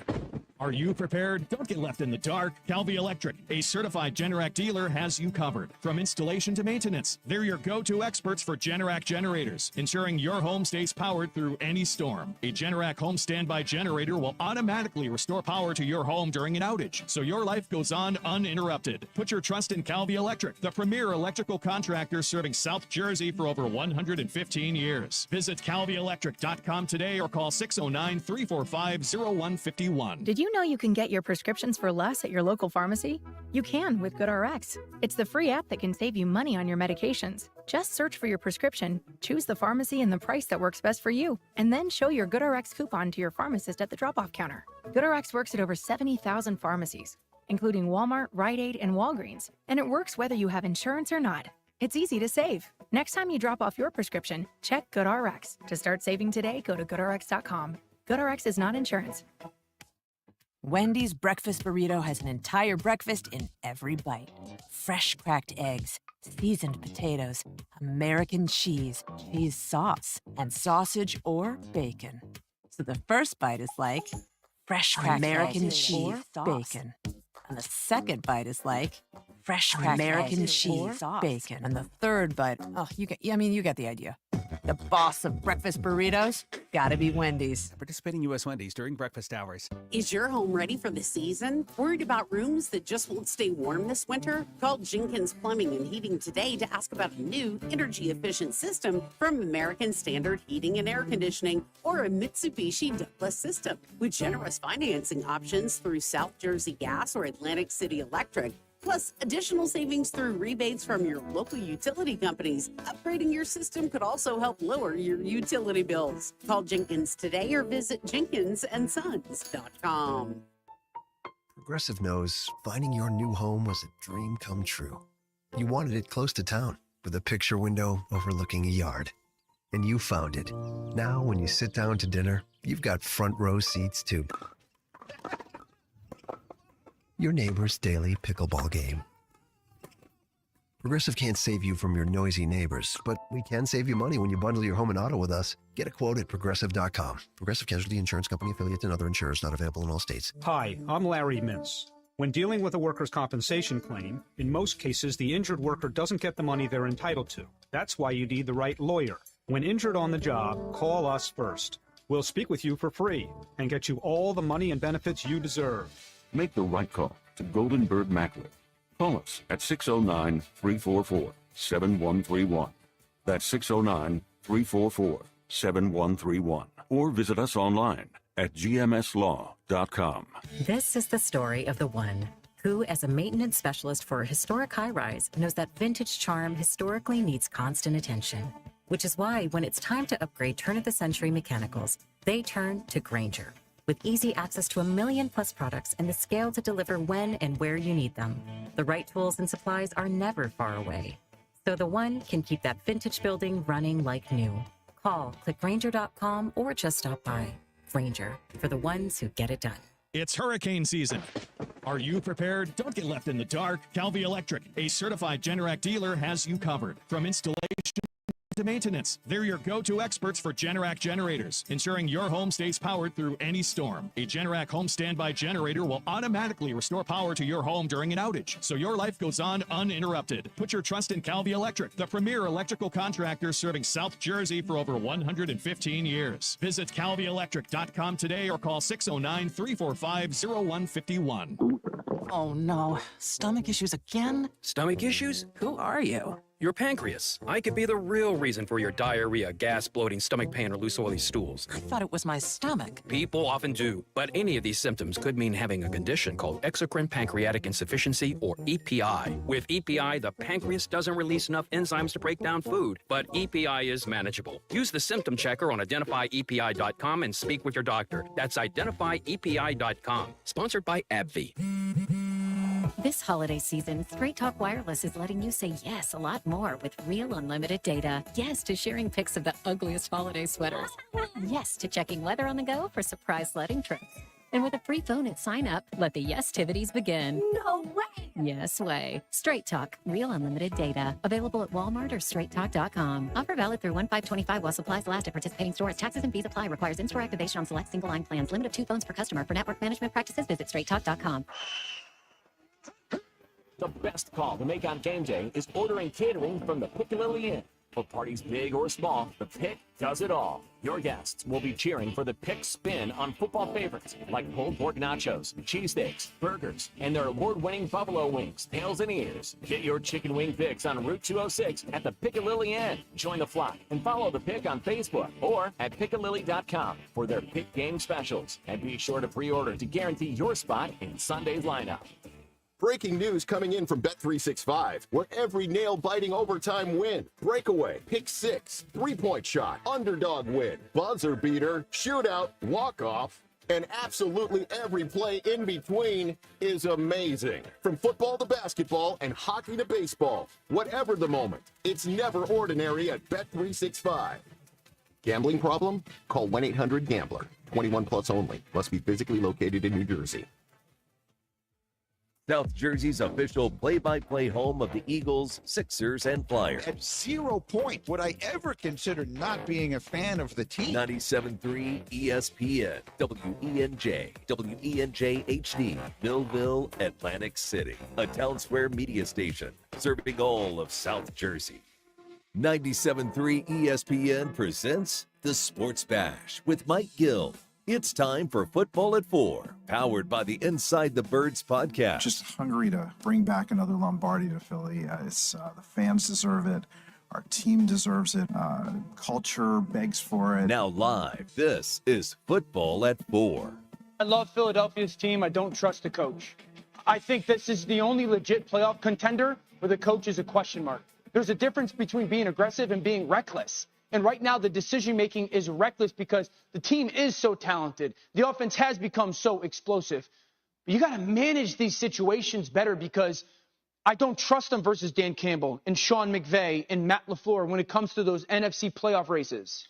Are you prepared? Don't get left in the dark. Calvi Electric, a certified Generac dealer, has you covered. From installation to maintenance, they're your go-to experts for Generac generators, ensuring your home stays powered through any storm. A Generac home standby generator will automatically restore power to your home during an outage, so your life goes on uninterrupted. Put your trust in Calvi Electric, the premier electrical contractor serving South Jersey for over 115 years. Visit calvielectric.com today or call 609-345-0151. Did you know you can get your prescriptions for less at your local pharmacy? You can with GoodRx. It's the free app that can save you money on your medications. Just search for your prescription, choose the pharmacy and the price that works best for you, and then show your GoodRx coupon to your pharmacist at the drop-off counter. GoodRx works at over 70,000 pharmacies, including Walmart, Rite Aid, and Walgreens, and it works whether you have insurance or not. It's easy to save. Next time you drop off your prescription, check GoodRx. To start saving today, go to GoodRx.com. GoodRx is not insurance. Wendy's breakfast burrito has an entire breakfast in every bite. Fresh cracked eggs, seasoned potatoes, American cheese, cheese sauce, and sausage or bacon. So the first bite is like fresh cracked American cheese or bacon. And the second bite is like fresh cracked American cheese or bacon. And the third bite, you get the idea. The boss of breakfast burritos, gotta be Wendy's. Participating U.S. Wendy's during breakfast hours. Is your home ready for the season? Worried about rooms that just won't stay warm this winter? Call Jenkins Plumbing and Heating today to ask about a new energy-efficient system from American Standard Heating and Air Conditioning or a Mitsubishi Douglas system. With generous financing options through South Jersey Gas or Atlantic City Electric, plus additional savings through rebates from your local utility companies. Upgrading your system could also help lower your utility bills. Call Jenkins today or visit jenkinsandsons.com. Progressive knows finding your new home was a dream come true. You wanted it close to town with a picture window overlooking a yard. And you found it. Now when you sit down to dinner, you've got front row seats too. Your neighbor's daily pickleball game. Progressive can't save you from your noisy neighbors, but we can save you money when you bundle your home and auto with us. Get a quote at Progressive.com. Progressive Casualty Insurance Company, affiliates, and other insurers not available in all states. Hi, I'm Larry Mintz. When dealing with a workers' compensation claim, in most cases, the injured worker doesn't get the money they're entitled to. That's why you need the right lawyer. When injured on the job, call us first. We'll speak with you for free and get you all the money and benefits you deserve. Make the right call to Golden Bird Macklin. Call us at 609-344-7131. That's 609-344-7131. Or visit us online at gmslaw.com. This is the story of the one who, as a maintenance specialist for a historic high-rise, knows that vintage charm historically needs constant attention. Which is why when it's time to upgrade turn-of-the-century mechanicals, they turn to Grainger. With easy access to 1 million+ products and the scale to deliver when and where you need them. The right tools and supplies are never far away. So the one can keep that vintage building running like new. Call, click Grainger.com, or just stop by. Grainger, for the ones who get it done. It's hurricane season. Are you prepared? Don't get left in the dark. Calvi Electric, a certified Generac dealer, has you covered. From installation to maintenance, they're your go-to experts for Generac generators, ensuring your home stays powered through any storm. A Generac home standby generator will automatically restore power to your home during an outage, so your life goes on uninterrupted. Put your trust in Calvi Electric, the premier electrical contractor serving South Jersey for over 115 years. Visit calvielectric.com today or call 609-345-0151. Oh no, stomach issues again? Stomach issues? Who are you? Your pancreas. I could be the real reason for your diarrhea, gas, bloating, stomach pain, or loose oily stools. I thought it was my stomach. People often do, but any of these symptoms could mean having a condition called exocrine pancreatic insufficiency, or EPI. With EPI, the pancreas doesn't release enough enzymes to break down food, but EPI is manageable. Use the symptom checker on identifyepi.com and speak with your doctor. That's identifyepi.com. Sponsored by AbbVie. This holiday season, Straight Talk Wireless is letting you say yes a lot more with real unlimited data. Yes to sharing pics of the ugliest holiday sweaters. Yes to checking weather on the go for surprise sledding trips. And with a free phone at sign up, let the yes-tivities begin. No way! Yes way. Straight Talk, real unlimited data. Available at Walmart or straighttalk.com. Offer valid through 1/5/25 while supplies last at participating stores. Taxes and fees apply. Requires in-store activation on select single-line plans. Limit of 2 phones per customer. For network management practices, visit straighttalk.com. The best call to make on game day is ordering catering from the Piccalilli Inn. For parties big or small, the Pick does it all. Your guests will be cheering for the Pick spin on football favorites like pulled pork nachos, cheesesteaks, burgers, and their award-winning buffalo wings, tails, and ears. Get your chicken wing fix on Route 206 at the Piccalilli Inn. Join the flock and follow the Pick on Facebook or at piccalilli.com for their Pick game specials. And be sure to pre-order to guarantee your spot in Sunday's lineup. Breaking news coming in from Bet365, where every nail-biting overtime win, breakaway, pick six, three-point shot, underdog win, buzzer beater, shootout, walk-off, and absolutely every play in between is amazing. From football to basketball and hockey to baseball, whatever the moment, it's never ordinary at Bet365. Gambling problem? Call 1-800-GAMBLER. 21 plus only. Must be physically located in New Jersey. South Jersey's official play-by-play home of the Eagles, Sixers, and Flyers. At 0 point would I ever consider not being a fan of the team. 97.3 ESPN, WENJ, WENJ HD, Millville, Atlantic City. A Town Square media station serving all of South Jersey. 97.3 ESPN presents The Sports Bash with Mike Gill. It's time for Football at 4, powered by the Inside the Birds podcast. Just hungry to bring back another Lombardi to Philly. The fans deserve it. Our team deserves it. Culture begs for it. Now live, this is Football at 4. I love Philadelphia's team. I don't trust the coach. I think this is the only legit playoff contender where the coach is a question mark. There's a difference between being aggressive and being reckless. And right now, the decision-making is reckless because the team is so talented. The offense has become so explosive. But you got to manage these situations better because I don't trust them versus Dan Campbell and Sean McVay and Matt LaFleur when it comes to those NFC playoff races.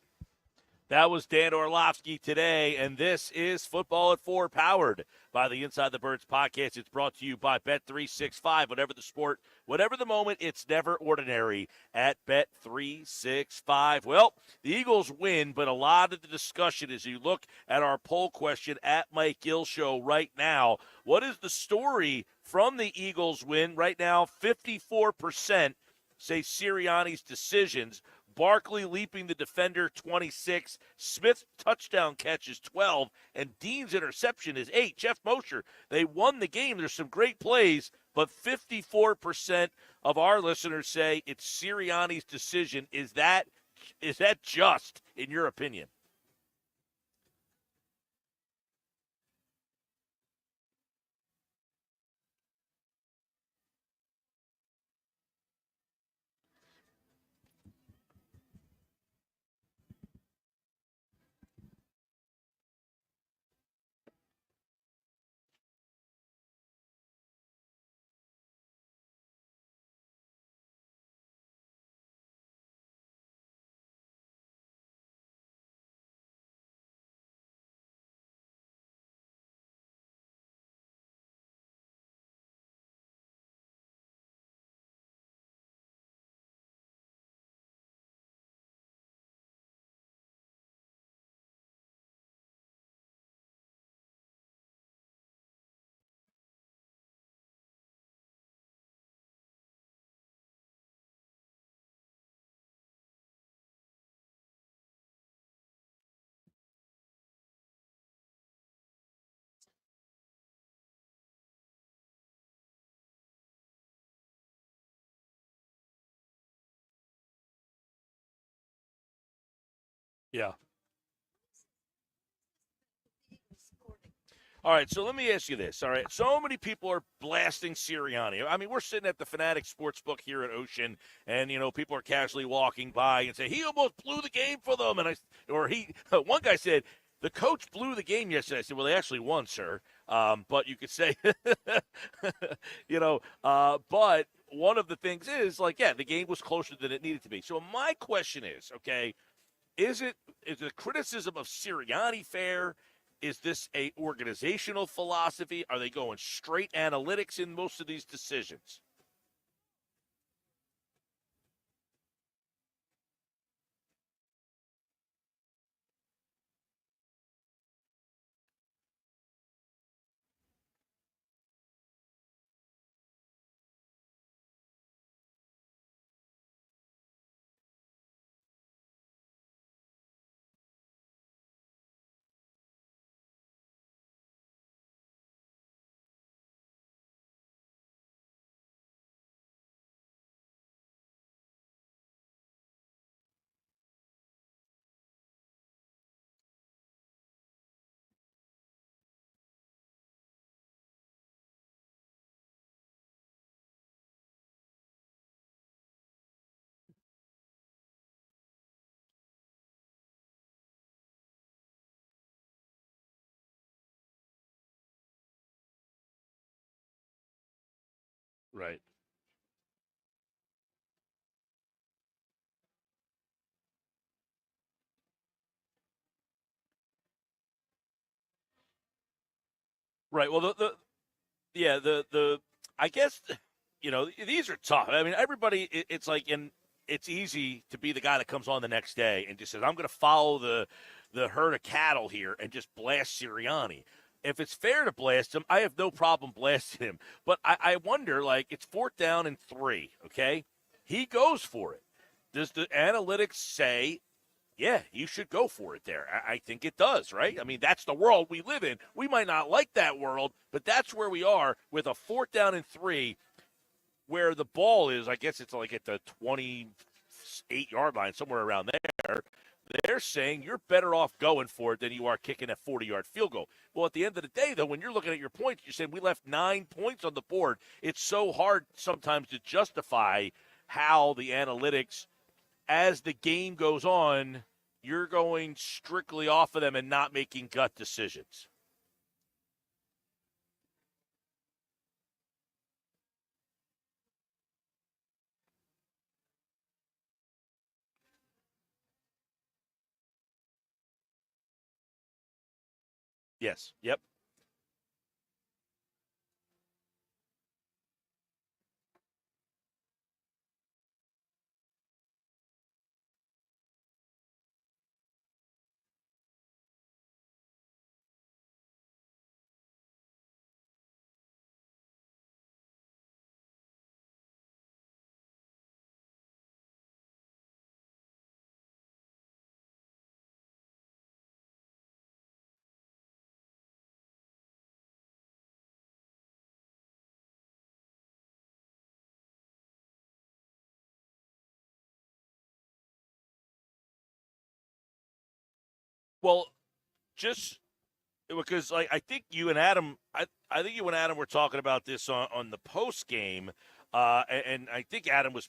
That was Dan Orlovsky today, and this is Football at 4, powered by the Inside the Birds podcast. It's brought to you by Bet365. Whatever the sport, whatever the moment, it's never ordinary at Bet365. Well, the Eagles win, but a lot of the discussion as you look at our poll question at Mike Gill Show right now, what is the story from the Eagles win? Right now, 54% say Sirianni's decisions. Barkley leaping the defender, 26. Smith's touchdown catch is 12. And Dean's interception is 8. Jeff Mosher, they won the game. There's some great plays, but 54% of our listeners say it's Sirianni's decision. Is that just, in your opinion? Yeah. All right, so let me ask you this. All right, so many people are blasting Sirianni. I mean, we're sitting at the Fanatic Sportsbook here at Ocean, and people are casually walking by and say he almost blew the game for them. And one guy said the coach blew the game yesterday. I said, well, they actually won, sir. But you could say, But one of the things is the game was closer than it needed to be. So my question is, okay, is the criticism of Sirianni fair? Is this a organizational philosophy? Are they going straight analytics in most of these decisions? Right. Right. Well, I guess, these are tough. I mean, everybody, it's like, and it's easy to be the guy that comes on the next day and just says, I'm going to follow the herd of cattle here and just blast Sirianni. If it's fair to blast him, I have no problem blasting him. But I wonder, it's 4th down and 3, okay? He goes for it. Does the analytics say, yeah, you should go for it there? I think it does, right? I mean, that's the world we live in. We might not like that world, but that's where we are with a 4th down and 3 where the ball is, I guess it's at the 28-yard line, somewhere around there. They're saying you're better off going for it than you are kicking a 40-yard field goal. Well, at the end of the day, though, when you're looking at your points, you're saying we left 9 points on the board. It's so hard sometimes to justify how the analytics, as the game goes on, you're going strictly off of them and not making gut decisions. Yes. Yep. Well, just because I think you and Adam, I think you and Adam were talking about this on the post game, and I think Adam was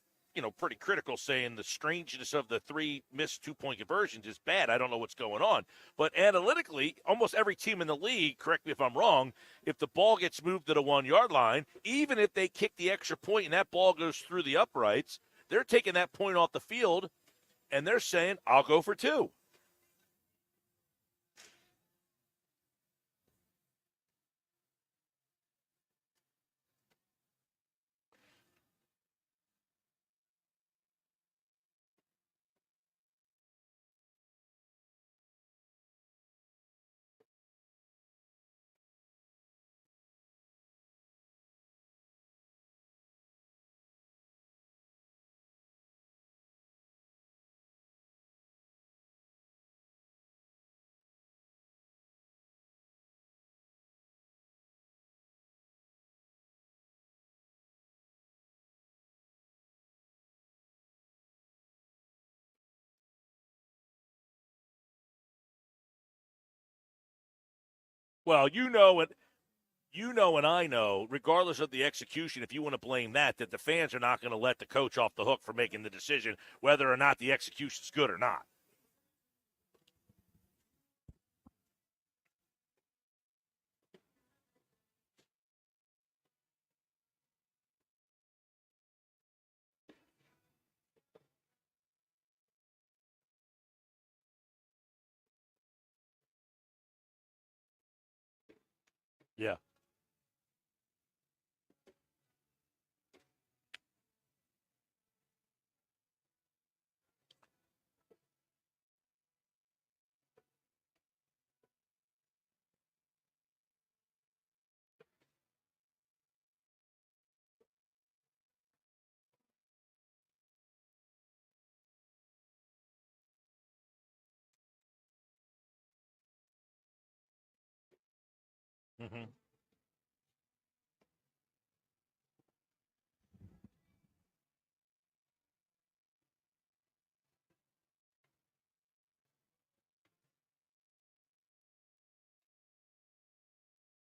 pretty critical, saying the strangeness of the 3 missed 2-point conversions is bad. I don't know what's going on, but analytically, almost every team in the league, correct me if I'm wrong, if the ball gets moved to the 1-yard line, even if they kick the extra point and that ball goes through the uprights, they're taking that point off the field, and they're saying, I'll go for 2. Well, you know and I know, regardless of the execution, if you want to blame that the fans are not going to let the coach off the hook for making the decision whether or not the execution is good or not. Yeah. Mm-hmm.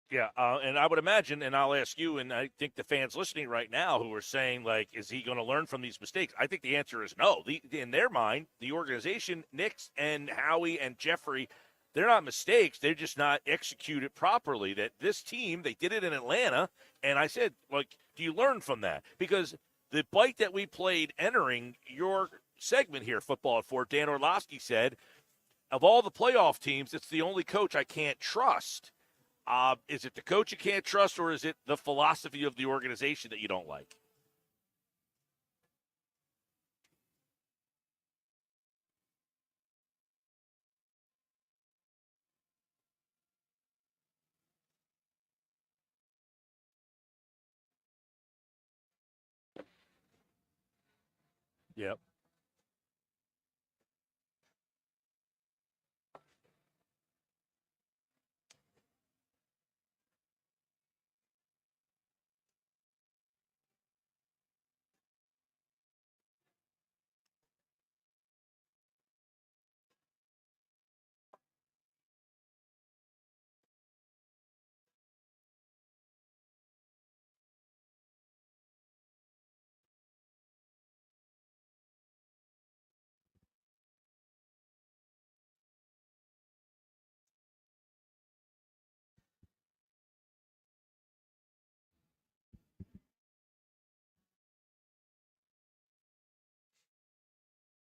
Yeah, and I would imagine, and I'll ask you, and I think the fans listening right now who are saying, like, is he going to learn from these mistakes? I think the answer is no. In their mind, the organization, Knicks and Howie and Jeffrey, they're not mistakes. They're just not executed properly. That this team, they did it in Atlanta, and I said, like, do you learn from that? Because the bite that we played entering your segment here, Football at 4, Dan Orlovsky said, of all the playoff teams, it's the only coach I can't trust. Is it the coach you can't trust, or is it the philosophy of the organization that you don't like? Yep.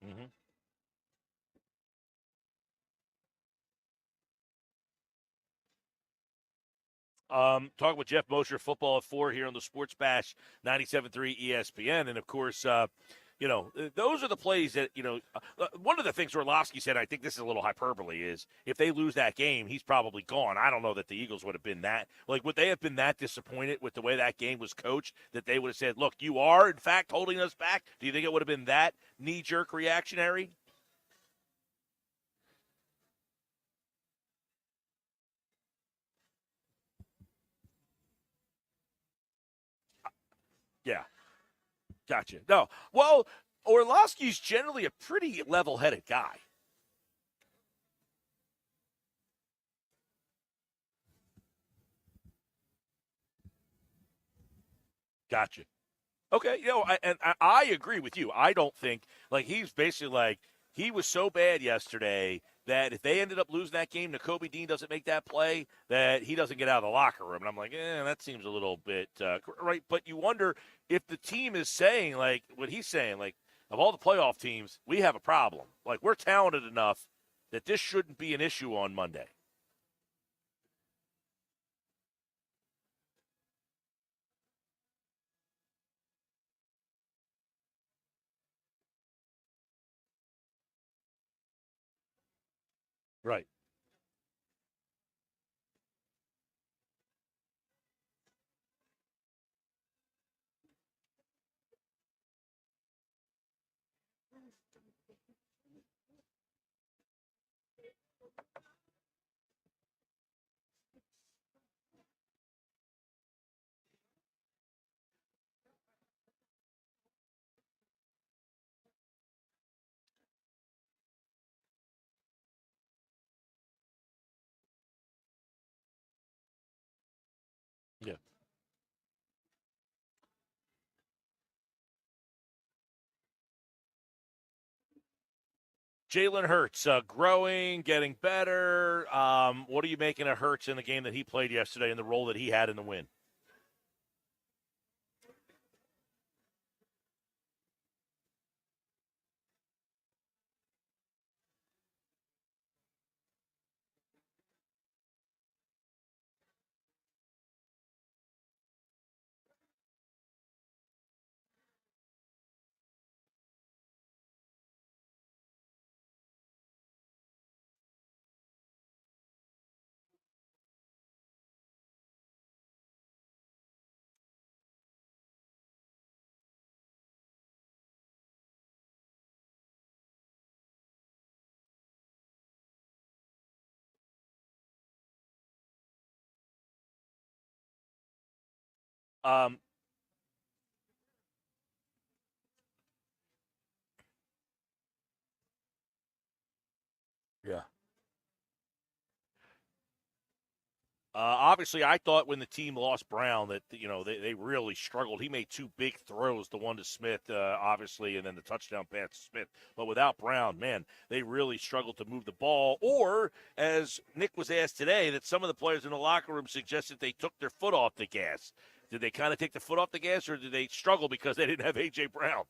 Mm-hmm. Talking with Jeff Mosher, Football at 4 here on the Sports Bash 97.3 ESPN. And, of course, those are the plays that, one of the things Orlovsky said, I think this is a little hyperbole, is if they lose that game, he's probably gone. I don't know that the Eagles would have been that. Like, would they have been that disappointed with the way that game was coached that they would have said, look, you are, in fact, holding us back? Do you think it would have been that knee-jerk reactionary? Yeah. Gotcha. No. Well, Orlovsky's generally a pretty level-headed guy. Gotcha. Okay, I agree with you. I don't think, like, he's basically like, he was so bad yesterday that if they ended up losing that game, Nakobe Dean doesn't make that play, that he doesn't get out of the locker room. And I'm like, that seems a little bit, right? But you wonder if the team is saying, like, what he's saying, like, of all the playoff teams, we have a problem. Like, we're talented enough that this shouldn't be an issue on Monday. Right. Jalen Hurts, growing, getting better. What are you making of Hurts in the game that he played yesterday and the role that he had in the win? Yeah. Obviously, I thought when the team lost Brown that, they really struggled. He made two big throws, the one to Smith, obviously, and then the touchdown pass to Smith. But without Brown, man, they really struggled to move the ball. Or, as Nick was asked today, that some of the players in the locker room suggested they took their foot off the gas. Did they kind of take the foot off the gas, or did they struggle because they didn't have A.J. Brown?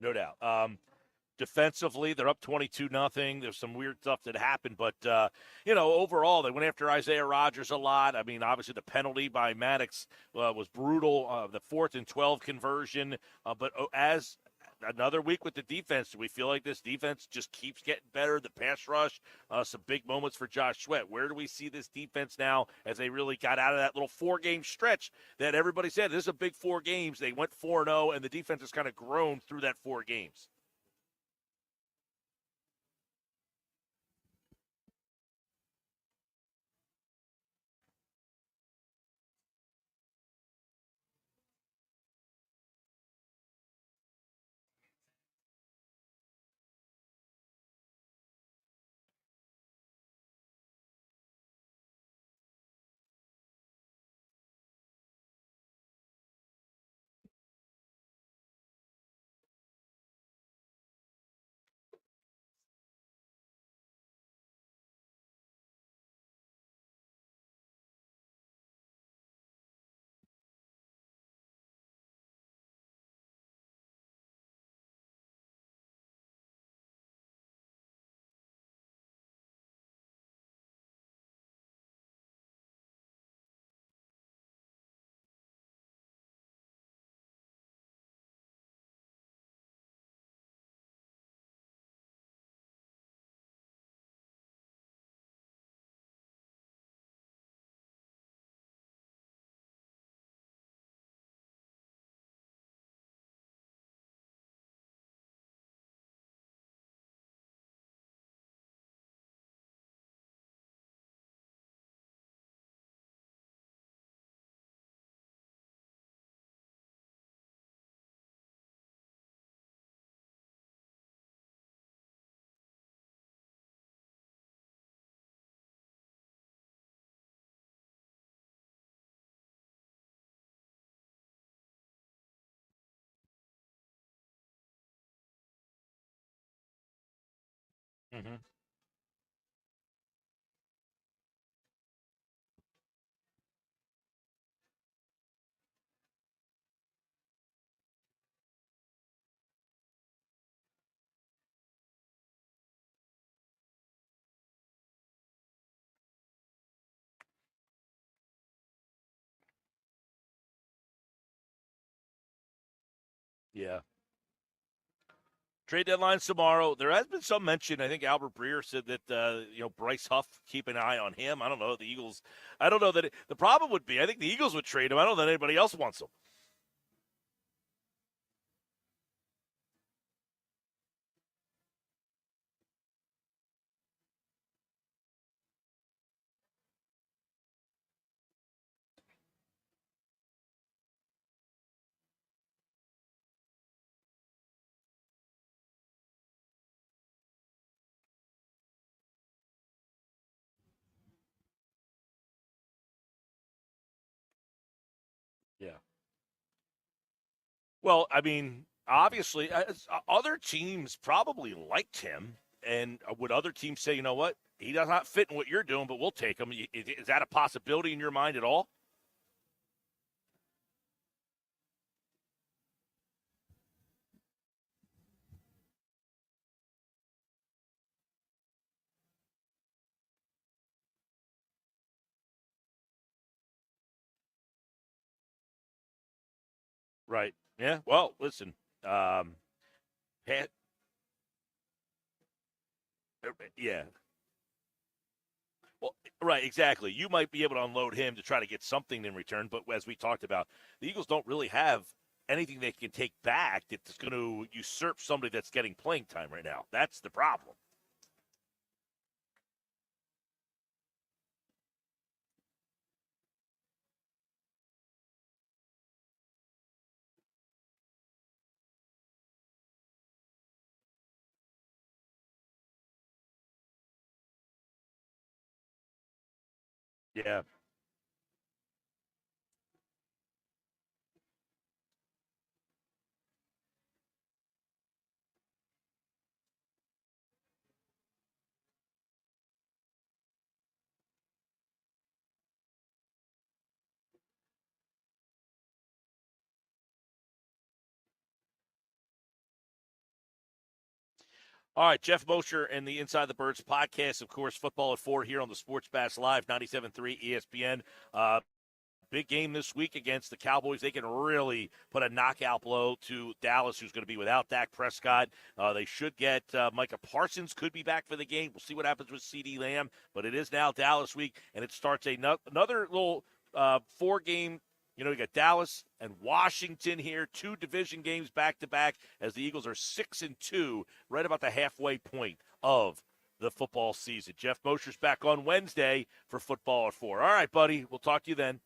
No doubt. Defensively, they're up 22-0. There's some weird stuff that happened, but, overall, they went after Isaiah Rodgers a lot. I mean, obviously the penalty by Maddox was brutal, the 4th and 12 conversion. But as another week with the defense, do we feel like this defense just keeps getting better? The pass rush, some big moments for Josh Sweat. Where do we see this defense now as they really got out of that little 4-game stretch that everybody said, this is a big 4 games. They went 4-0, and the defense has kind of grown through that 4 games. Mm-hmm. Yeah. Trade deadline's tomorrow. There has been some mention. I think Albert Breer said that Bryce Huff, keep an eye on him. I don't know the Eagles. I don't know that the problem would be. I think the Eagles would trade him. I don't know that anybody else wants him. Yeah. Well, I mean, obviously, other teams probably liked him. And would other teams say, you know what, he does not fit in what you're doing, but we'll take him? Is that a possibility in your mind at all? Right. Yeah. Well, listen. Yeah. Well, right, exactly. You might be able to unload him to try to get something in return, but as we talked about, the Eagles don't really have anything they can take back that's going to usurp somebody that's getting playing time right now. That's the problem. Yeah. All right, Jeff Mosher and the Inside the Birds podcast, of course, Football at 4 here on the Sports Bash Live, 97.3 ESPN. Big game this week against the Cowboys. They can really put a knockout blow to Dallas, who's going to be without Dak Prescott. They should get Micah Parsons could be back for the game. We'll see what happens with CeeDee Lamb, but it is now Dallas week, and it starts another little 4-game. You got Dallas and Washington here, 2 division games back-to-back as the Eagles are 6-2, right about the halfway point of the football season. Jeff Mosher's back on Wednesday for Football at 4. All right, buddy. We'll talk to you then.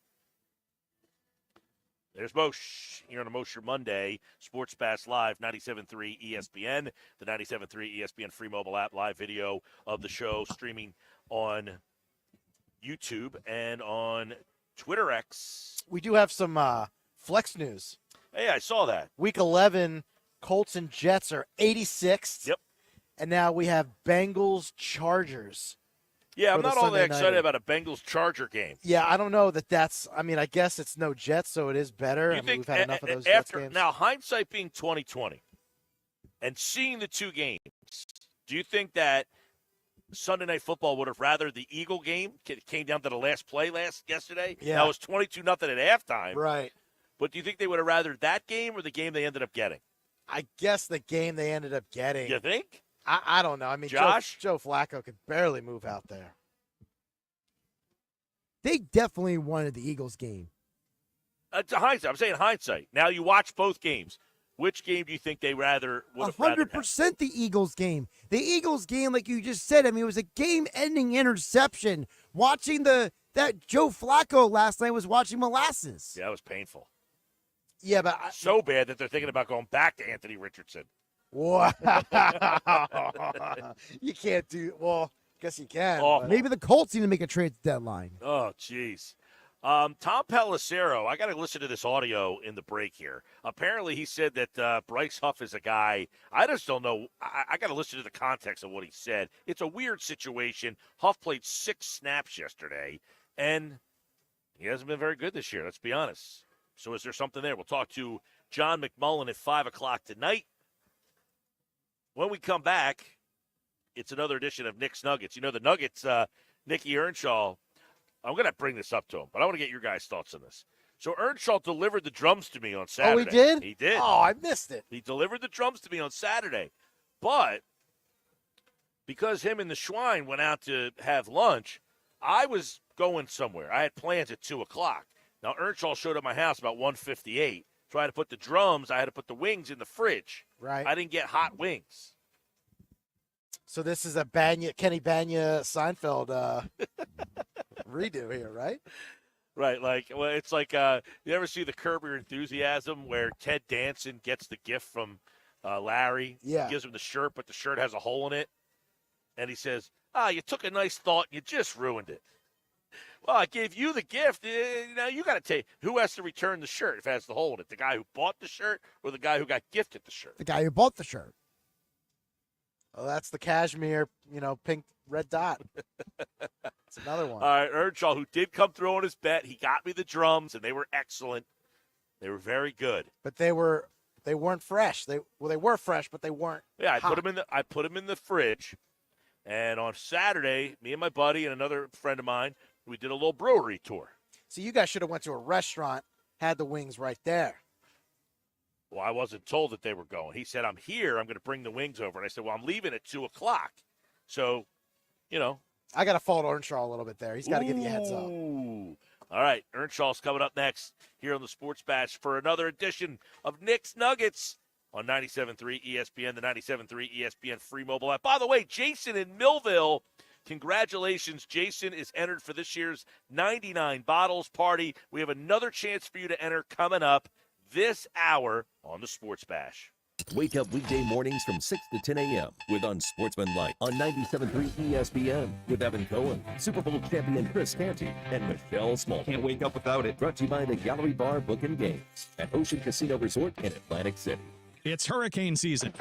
There's Moshe here on a Mosher Monday, Sports Bash Live, 97.3 ESPN, the 97.3 ESPN free mobile app, live video of the show streaming on YouTube and on Twitter X. We do have some flex news. Hey, I saw that. Week 11, Colts and Jets are 86th. Yep. And now we have Bengals Chargers. Yeah, I'm not all that excited about a Bengals-Charger game. Yeah, I don't know that's – I mean, I guess it's no Jets, so it is better. We've had enough of those Jets games. Now, hindsight being 20/20 and seeing the 2 games, do you think that Sunday Night Football would have rather the Eagle game came down to the last play yesterday? Yeah. That was 22-0 at halftime. Right. But do you think they would have rather that game or the game they ended up getting? I guess the game they ended up getting. You think? I don't know. I mean, Josh? Joe Flacco could barely move out there. They definitely wanted the Eagles game. Hindsight. I'm saying hindsight. Now you watch both games. Which game do you think they would have 100% the Eagles game. The Eagles game, like you just said, I mean, it was a game-ending interception. Watching that Joe Flacco last night was watching molasses. Yeah, it was painful. Yeah, but so bad that they're thinking about going back to Anthony Richardson. Wow. You can't do – well, I guess you can. Maybe the Colts need to make a trade deadline. Oh, jeez. Tom Pelissero, I got to listen to this audio in the break here. Apparently he said that Bryce Huff is a guy – I just don't know. I got to listen to the context of what he said. It's a weird situation. Huff played 6 snaps yesterday, and he hasn't been very good this year, let's be honest. So is there something there? We'll talk to John McMullen at 5 o'clock tonight. When we come back, it's another edition of Nick's Nuggets. The Nuggets, Nicky Earnshaw, I'm going to bring this up to him, but I want to get your guys' thoughts on this. So Earnshaw delivered the drums to me on Saturday. Oh, he did? He did. Oh, I missed it. He delivered the drums to me on Saturday. But because him and the Schwein went out to have lunch, I was going somewhere. I had plans at 2 o'clock. Now, Earnshaw showed up at my house about 1:58. So I had to put the drums, I had to put the wings in the fridge. Right. I didn't get hot wings. So this is a Kenny Banya Seinfeld redo here, right? Right, it's like you ever see the Curb Your Enthusiasm where Ted Danson gets the gift from Larry? Yeah. He gives him the shirt, but the shirt has a hole in it. And he says, you took a nice thought and you just ruined it. Well, I gave you the gift. Now you got to take who has to return the shirt if it has the hole in it. The guy who bought the shirt or the guy who got gifted the shirt? The guy who bought the shirt. Oh, that's the cashmere, pink red dot. It's another one. All right, Earnshaw, who did come through on his bet, he got me the drums, and they were excellent. They were very good. But they weren't fresh. They were fresh, but they weren't. Yeah, hot. I put them in the fridge. And on Saturday, me and my buddy and another friend of mine, we did a little brewery tour. So you guys should have went to a restaurant, had the wings right there. Well, I wasn't told that they were going. He said, I'm here. I'm going to bring the wings over. And I said, well, I'm leaving at 2 o'clock. So, I got to fault Earnshaw a little bit there. He's got to give you a heads up. All right, Earnshaw's coming up next here on the Sports Bash for another edition of Knicks Nuggets on 97.3 ESPN, the 97.3 ESPN free mobile app. By the way, Jason in Millville, congratulations. Jason is entered for this year's 99 Bottles Party. We have another chance for you to enter coming up this hour on the Sports Bash. Wake up weekday mornings from 6 to 10 a.m. with Unsportsmanlike on 97.3 ESPN with Evan Cohen, Super Bowl champion Chris Canty, and Michelle Small. Can't wake up without it. Brought to you by the Gallery Bar Book and Games at Ocean Casino Resort in Atlantic City. It's hurricane season.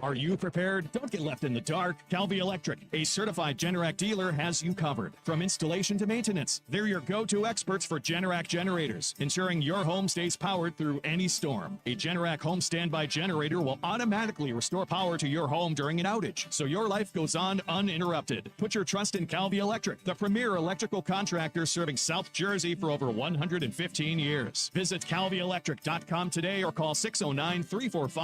Are you prepared? Don't get left in the dark. Calvi Electric, a certified Generac dealer, has you covered. From installation to maintenance, they're your go-to experts for Generac generators, ensuring your home stays powered through any storm. A Generac home standby generator will automatically restore power to your home during an outage, so your life goes on uninterrupted. Put your trust in Calvi Electric, the premier electrical contractor serving South Jersey for over 115 years. Visit calvielectric.com today or call 609-345-0151.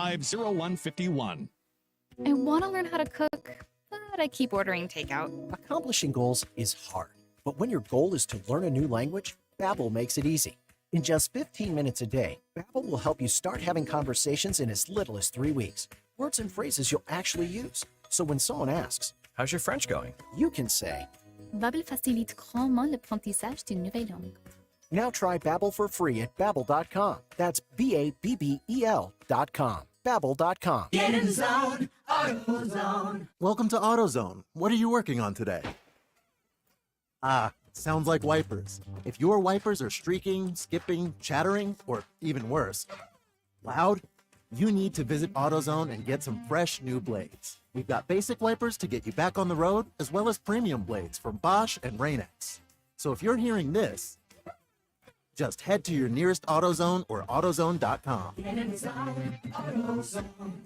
I want to learn how to cook, but I keep ordering takeout. Accomplishing goals is hard, but when your goal is to learn a new language, Babbel makes it easy. In just 15 minutes a day, Babbel will help you start having conversations in as little as 3 weeks. Words and phrases you'll actually use. So when someone asks, "How's your French going?" you can say, Babbel facilite grandement l'apprentissage d'une nouvelle langue. Now try Babbel for free at Babbel.com. That's Babbel.com. Babbel.com. Get in the zone, AutoZone. Welcome to AutoZone. What are you working on today? Sounds like wipers. If your wipers are streaking, skipping, chattering, or even worse, loud, you need to visit AutoZone and get some fresh new blades. We've got basic wipers to get you back on the road, as well as premium blades from Bosch and Rain-X. So if you're hearing this, just head to your nearest AutoZone or AutoZone.com.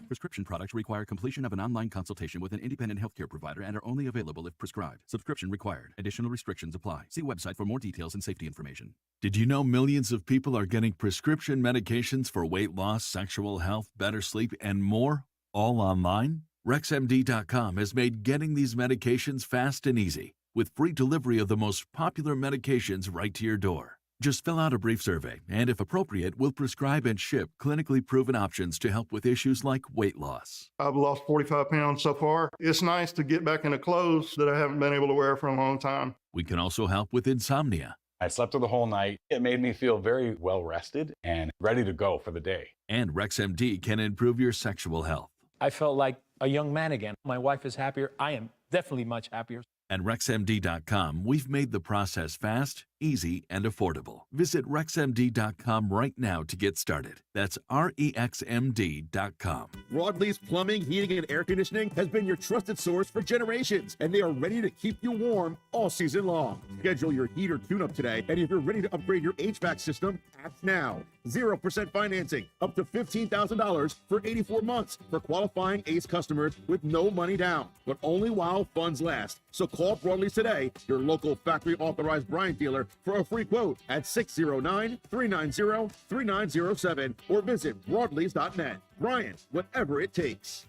Prescription products require completion of an online consultation with an independent healthcare provider and are only available if prescribed. Subscription required. Additional restrictions apply. See website for more details and safety information. Did you know millions of people are getting prescription medications for weight loss, sexual health, better sleep, and more, all online? RexMD.com has made getting these medications fast and easy, with free delivery of the most popular medications right to your door. Just fill out a brief survey, and if appropriate, we'll prescribe and ship clinically proven options to help with issues like weight loss. I've lost 45 pounds so far. It's nice to get back into clothes that I haven't been able to wear for a long time. We can also help with insomnia. I slept through the whole night. It made me feel very well rested and ready to go for the day. And RexMD can improve your sexual health. I felt like a young man again. My wife is happier. I am definitely much happier. At RexMD.com, we've made the process fast, easy, and affordable. Visit RexMD.com right now to get started. That's REXMD.com. Broadleaf's Plumbing, Heating, and Air Conditioning has been your trusted source for generations, and they are ready to keep you warm all season long. Schedule your heater tune-up today, and if you're ready to upgrade your HVAC system, act now. 0% financing, up to $15,000 for 84 months for qualifying ACE customers with no money down, but only while funds last. So call Broadleaf today, your local factory-authorized Bryant dealer, for a free quote at 609-390-3907 or visit broadleaf.net. Bryant, whatever it takes.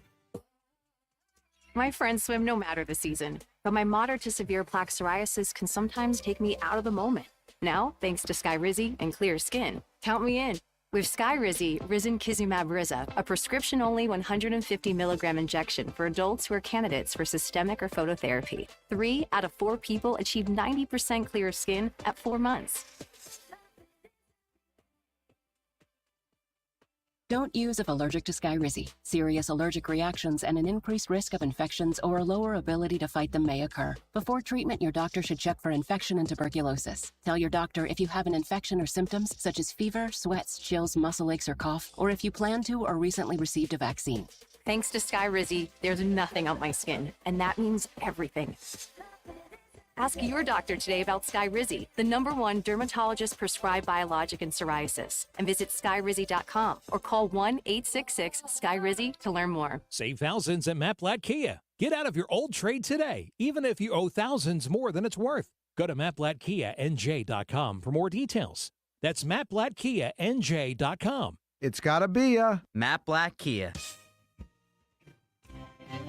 My friends swim no matter the season, but my moderate to severe plaque psoriasis can sometimes take me out of the moment. Now, thanks to Skyrizi and clear skin, count me in. With Skyrizi, Risankizumab Riza, a prescription-only 150 milligram injection for adults who are candidates for systemic or phototherapy. 3 out of 4 people achieved 90% clear skin at 4 months. Don't use if allergic to Skyrizi. Serious allergic reactions and an increased risk of infections or a lower ability to fight them may occur. Before treatment, your doctor should check for infection and tuberculosis. Tell your doctor if you have an infection or symptoms such as fever, sweats, chills, muscle aches, or cough, or if you plan to or recently received a vaccine. Thanks to Skyrizi, there's nothing on my skin, and that means everything. Ask your doctor today about Skyrizi, the #1 dermatologist-prescribed biologic in psoriasis, and visit skyrizi.com or call 1-866-SKYRIZI to learn more. Save thousands at Matt Blatt Kia. Get out of your old trade today, even if you owe thousands more than it's worth. Go to mattblattkianj.com for more details. That's mattblattkianj.com. It's gotta be a Matt Blatt Kia.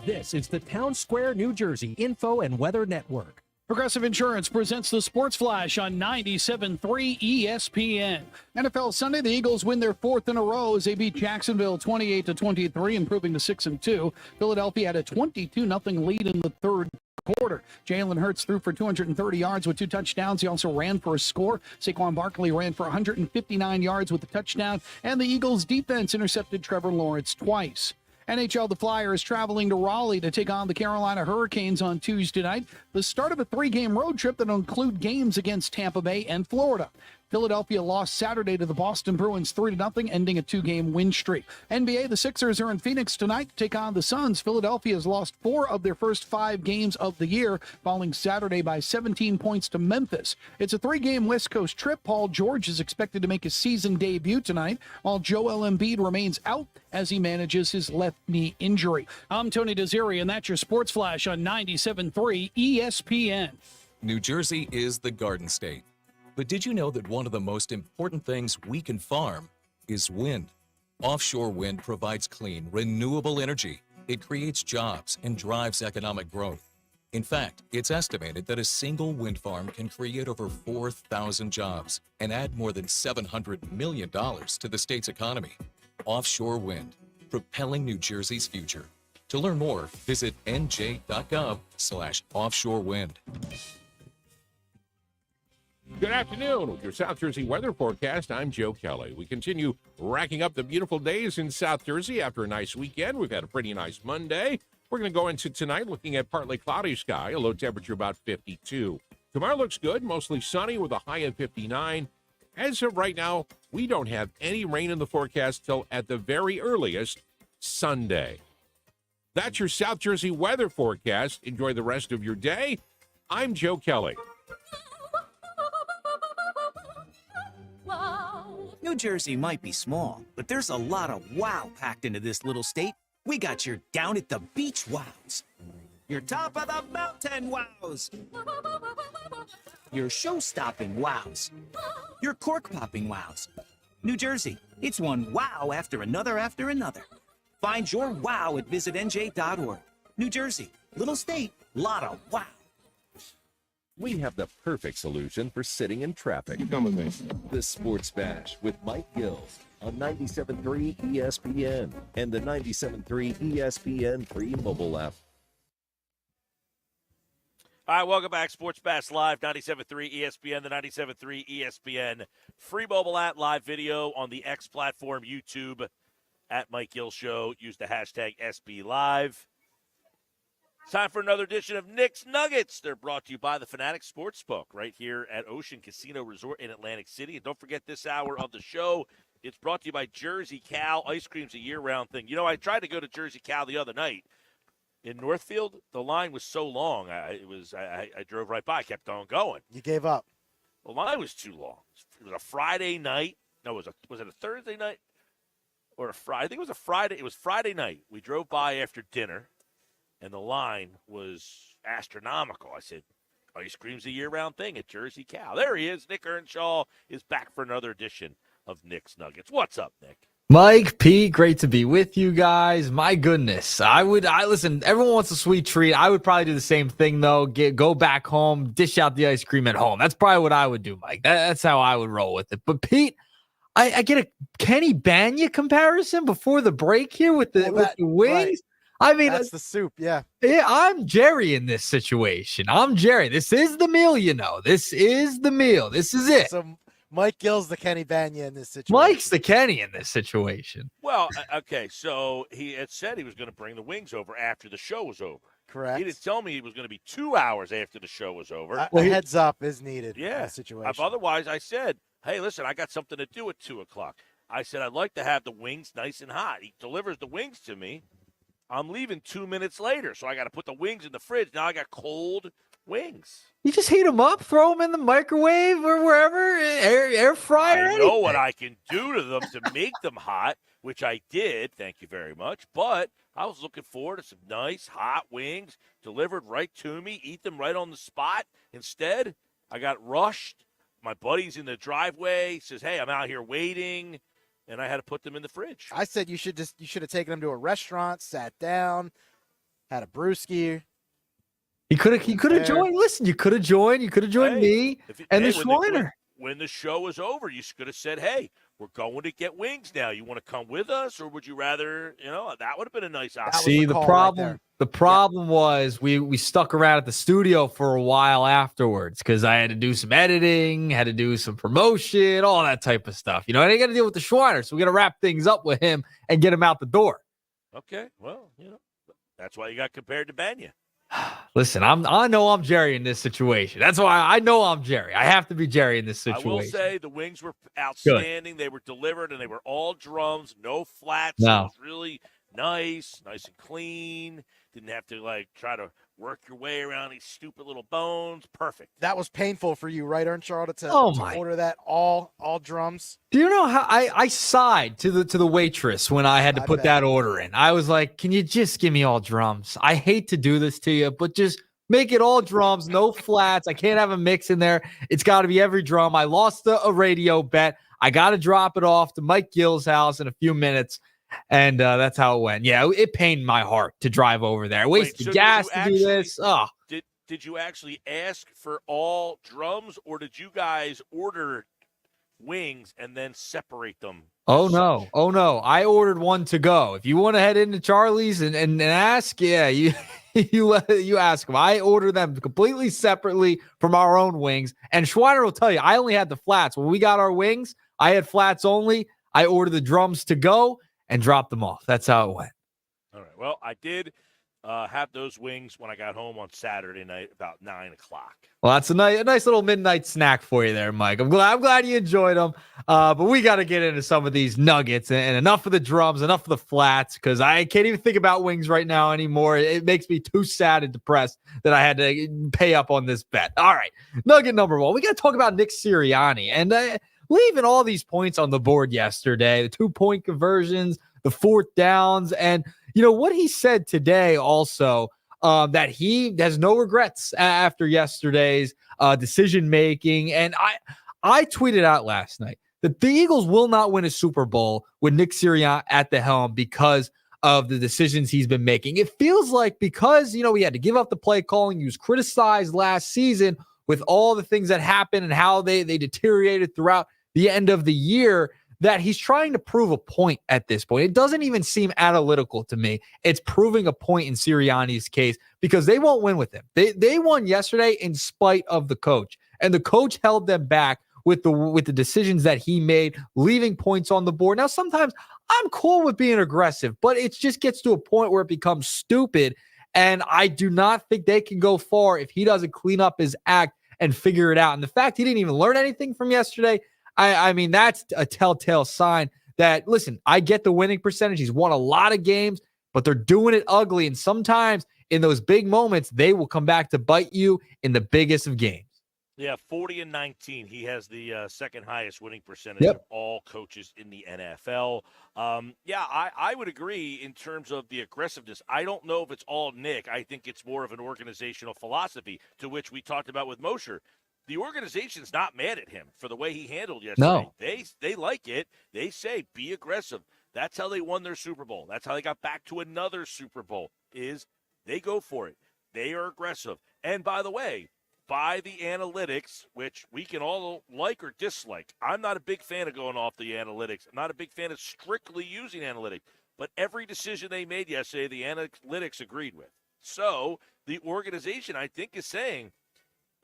This is the Town Square, New Jersey Info and Weather Network. Progressive Insurance presents the Sports Flash on 97.3 ESPN. NFL Sunday, the Eagles win their 4th in a row as they beat Jacksonville 28-23, improving to 6-2. Philadelphia had a 22-0 lead in the third quarter. Jalen Hurts threw for 230 yards with 2 touchdowns. He also ran for a score. Saquon Barkley ran for 159 yards with a touchdown, and the Eagles' defense intercepted Trevor Lawrence twice. NHL, the Flyers traveling to Raleigh to take on the Carolina Hurricanes on Tuesday night, the start of a 3-game road trip that will include games against Tampa Bay and Florida. Philadelphia lost Saturday to the Boston Bruins 3-0, ending a 2-game win streak. NBA, the Sixers are in Phoenix tonight to take on the Suns. Philadelphia has lost 4 of their first 5 games of the year, falling Saturday by 17 points to Memphis. It's a 3-game West Coast trip. Paul George is expected to make his season debut tonight, while Joel Embiid remains out as he manages his left knee injury. I'm Tony Desiri, and that's your Sports Flash on 97.3 ESPN. New Jersey is the Garden State. But did you know that one of the most important things we can farm is wind? Offshore wind provides clean, renewable energy. It creates jobs and drives economic growth. In fact, it's estimated that a single wind farm can create over 4,000 jobs and add more than $700 million to the state's economy. Offshore wind, propelling New Jersey's future. To learn more, visit nj.gov/offshore wind. Good afternoon. With your South Jersey weather forecast, I'm Joe Kelly. We continue racking up the beautiful days in South Jersey after a nice weekend. We've had a pretty nice Monday. We're going to go into tonight looking at partly cloudy sky, a low temperature about 52. Tomorrow looks good, mostly sunny with a high of 59. As of right now, we don't have any rain in the forecast till at the very earliest Sunday. That's your South Jersey weather forecast. Enjoy the rest of your day. I'm Joe Kelly. New Jersey might be small, but there's a lot of wow packed into this little state. We got your down at the beach wows, your top of the mountain wows, your show-stopping wows, your cork-popping wows. New Jersey, it's one wow after another after another. Find your wow at visitnj.org. New Jersey, little state, lot of wow. We have the perfect solution for sitting in traffic. Come with me. The Sports Bash with Mike Gill on 97.3 ESPN and the 97.3 ESPN free mobile app. All right, welcome back. Sports Bash Live, 97.3 ESPN, the 97.3 ESPN free mobile app, live video on the X platform, YouTube, at Mike Gill Show. Use the hashtag SB Live. Time for another edition of Nick's Nuggets. They're brought to you by the Fanatics Sportsbook right here at Ocean Casino Resort in Atlantic City. And don't forget this hour of the show, it's brought to you by Jersey Cal. Ice cream's a year-round thing. You know, I tried to go to Jersey Cal the other night. In Northfield, the line was so long. I drove right by. I kept on going. You gave up. The line was too long. It was a Friday night. No, was it a Thursday night or a Friday? I think it was a Friday. It was Friday night. We drove by after dinner. And the line was astronomical. I said, ice cream's a year-round thing at Jersey Cal. There he is. Nick Earnshaw is back for another edition of Nick's Nuggets. What's up, Nick? Mike P, great to be with you guys. My goodness. I listen, everyone wants a sweet treat. I would probably do the same thing, though. Go back home, dish out the ice cream at home. That's probably what I would do, Mike. That's how I would roll with it. But, Pete, I get a Kenny Banya comparison before the break here with the wings. Right. I mean, that's the soup, yeah. Yeah, I'm Jerry in this situation. I'm Jerry. This is the meal, you know. This is the meal. This is it. So Mike Gill's the Kenny Banya in this situation. Mike's the Kenny in this situation. Well, okay, so he had said he was going to bring the wings over after the show was over. Correct. He didn't tell me it was going to be 2 hours after the show was over. A heads up is needed in Yeah. this situation. Otherwise, I said, hey, listen, I got something to do at 2 o'clock. I said, I'd like to have the wings nice and hot. He delivers the wings to me. I'm leaving 2 minutes later, so I got to put the wings in the fridge. Now I got cold wings. You just heat them up, throw them in the microwave or wherever, air fryer. I know what I can do to them to make them hot, which I did. Thank you very much. But I was looking forward to some nice hot wings delivered right to me, eat them right on the spot. Instead, I got rushed. My buddy's in the driveway, says, hey, I'm out here waiting, and I had to put them in the fridge. I said you should have taken them to a restaurant, sat down, had a brewski. He could have joined. Listen, you could have joined. You could have joined me and the Schweiner. When the show was over, you could have said, hey, we're going to get wings now. You want to come with us, or would you rather, that would have been a nice option. See, the problem was we stuck around at the studio for a while afterwards because I had to do some editing, had to do some promotion, all that type of stuff. And I got to deal with the Schweiner, so we got to wrap things up with him and get him out the door. Okay, well, that's why you got compared to Banya. Listen, I know I'm Jerry in this situation. That's why I know I'm Jerry. I have to be Jerry in this situation. I will say the wings were outstanding. Good. They were delivered, and they were all drums, no flats. No. It was really nice and clean. Didn't have to, try to work your way around these stupid little bones. Perfect. That was painful for you, right, Earnshaw, to order that all drums? Do you know how I sighed to the waitress when I had to put that order in? I was like, can you just give me all drums? I hate to do this to you, but just make it all drums, no flats. I can't have a mix in there. It's got to be every drum. I lost a radio bet. I got to drop it off to Mike Gill's house in a few minutes. And that's how it went. Yeah, it pained my heart to drive over there. I wasted gas to do this. Oh. Did you actually ask for all drums, or did you guys order wings and then separate them? Oh, no. I ordered one to go. If you want to head into Charlie's and ask, yeah, you ask them. I ordered them completely separately from our own wings. And Schweiner will tell you, I only had the flats. When we got our wings, I had flats only. I ordered the drums to go and dropped them off. That's how it went. All right. Well, I did have those wings when I got home on Saturday night about 9 o'clock. Well, that's a nice little midnight snack for you there, Mike. I'm glad you enjoyed them. But we got to get into some of these nuggets and enough of the drums, enough of the flats, because I can't even think about wings right now anymore. It makes me too sad and depressed that I had to pay up on this bet. All right. Nugget number one. We got to talk about Nick Sirianni. And leaving all these points on the board yesterday, the 2-point conversions, the 4th downs, and what he said today also, that he has no regrets after yesterday's decision making. And I tweeted out last night that the Eagles will not win a Super Bowl with Nick Sirianni at the helm because of the decisions he's been making. It feels like because, he had to give up the play calling, he was criticized last season with all the things that happened and how they deteriorated throughout the end of the year, that he's trying to prove a point at this point. It doesn't even seem analytical to me. It's proving a point in Sirianni's case because they won't win with him. They won yesterday in spite of the coach, and the coach held them back with the decisions that he made, leaving points on the board. Now, sometimes I'm cool with being aggressive, but it just gets to a point where it becomes stupid, and I do not think they can go far if he doesn't clean up his act and figure it out. And the fact he didn't even learn anything from yesterday, I mean, that's a telltale sign that, listen, I get the winning percentage. He's won a lot of games, but they're doing it ugly. And sometimes in those big moments, they will come back to bite you in the biggest of games. Yeah, 40-19. He has the second highest winning percentage of all coaches in the NFL. I would agree in terms of the aggressiveness. I don't know if it's all Nick. I think it's more of an organizational philosophy, to which we talked about with Mosher. The organization's not mad at him for the way he handled yesterday. No. They like it. They say, be aggressive. That's how they won their Super Bowl. That's how they got back to another Super Bowl, is they go for it. They are aggressive. And by the way, by the analytics, which we can all like or dislike, I'm not a big fan of going off the analytics. I'm not a big fan of strictly using analytics. But every decision they made yesterday, the analytics agreed with. So the organization, I think, is saying,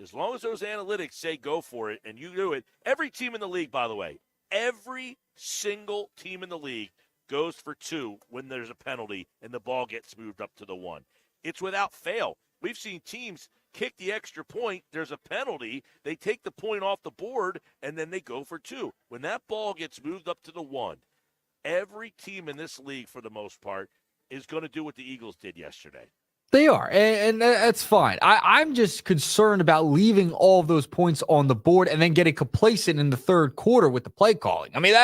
As long as those analytics say go for it and you do it, every team in the league, by the way, every single team in the league goes for 2 when there's a penalty and the ball gets moved up to the 1. It's without fail. We've seen teams kick the extra point, there's a penalty, they take the point off the board, and then they go for 2. When that ball gets moved up to the 1, every team in this league, for the most part, is going to do what the Eagles did yesterday. They are, and that's fine. I'm just concerned about leaving all of those points on the board and then getting complacent in the third quarter with the play calling. I mean,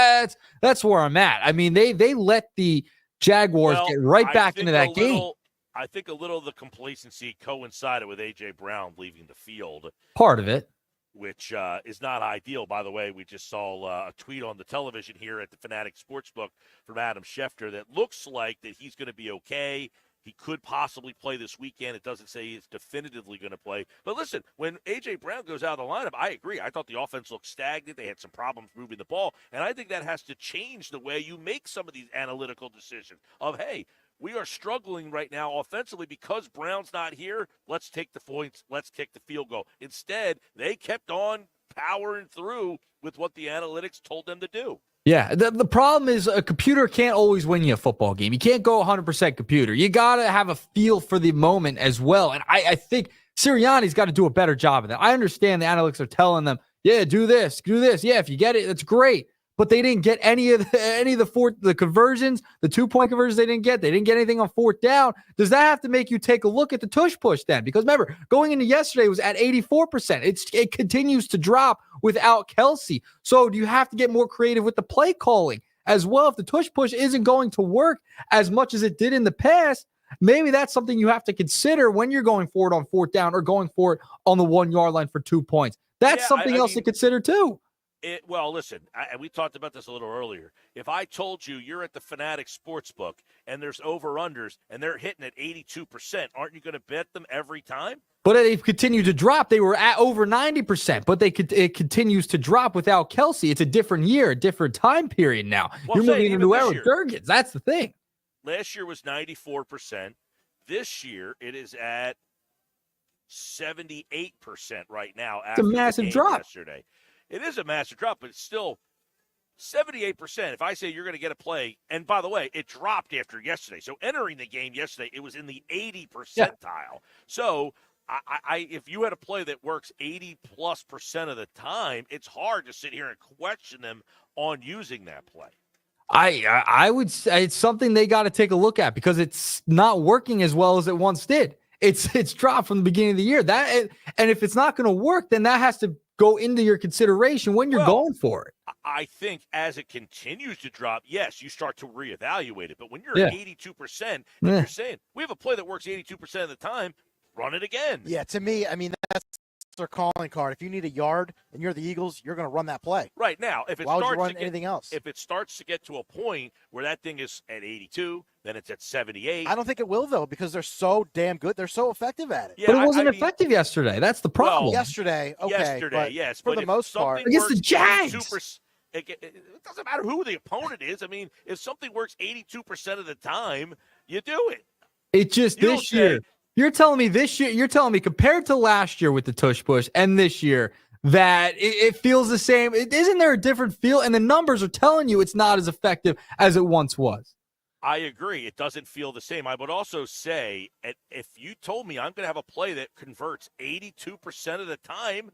that's where I'm at. I mean, they let the Jaguars get right back into that game. I think a little of the complacency coincided with A.J. Brown leaving the field. Part of it. Which is not ideal, by the way. We just saw a tweet on the television here at the Fanatic Sportsbook from Adam Schefter that looks like that he's going to be okay. He could possibly play this weekend. It doesn't say he's definitively going to play. But listen, when A.J. Brown goes out of the lineup, I agree. I thought the offense looked stagnant. They had some problems moving the ball. And I think that has to change the way you make some of these analytical decisions of, hey, we are struggling right now offensively because Brown's not here. Let's take the points. Let's kick the field goal. Instead, they kept on powering through with what the analytics told them to do. Yeah, the problem is a computer can't always win you a football game. You can't go 100% computer. You got to have a feel for the moment as well. And I think Sirianni's got to do a better job of that. I understand the analytics are telling them, yeah, do this. Yeah, if you get it, that's great. But they didn't get any of the conversions, the 2-point conversions they didn't get. They didn't get anything on fourth down. Does that have to make you take a look at the tush push then? Because remember, going into yesterday was at 84%. It continues to drop without Kelsey. So do you have to get more creative with the play calling as well? If the tush push isn't going to work as much as it did in the past, maybe that's something you have to consider when you're going for it on fourth down or going for it on the 1-yard line for 2 points. That's something else to consider too. Well, listen, we talked about this a little earlier. If I told you you're at the Fanatic Sportsbook and there's over-unders and they're hitting at 82%, aren't you going to bet them every time? But they've continued to drop. They were at over 90%, but it continues to drop without Kelsey. It's a different year, a different time period now. Well, you're moving into Eric Durgans. That's the thing. Last year was 94%. This year it is at 78% right now. It's a massive drop. Yesterday. It is a massive drop, but it's still 78%. If I say you're going to get a play, and by the way, it dropped after yesterday. So entering the game yesterday, it was in the 80 percentile. Yeah. So if you had a play that works 80+% of the time, it's hard to sit here and question them on using that play. I would say it's something they got to take a look at because it's not working as well as it once did. It's dropped from the beginning of the year. And if it's not going to work, then that has to go into your consideration when you're going for it. I think as it continues to drop, yes, you start to reevaluate it. But when you're at 82%, and you're saying, we have a play that works 82% of the time, run it again. Yeah, to me, I mean, that's their calling card. If you need a yard and you're the Eagles, you're going to run that play. Right now, if it Why would starts you run to get, anything else? If it starts to get to a point where that thing is at 82, then it's at 78. I don't think it will, though, because they're so damn good. They're so effective at it. Yeah, but it wasn't effective yesterday. That's the problem. Well, yesterday, okay. Yesterday, yes. For the most part. Against the Jags. It doesn't matter who the opponent is. I mean, if something works 82% of the time, you do it. It just this year. You're telling me compared to last year with the tush push and this year that it feels the same. Isn't there a different feel? And the numbers are telling you it's not as effective as it once was. I agree. It doesn't feel the same. I would also say if you told me I'm going to have a play that converts 82% of the time,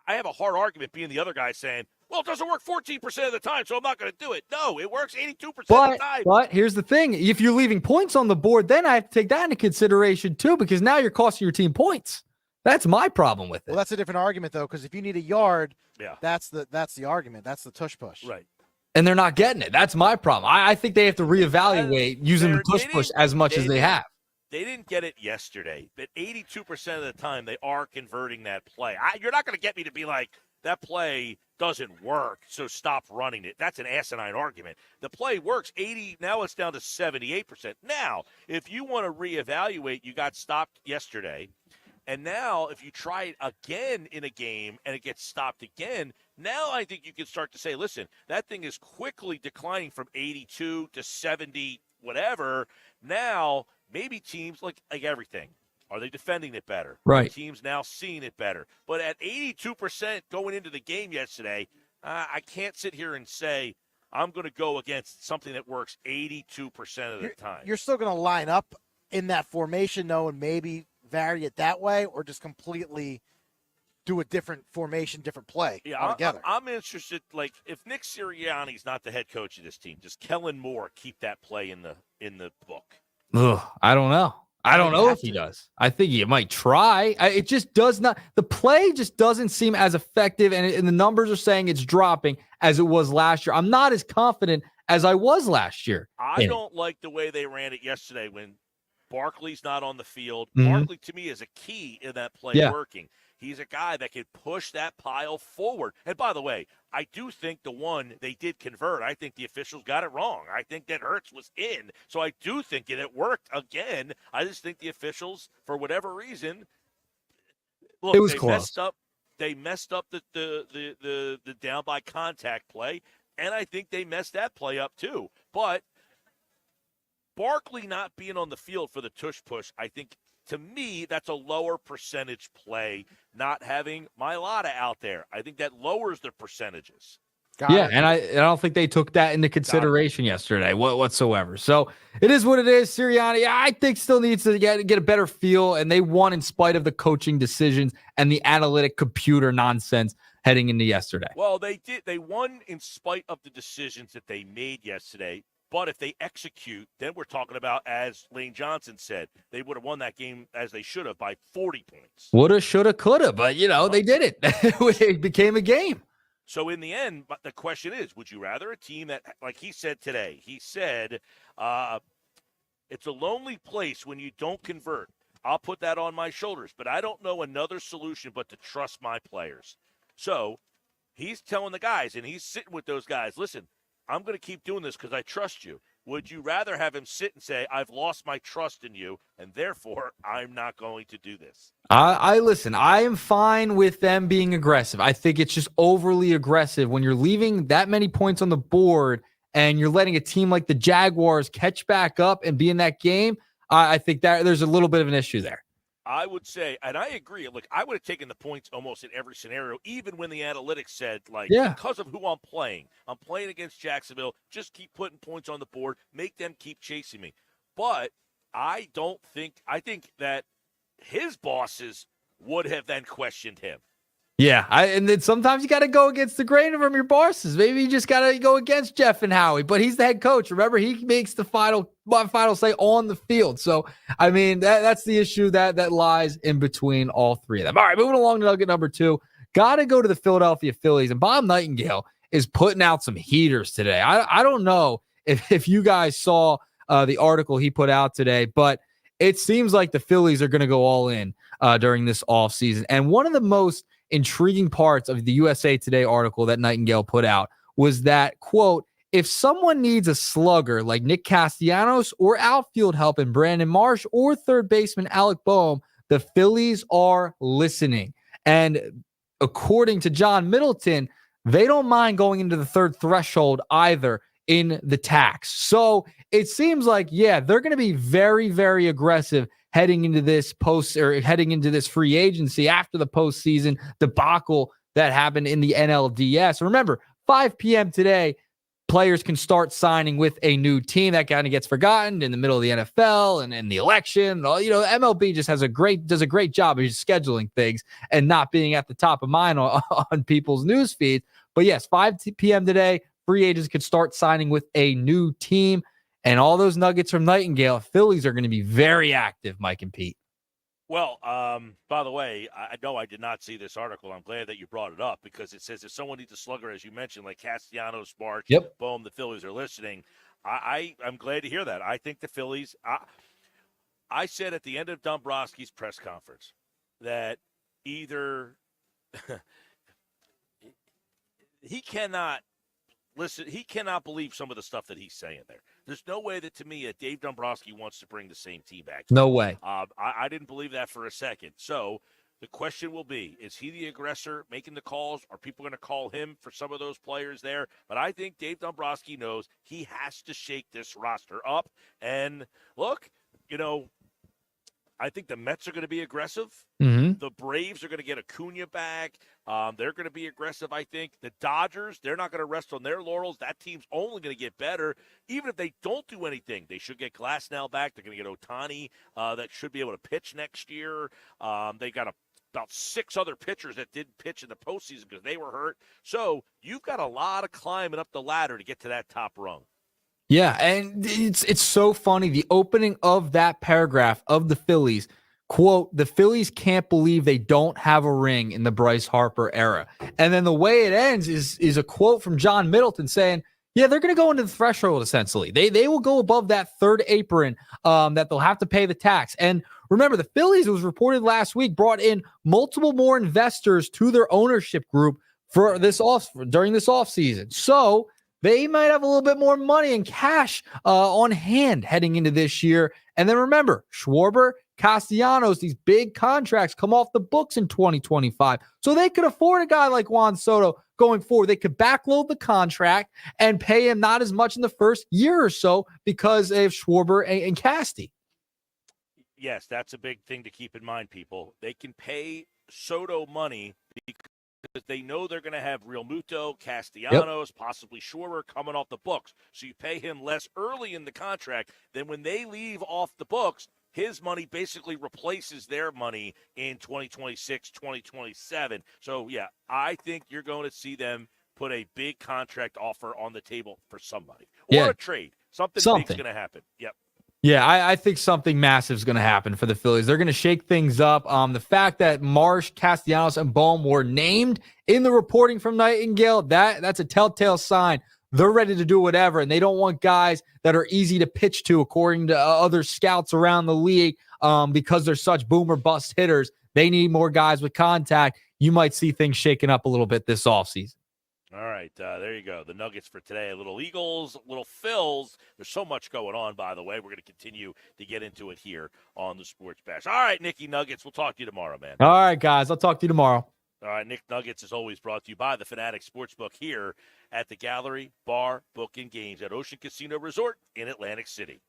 I have a hard argument being the other guy saying, well, it doesn't work 14% of the time, so I'm not going to do it. No, it works 82% of the time. But here's the thing. If you're leaving points on the board, then I have to take that into consideration too, because now you're costing your team points. That's my problem with it. Well, that's a different argument, though, because if you need a yard, that's the argument. That's the tush push. Right. And they're not getting it. That's my problem. I think they have to reevaluate using the tush push as much as they have. They didn't get it yesterday, but 82% of the time they are converting that play. You're not going to get me to be like, that play doesn't work, so stop running it. That's an asinine argument. The play works 80, now it's down to 78%. Now, if you want to reevaluate, you got stopped yesterday, and now if you try it again in a game and it gets stopped again, now I think you can start to say, listen, that thing is quickly declining from 82 to 70, whatever. Now, maybe teams, like everything, Are they defending it better? Right. Are teams now seeing it better? But at 82% going into the game yesterday, I can't sit here and say I'm going to go against something that works 82% of the time. You're still going to line up in that formation, though, and maybe vary it that way, or just completely do a different formation, different play altogether. I'm interested, like, if Nick Sirianni's not the head coach of this team, does Kellen Moore keep that play in the book? Ugh, I don't know. I don't know if he does. I think he might try. It just does not. The play just doesn't seem as effective, and the numbers are saying it's dropping as it was last year. I'm not as confident as I was last year. I don't like the way they ran it yesterday when Barkley's not on the field. Mhm. Barkley, to me, is a key in that play working. He's a guy that can push that pile forward. And by the way, I do think the one they did convert, I think the officials got it wrong. I think that Hurts was in. So I do think it worked again. I just think the officials, for whatever reason, look, It was they close. messed up. They messed up the down by contact play, and I think they messed that play up too. But Barkley not being on the field for the tush push, I think, to me, that's a lower percentage play, not having Mailata out there. I think that lowers the percentages. And I don't think they took that into consideration yesterday whatsoever. So it is what it is. Sirianni, I think, still needs to get a better feel, and they won in spite of the coaching decisions and the analytic computer nonsense heading into yesterday. Well, they did. They won in spite of the decisions that they made yesterday. But if they execute, then we're talking about, as Lane Johnson said, they would have won that game as they should have by 40 points. Woulda, shoulda, coulda, but, they did it. It became a game. So in the end, the question is, would you rather a team that, like he said today, he said, it's a lonely place when you don't convert. I'll put that on my shoulders, but I don't know another solution but to trust my players. So he's telling the guys, and he's sitting with those guys, listen, I'm going to keep doing this because I trust you. Would you rather have him sit and say, I've lost my trust in you, and therefore I'm not going to do this? I listen, I am fine with them being aggressive. I think it's just overly aggressive when you're leaving that many points on the board and you're letting a team like the Jaguars catch back up and be in that game. I think that there's a little bit of an issue there. I would say, and I agree, look, I would have taken the points almost in every scenario, even when the analytics said, because of who I'm playing against Jacksonville, just keep putting points on the board, make them keep chasing me. But I think that his bosses would have then questioned him. Yeah, and then sometimes you got to go against the grain from your bosses. Maybe you just got to go against Jeff and Howie, but he's the head coach. Remember, he makes the final say on the field. So, I mean, that's the issue that lies in between all three of them. All right, moving along to nugget number 2. Got to go to the Philadelphia Phillies, and Bob Nightingale is putting out some heaters today. I don't know if you guys saw the article he put out today, but it seems like the Phillies are going to go all in during this offseason. And one of the most intriguing parts of the USA Today article that Nightingale put out was that, quote, if someone needs a slugger like Nick Castellanos or outfield help in Brandon Marsh or third baseman Alec Boehm, the Phillies are listening. And according to John Middleton, they don't mind going into the third threshold either in the tax. So it seems like, they're going to be very, very aggressive heading into this free agency after the postseason debacle that happened in the NLDS. Remember, 5 p.m. today, players can start signing with a new team. That kind of gets forgotten in the middle of the NFL and the election. MLB just does a great job of just scheduling things and not being at the top of mind on people's news feeds. But yes, 5 p.m. today, free agents could start signing with a new team. And all those nuggets from Nightingale, Phillies are going to be very active, Mike and Pete. Well, by the way, I know I did not see this article. I'm glad that you brought it up because it says if someone needs a slugger, as you mentioned, like Castellanos, March, Boehm, the Phillies are listening. I'm glad to hear that. I think the Phillies I said at the end of Dombrowski's press conference that either he cannot believe some of the stuff that he's saying there. There's no way that, to me, Dave Dombrowski wants to bring the same team back. No way. I didn't believe that for a second. So the question will be, is he the aggressor making the calls? Are people going to call him for some of those players there? But I think Dave Dombrowski knows he has to shake this roster up. And look, I think the Mets are going to be aggressive. Mm-hmm. The Braves are going to get Acuna back. They're going to be aggressive, I think. The Dodgers, they're not going to rest on their laurels. That team's only going to get better. Even if they don't do anything, they should get Glasnow back. They're going to get Ohtani that should be able to pitch next year. They got about 6 other pitchers that didn't pitch in the postseason because they were hurt. So you've got a lot of climbing up the ladder to get to that top rung. Yeah, and it's so funny. The opening of that paragraph of the Phillies, quote, the Phillies can't believe they don't have a ring in the Bryce Harper era. And then the way it ends is a quote from John Middleton saying, yeah, they're going to go into the threshold, essentially. They will go above that third apron that they'll have to pay the tax. And remember, the Phillies, it was reported last week, brought in multiple more investors to their ownership group for during this offseason. So they might have a little bit more money and cash on hand heading into this year. And then remember, Schwarber, Castellanos, these big contracts come off the books in 2025. So they could afford a guy like Juan Soto going forward. They could backload the contract and pay him not as much in the first year or so because of Schwarber and Casty. Yes, that's a big thing to keep in mind, people. They can pay Soto money because they know they're going to have Real Muto, Castellanos, possibly Schwarber coming off the books. So you pay him less early in the contract. Then when they leave off the books, his money basically replaces their money in 2026, 2027. So, yeah, I think you're going to see them put a big contract offer on the table for somebody. Or a trade. Something big's going to happen. Yep. Yeah, I think something massive is going to happen for the Phillies. They're going to shake things up. The fact that Marsh, Castellanos, and Bohm were named in the reporting from Nightingale, that's a telltale sign. They're ready to do whatever, and they don't want guys that are easy to pitch to, according to other scouts around the league, because they're such boom or bust hitters. They need more guys with contact. You might see things shaking up a little bit this offseason. All right, there you go. The Nuggets for today. A little Eagles, a little Phils. There's so much going on, by the way. We're going to continue to get into it here on the Sports Bash. All right, Nicky Nuggets. We'll talk to you tomorrow, man. All right, guys. I'll talk to you tomorrow. All right, Nick Nuggets is always brought to you by the Fanatic Sportsbook here at the Gallery Bar Book and Games at Ocean Casino Resort in Atlantic City.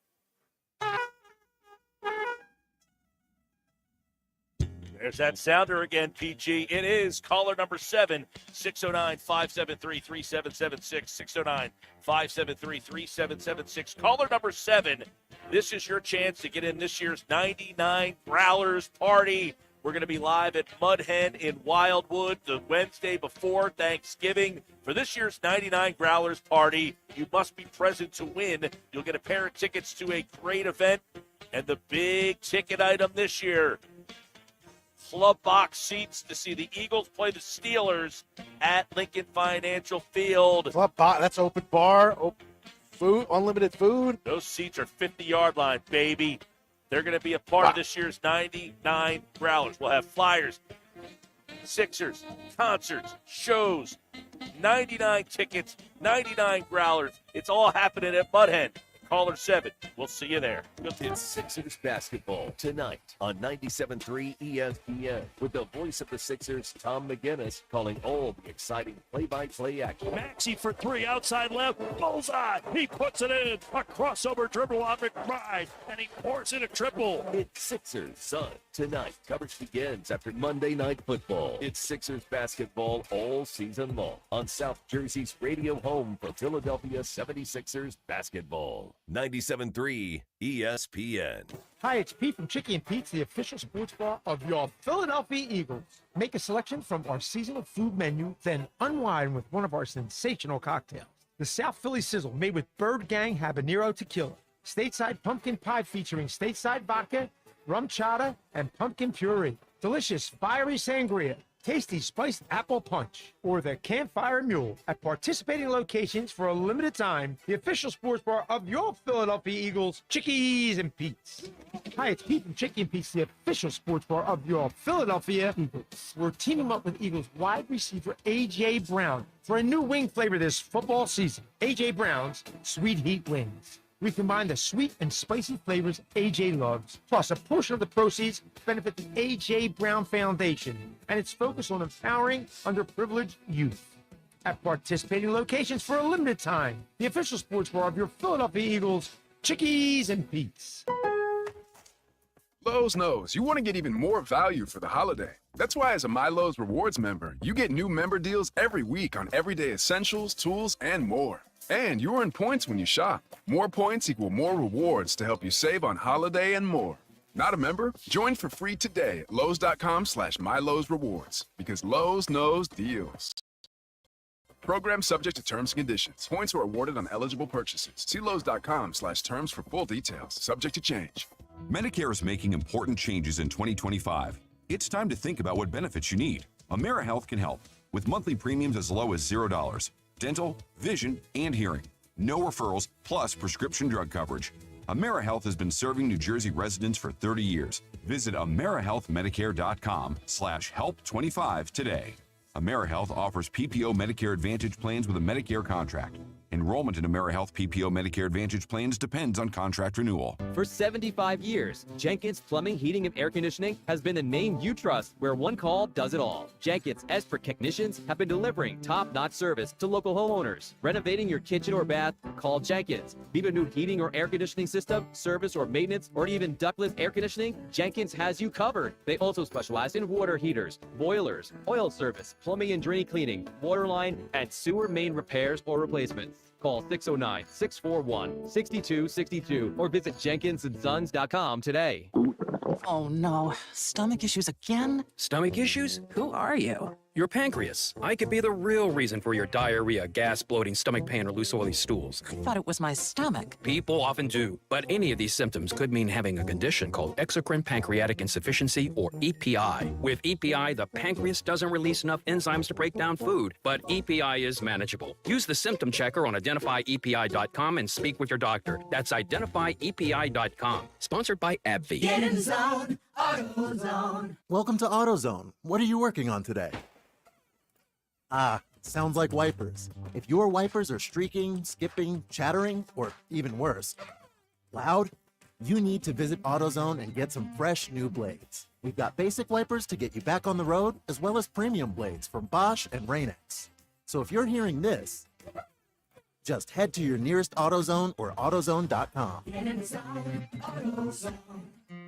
There's that sounder again, PG. It is caller number 7, 609-573-3776, 609-573-3776. Caller number 7, this is your chance to get in this year's 99 Growlers Party. We're going to be live at Mud Hen in Wildwood the Wednesday before Thanksgiving. For this year's 99 Growlers Party, you must be present to win. You'll get a pair of tickets to a great event. And the big ticket item this year, club box seats to see the Eagles play the Steelers at Lincoln Financial Field. Club box, that's open bar, food, unlimited food. Those seats are 50-yard line, baby. They're going to be a part of this year's 99 Growlers. We'll have flyers, Sixers, concerts, shows, 99 tickets, 99 Growlers. It's all happening at Mud Hen. Caller 7. We'll see you there. It's Sixers basketball tonight on 97.3 ESPN with the voice of the Sixers, Tom McGinnis, calling all the exciting play-by-play action. Maxey for 3, outside left, bullseye. He puts it in. A crossover dribble on McBride, and he pours in a triple. It's Sixers Sun tonight. Coverage begins after Monday Night Football. It's Sixers basketball all season long on South Jersey's radio home for Philadelphia 76ers basketball. 97.3 ESPN. Hi, it's Pete from Chicky and Pete's, the official sports bar of your Philadelphia Eagles. Make a selection from our seasonal food menu, then unwind with one of our sensational cocktails. The South Philly Sizzle, made with Bird Gang Habanero Tequila. Stateside pumpkin pie featuring stateside vodka, rum chata, and pumpkin puree. Delicious fiery sangria. Tasty spiced apple punch, or the Campfire Mule at participating locations for a limited time. The official sports bar of your Philadelphia Eagles, Chickies and Pete's. Hi, it's Pete from Chicky and Pete's, the official sports bar of your Philadelphia Eagles. We're teaming up with Eagles wide receiver A.J. Brown for a new wing flavor this football season. A.J. Brown's Sweet Heat Wings. We combine the sweet and spicy flavors AJ loves, plus a portion of the proceeds benefit the AJ Brown Foundation and its focus on empowering underprivileged youth. At participating locations for a limited time, the official sports bar of your Philadelphia Eagles, Chickies and Pete's. Lowe's knows you want to get even more value for the holiday. That's why as a MyLowe's Rewards member, you get new member deals every week on everyday essentials, tools, and more. And you earn points when you shop. More points equal more rewards to help you save on holiday and more. Not a member? Join for free today at Lowe's.com/MyLowe'sRewards because Lowe's knows deals. Program subject to terms and conditions. Points are awarded on eligible purchases. See Lowe's.com/terms for full details. Subject to change. Medicare is making important changes in 2025. It's time to think about what benefits you need. AmeriHealth can help with monthly premiums as low as $0. Dental, vision, and hearing. No referrals, plus prescription drug coverage. AmeriHealth has been serving New Jersey residents for 30 years. Visit AmeriHealthMedicare.com/help25 today. AmeriHealth offers PPO Medicare Advantage plans with a Medicare contract. Enrollment in AmeriHealth PPO Medicare Advantage plans depends on contract renewal. For 75 years, Jenkins Plumbing, Heating, and Air Conditioning has been the name you trust, where one call does it all. Jenkins expert technicians have been delivering top-notch service to local homeowners. Renovating your kitchen or bath? Call Jenkins. Need a new heating or air conditioning system, service or maintenance, or even ductless air conditioning? Jenkins has you covered. They also specialize in water heaters, boilers, oil service, plumbing and drain cleaning, water line, and sewer main repairs or replacements. Call 609-641-6262 or visit jenkinsandsons.com today. Oh no, stomach issues again? Stomach issues? Who are you? Your pancreas. I could be the real reason for your diarrhea, gas, bloating, stomach pain, or loose oily stools. I thought it was my stomach. People often do, but any of these symptoms could mean having a condition called exocrine pancreatic insufficiency, or EPI. With EPI, the pancreas doesn't release enough enzymes to break down food, but EPI is manageable. Use the symptom checker on identifyepi.com and speak with your doctor. That's identifyepi.com. Sponsored by AbbVie. Get in the zone, AutoZone. Welcome to AutoZone. What are you working on today? Ah, sounds like wipers. If your wipers are streaking, skipping, chattering, or even worse, loud, you need to visit AutoZone and get some fresh new blades. We've got basic wipers to get you back on the road, as well as premium blades from Bosch and Rain-X. So if you're hearing this, just head to your nearest AutoZone or AutoZone.com. Get in the zone, AutoZone.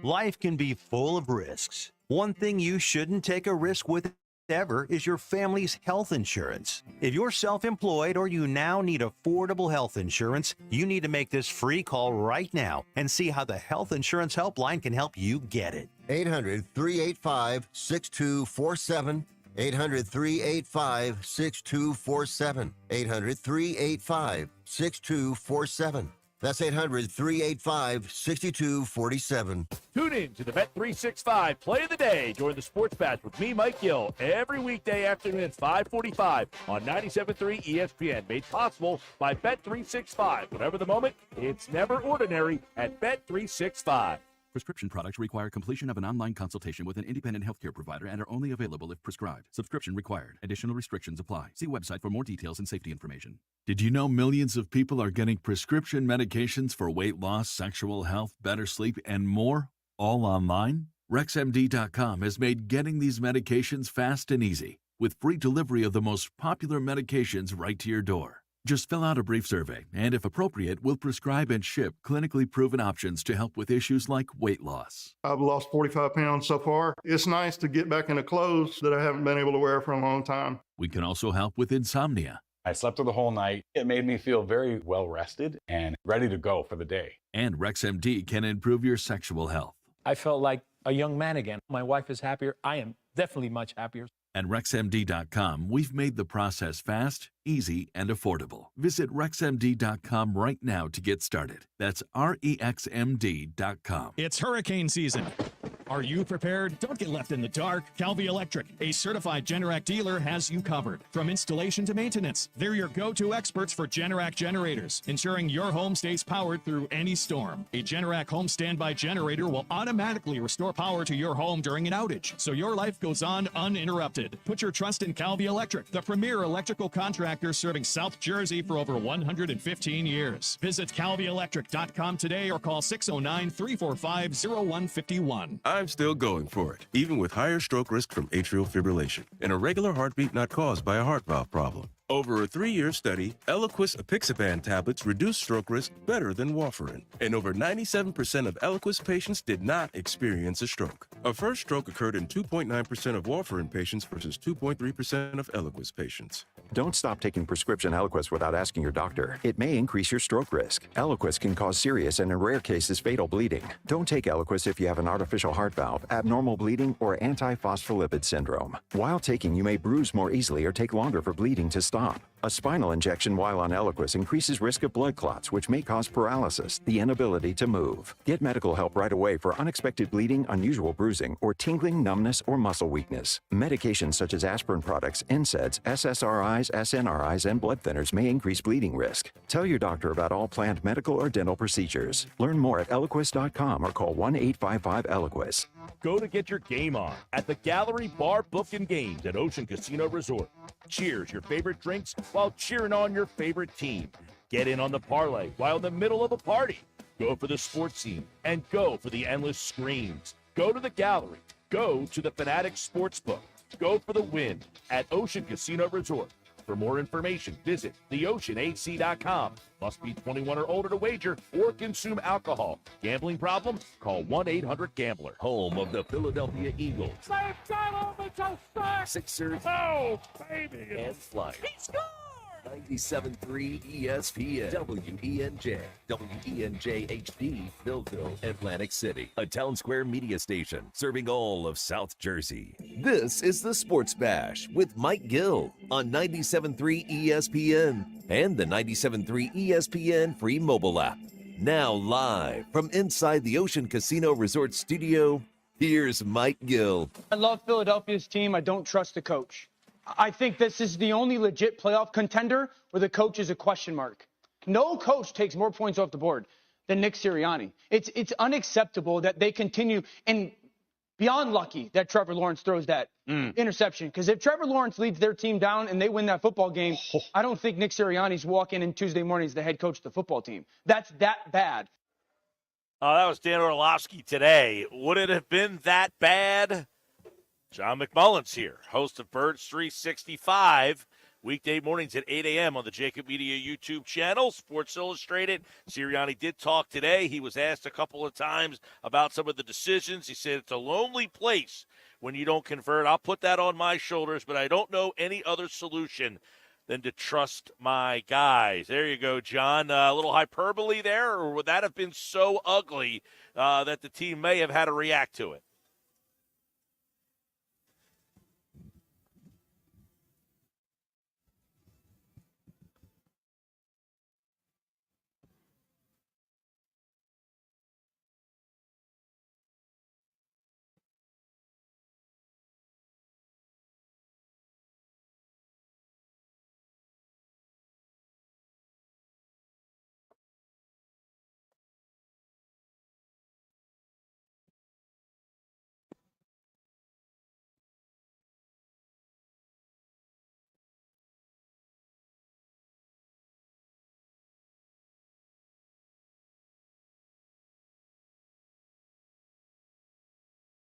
Life can be full of risks. One thing you shouldn't take a risk with ever is your family's health insurance. If you're self-employed or you now need affordable health insurance, you need to make this free call right now and see how the Health Insurance Helpline can help you get it. 800-385-6247. 800-385-6247. 800-385-6247. That's 800-385-6247. Tune in to the Bet365 Play of the Day during the Sports Bash with me, Mike Gill, every weekday afternoon at 5:45 on 97.3 ESPN. Made possible by Bet365. Whatever the moment, it's never ordinary at Bet365. Prescription products require completion of an online consultation with an independent healthcare provider and are only available if prescribed. Subscription required. Additional restrictions apply. See website for more details and safety information. Did you know millions of people are getting prescription medications for weight loss, sexual health, better sleep, and more, all online? RexMD.com has made getting these medications fast and easy, with free delivery of the most popular medications right to your door. Just fill out a brief survey, and if appropriate, we'll prescribe and ship clinically proven options to help with issues like weight loss. I've lost 45 pounds so far. It's nice to get back into clothes that I haven't been able to wear for a long time. We can also help with insomnia. I slept through the whole night. It made me feel very well rested and ready to go for the day. And RexMD can improve your sexual health. I felt like a young man again. My wife is happier. I am definitely much happier. At RexMD.com, we've made the process fast, easy, and affordable. Visit RexMD.com right now to get started. That's REXMD.com. It's hurricane season. Are you prepared? Don't get left in the dark. Calvi Electric, a certified Generac dealer, has you covered. From installation to maintenance, they're your go-to experts for Generac generators, ensuring your home stays powered through any storm. A Generac home standby generator will automatically restore power to your home during an outage, so your life goes on uninterrupted. Put your trust in Calvi Electric, the premier electrical contractor serving South Jersey for over 115 years. Visit CalviElectric.com today or call 609-345-0151. I'm still going for it, even with higher stroke risk from atrial fibrillation and a regular heartbeat not caused by a heart valve problem. Over a 3-year study, Eliquis apixaban tablets reduce stroke risk better than warfarin, and over 97% of Eliquis patients did not experience a stroke. A first stroke occurred in 2.9% of warfarin patients versus 2.3% of Eliquis patients. Don't stop taking prescription Eliquis without asking your doctor. It may increase your stroke risk. Eliquis can cause serious and, in rare cases, fatal bleeding. Don't take Eliquis if you have an artificial heart valve, abnormal bleeding, or antiphospholipid syndrome. While taking, you may bruise more easily or take longer for bleeding to stop. A spinal injection while on Eliquis increases risk of blood clots, which may cause paralysis, the inability to move. Get medical help right away for unexpected bleeding, unusual bruising, or tingling, numbness, or muscle weakness. Medications such as aspirin products, NSAIDs, SSRIs, SNRIs, and blood thinners may increase bleeding risk. Tell your doctor about all planned medical or dental procedures. Learn more at Eliquis.com or call 1-855-ELIQUIS. Go to get your game on at the Gallery Bar Book and Games at Ocean Casino Resort. Cheers your favorite drinks while cheering on your favorite team. Get in on the parlay while in the middle of a party. Go for the sports scene and go for the endless screens. Go to the Gallery. Go to the Fanatics Sportsbook. Go for the win at Ocean Casino Resort. For more information, visit theoceanac.com. Must be 21 or older to wager or consume alcohol. Gambling problem? Call 1-800-GAMBLER. Home of the Philadelphia Eagles. Sixers. Oh, baby. And Flyers. 97.3 ESPN, WENJ, WENJ HD, Millville, Atlantic City, a Town Square media station serving all of South Jersey. This is the Sports Bash with Mike Gill on 97.3 ESPN and the 97.3 ESPN free mobile app. Now live from inside the Ocean Casino Resort studio, here's Mike Gill. I love Philadelphia's team. I don't trust the coach. I think this is the only legit playoff contender where the coach is a question mark. No coach takes more points off the board than Nick Sirianni. It's unacceptable that they continue, and beyond lucky that Trevor Lawrence throws that interception. Because if Trevor Lawrence leads their team down and they win that football game, I don't think Nick Sirianni's walking in Tuesday morning as the head coach of the football team. That's that bad. That was Dan Orlovsky today. Would it have been that bad? John McMullen's here, host of Birds 365, weekday mornings at 8 a.m. on the Jacob Media YouTube channel, Sports Illustrated. Sirianni did talk today. He was asked a couple of times about some of the decisions. He said it's a lonely place when you don't convert. I'll put that on my shoulders, but I don't know any other solution than to trust my guys. There you go, John. A little hyperbole there, or would that have been so ugly that the team may have had to react to it?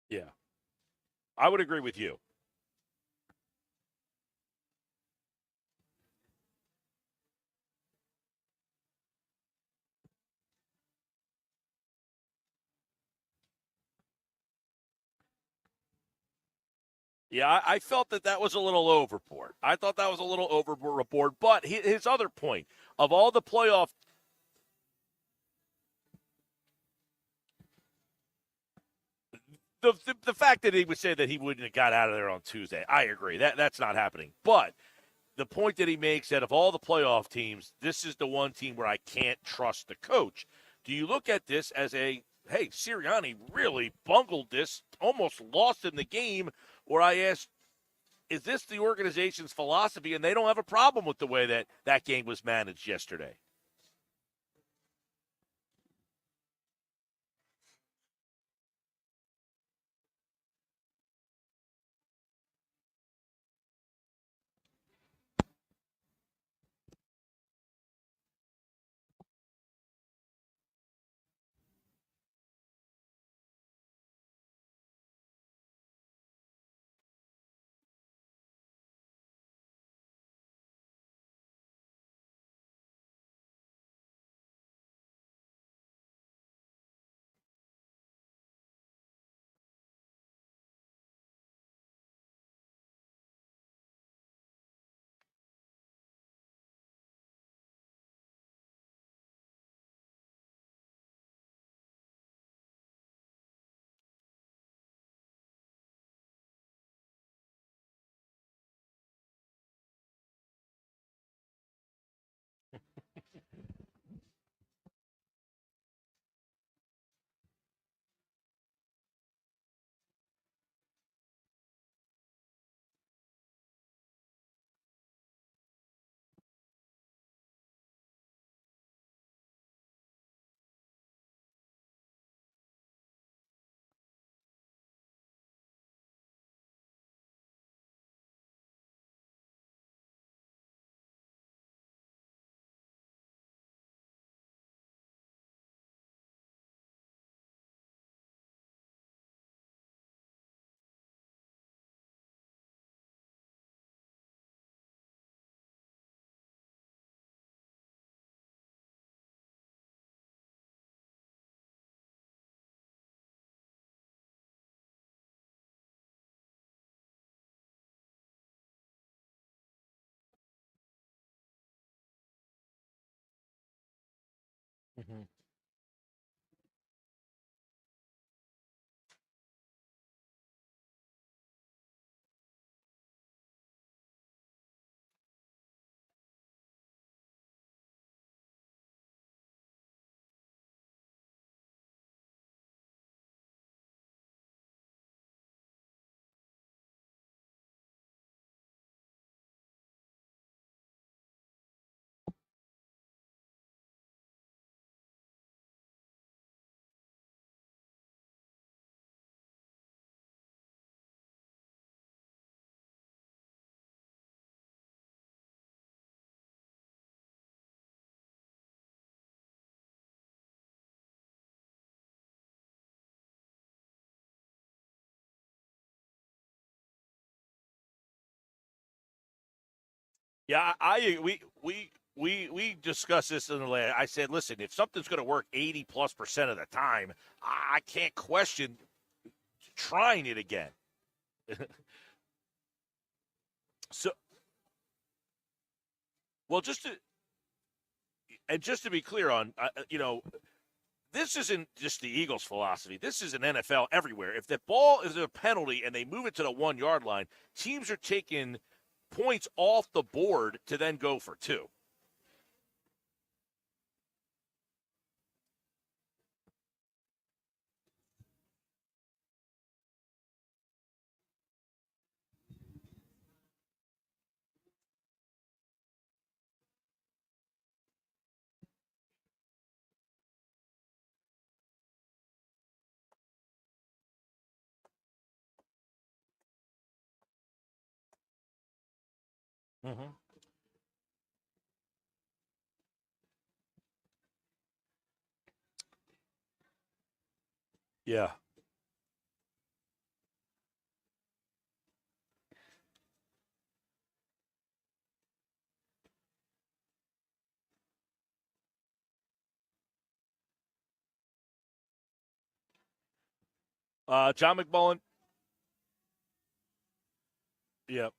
Yeah, I would agree with you. Yeah, I felt that was a little overboard. I thought that was a little overboard. But his other point, of all the playoff The fact that he would say that he wouldn't have got out of there on Tuesday, I agree. That's not happening. But the point that he makes that of all the playoff teams, this is the one team where I can't trust the coach. Do you look at this as hey, Sirianni really bungled this, almost lost in the game, or I ask, is this the organization's philosophy and they don't have a problem with the way that game was managed yesterday? Mm-hmm. Yeah, we discussed this in the last. I said, listen, if something's going to work 80+% of the time, I can't question trying it again. So, well, just to be clear on, this isn't just the Eagles' philosophy. This is an NFL everywhere. If the ball is a penalty and they move it to the 1 yard line, teams are taking points off the board to then go for 2. Mm-hmm. Yeah. John McMullen. Yep.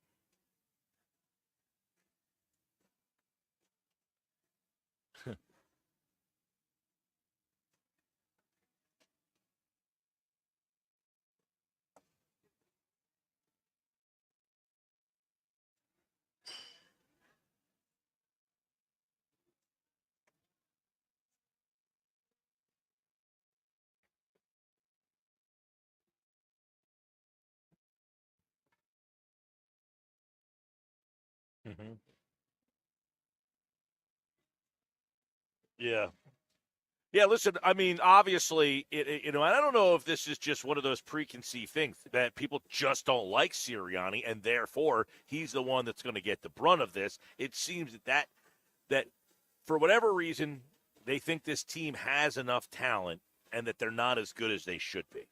Mm-hmm. Yeah. Yeah, listen, I mean, obviously, and I don't know if this is just one of those preconceived things that people just don't like Sirianni, and therefore he's the one that's going to get the brunt of this. It seems that for whatever reason, they think this team has enough talent and that they're not as good as they should be.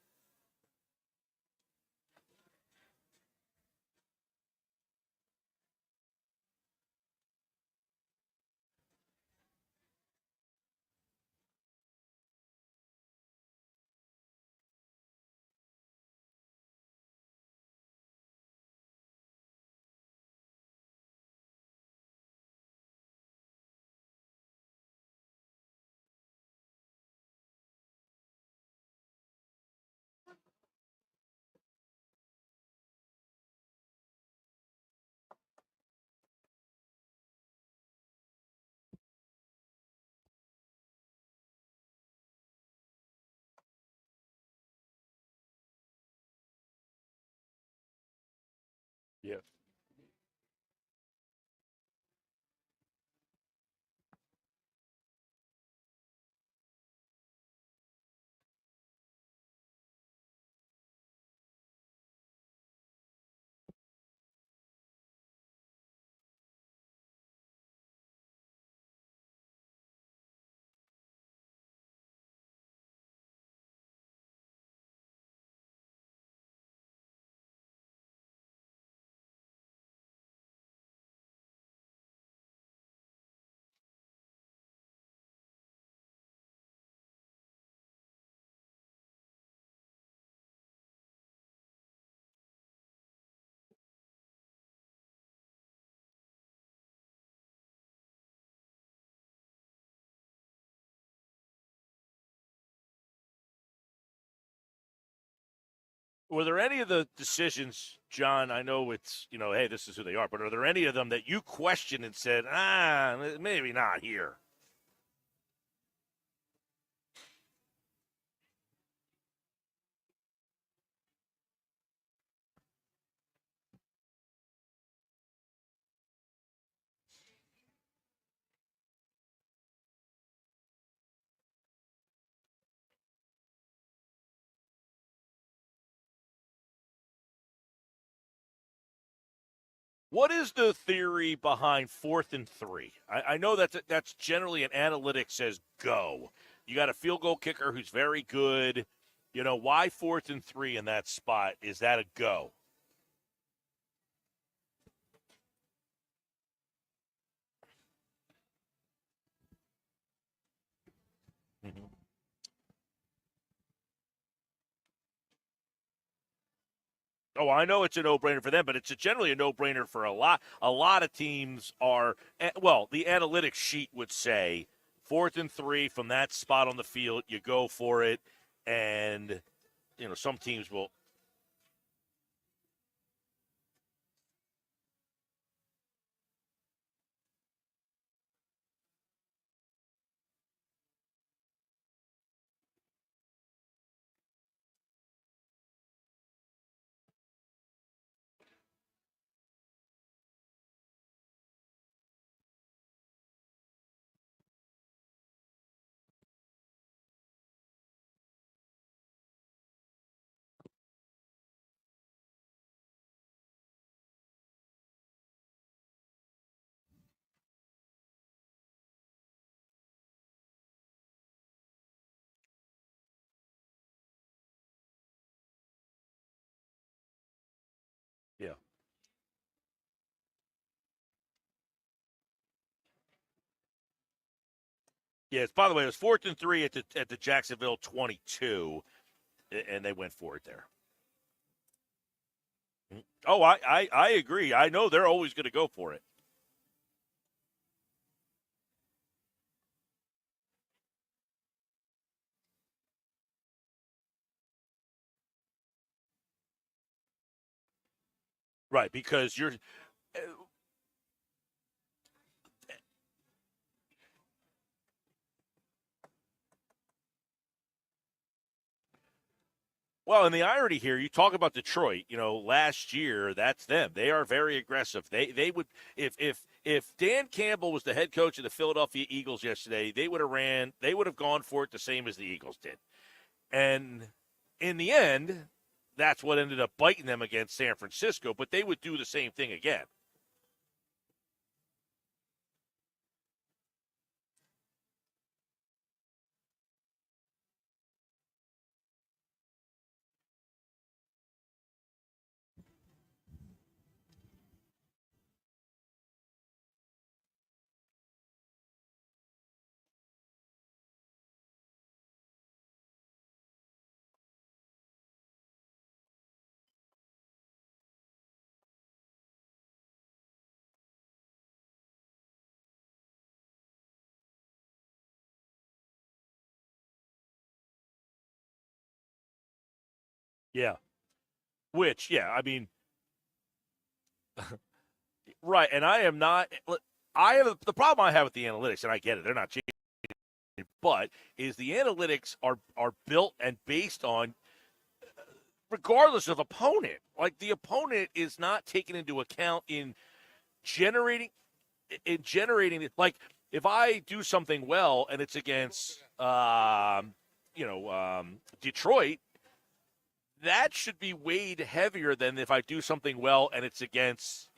Yeah. Were there any of the decisions, John, I know it's, hey, this is who they are, but are there any of them that you questioned and said, maybe not here? What is the theory behind 4th and 3? I know that's generally an analytics says go. You got a field goal kicker who's very good. Why 4th and 3 in that spot? Is that a go? Mm-hmm. Oh, I know it's a no-brainer for them, but it's generally a no-brainer for a lot. A lot of teams are, the analytics sheet would say 4th and 3 from that spot on the field, you go for it, and, some teams will. Yeah. Yes, by the way, it was 4th and 3 at the Jacksonville 22, and they went for it there. Oh, I agree. I know they're always going to go for it. Right, because you're well, and the irony here, you talk about Detroit, last year, that's them. They are very aggressive. They would if Dan Campbell was the head coach of the Philadelphia Eagles yesterday, they would have gone for it the same as the Eagles did. And in the end, that's what ended up biting them against San Francisco, but they would do the same thing again. Yeah. Which, yeah, I mean, right, and I am not – I have the problem I have with the analytics, and I get it. They're not changing, but is the analytics are built and based on regardless of opponent. Like the opponent is not taken into account in generating it. Like if I do something well and it's against Detroit, that should be weighed heavier than if I do something well and it's against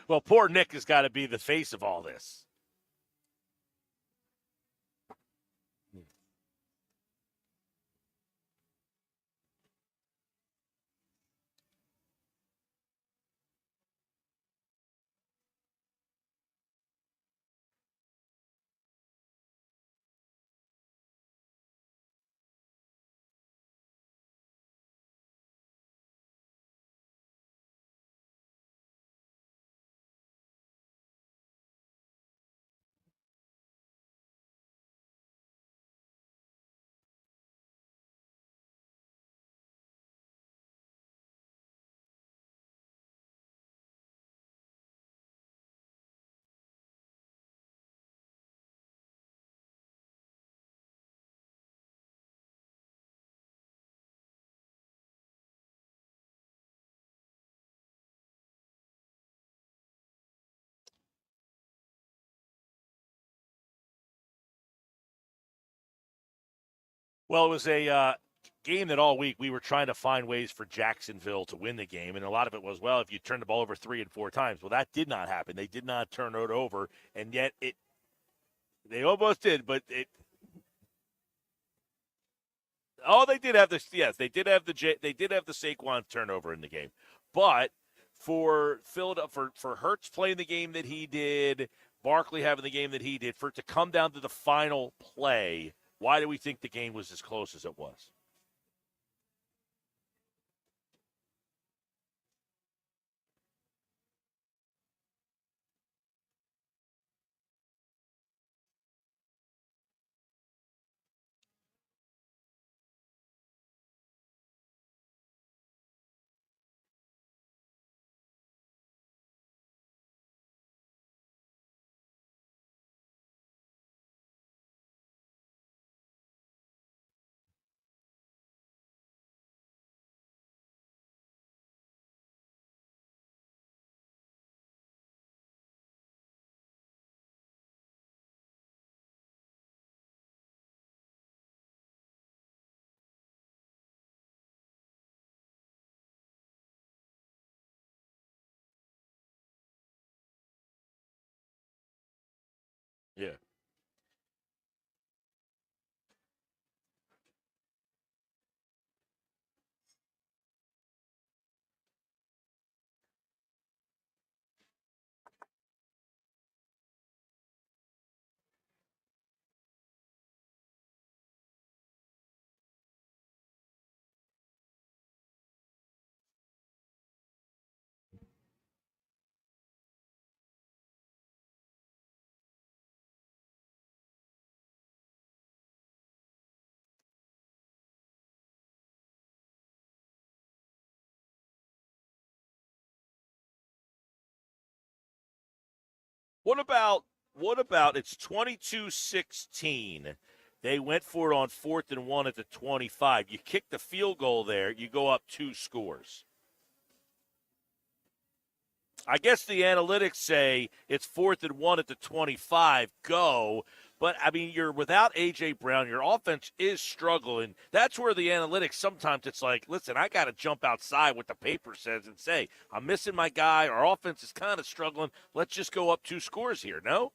Well, poor Nick has got to be the face of all this. Well, it was a game that all week we were trying to find ways for Jacksonville to win the game, and a lot of it was, well, if you turn the ball over 3 and 4 times. Well, that did not happen. They did not turn it over, and yet they almost did, but it. Oh, they did have this. Yes, they did have the Saquon turnover in the game, but for Philadelphia, for Hurts playing the game that he did, Barkley having the game that he did, for it to come down to the final play. Why do we think the game was as close as it was? Yeah. What about it's 22-16. They went for it on 4th and 1 at the 25. You kick the field goal there, you go up 2 scores. I guess the analytics say it's 4th and 1 at the 25, go. But, I mean, you're without A.J. Brown. Your offense is struggling. That's where the analytics, sometimes it's like, listen, I got to jump outside what the paper says and say, I'm missing my guy. Our offense is kind of struggling. Let's just go up 2 scores here, no?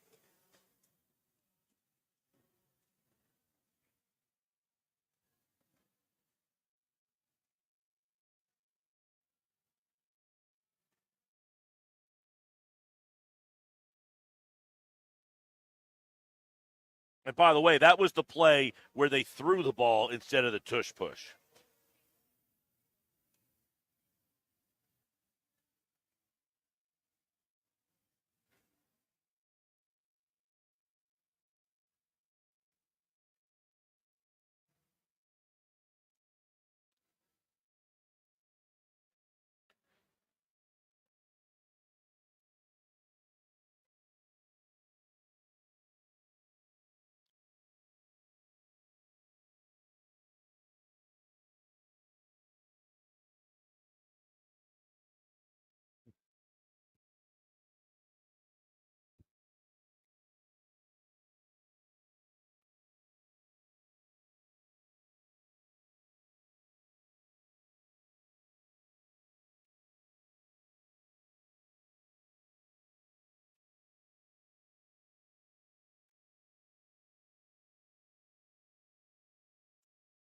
And by the way, that was the play where they threw the ball instead of the tush push.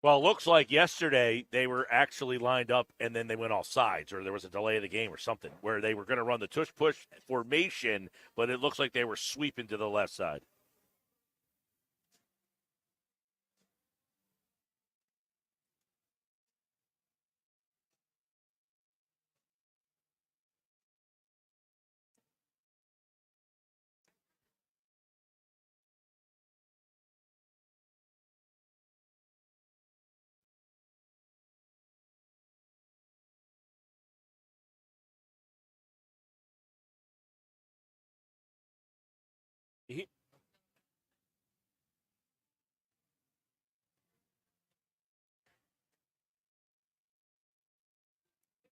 Well, it looks like yesterday they were actually lined up and then they went off sides, or there was a delay of the game or something where they were going to run the tush-push formation, but it looks like they were sweeping to the left side.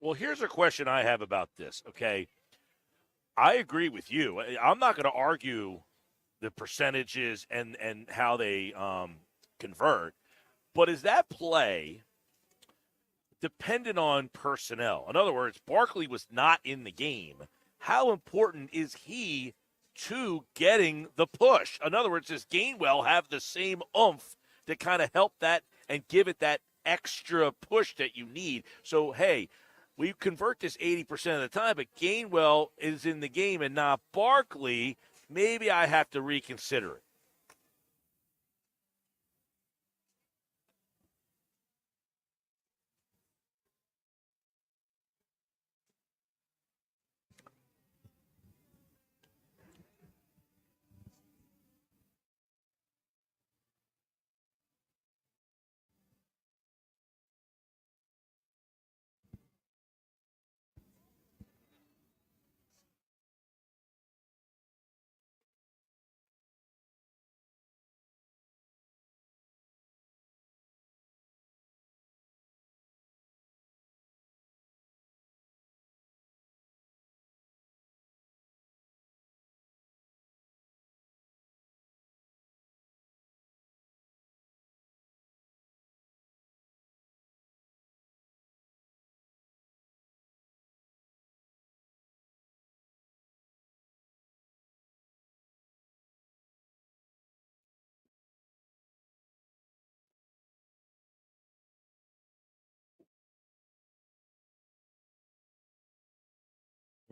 Well, here's a question I have about this, okay? I agree with you. I'm not going to argue the percentages and how they convert, but is that play dependent on personnel? In other words, Barkley was not in the game. How important is he to getting the push? In other words, does Gainwell have the same oomph to kind of help that and give it that extra push that you need? So, hey, we convert this 80% of the time, but Gainwell is in the game and not Barkley. Maybe I have to reconsider it.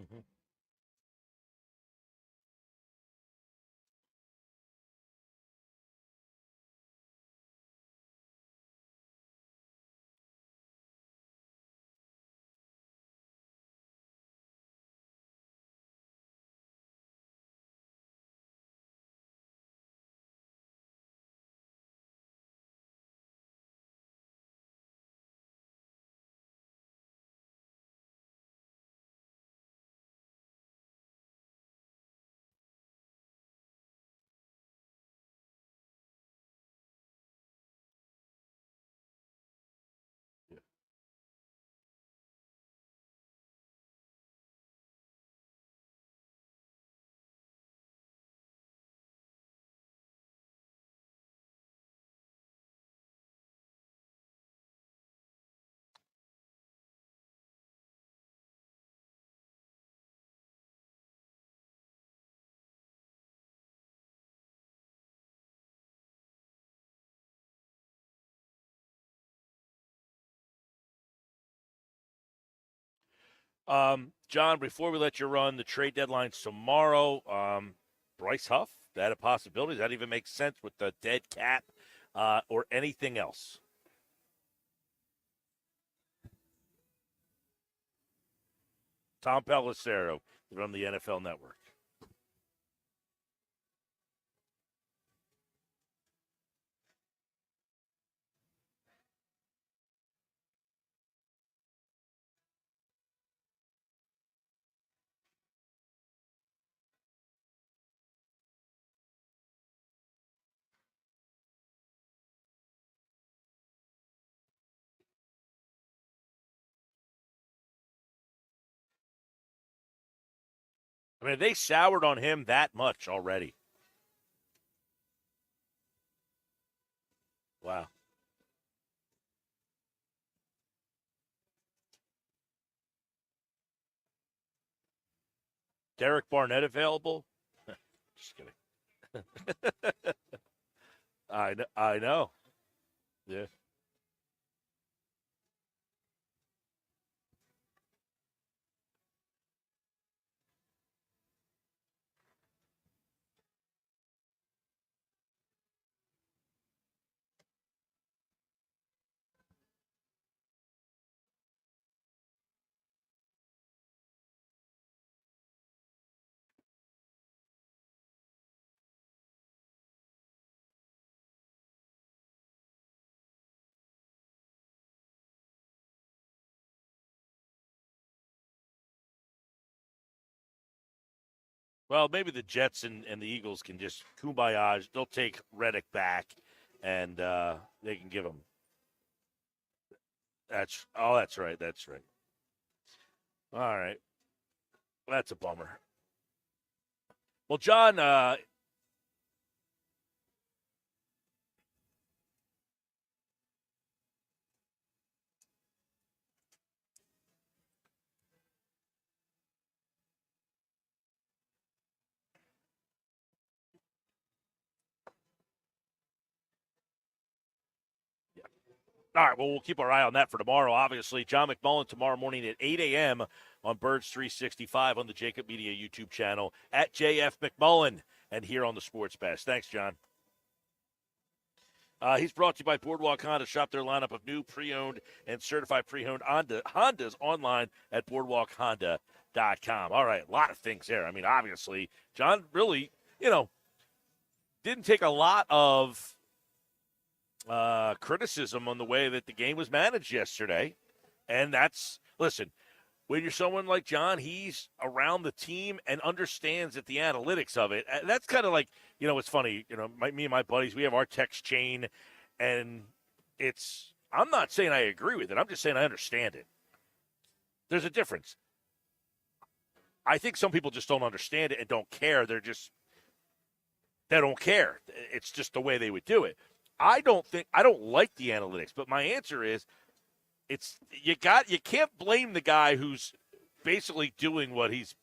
Mm-hmm. John, before we let you run, the trade deadline's tomorrow. Bryce Huff, that a possibility? Does that even make sense with the dead cap or anything else? Tom Pelissero from the NFL Network. I mean, they soured on him that much already. Wow. Derek Barnett available? Just kidding. I know. Yeah. Well, maybe the Jets and the Eagles can just kumbaya. They'll take Reddick back, and they can give him. That's right. That's right. All right. That's a bummer. Well, John, all right, well, we'll keep our eye on that for tomorrow, obviously. John McMullen tomorrow morning at 8 a.m. on Birds 365 on the Jacob Media YouTube channel, at JF McMullen, and here on the Sports Bash. Thanks, John. He's brought to you by Boardwalk Honda. Shop their lineup of new, pre-owned, and certified pre-owned Hondas online at boardwalkhonda.com. All right, a lot of things there. I mean, obviously, John really, didn't take a lot of criticism on the way that the game was managed yesterday. And listen, when you're someone like John, he's around the team and understands that the analytics of it. That's kind of like, it's funny, me and my buddies, we have our text chain, and I'm not saying I agree with it. I'm just saying I understand it. There's a difference. I think some people just don't understand it and don't care. They don't care. It's just the way they would do it. I don't like the analytics, but my answer is you can't blame the guy who's basically doing what he's,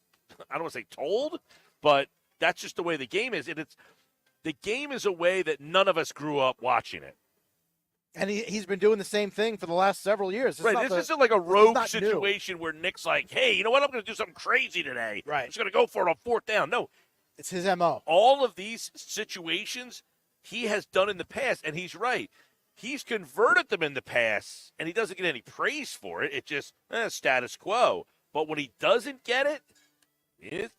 I don't want to say told, but that's just the way the game is. And the game is a way that none of us grew up watching it. And he's been doing the same thing for the last several years. This isn't like a rogue situation where Nick's like, hey, you know what? I'm going to do something crazy today. Right. I'm just going to go for it on fourth down. No. It's his MO. All of these situations he has done in the past, and he's right. He's converted them in the past, and he doesn't get any praise for it. It's just status quo. But when he doesn't get it,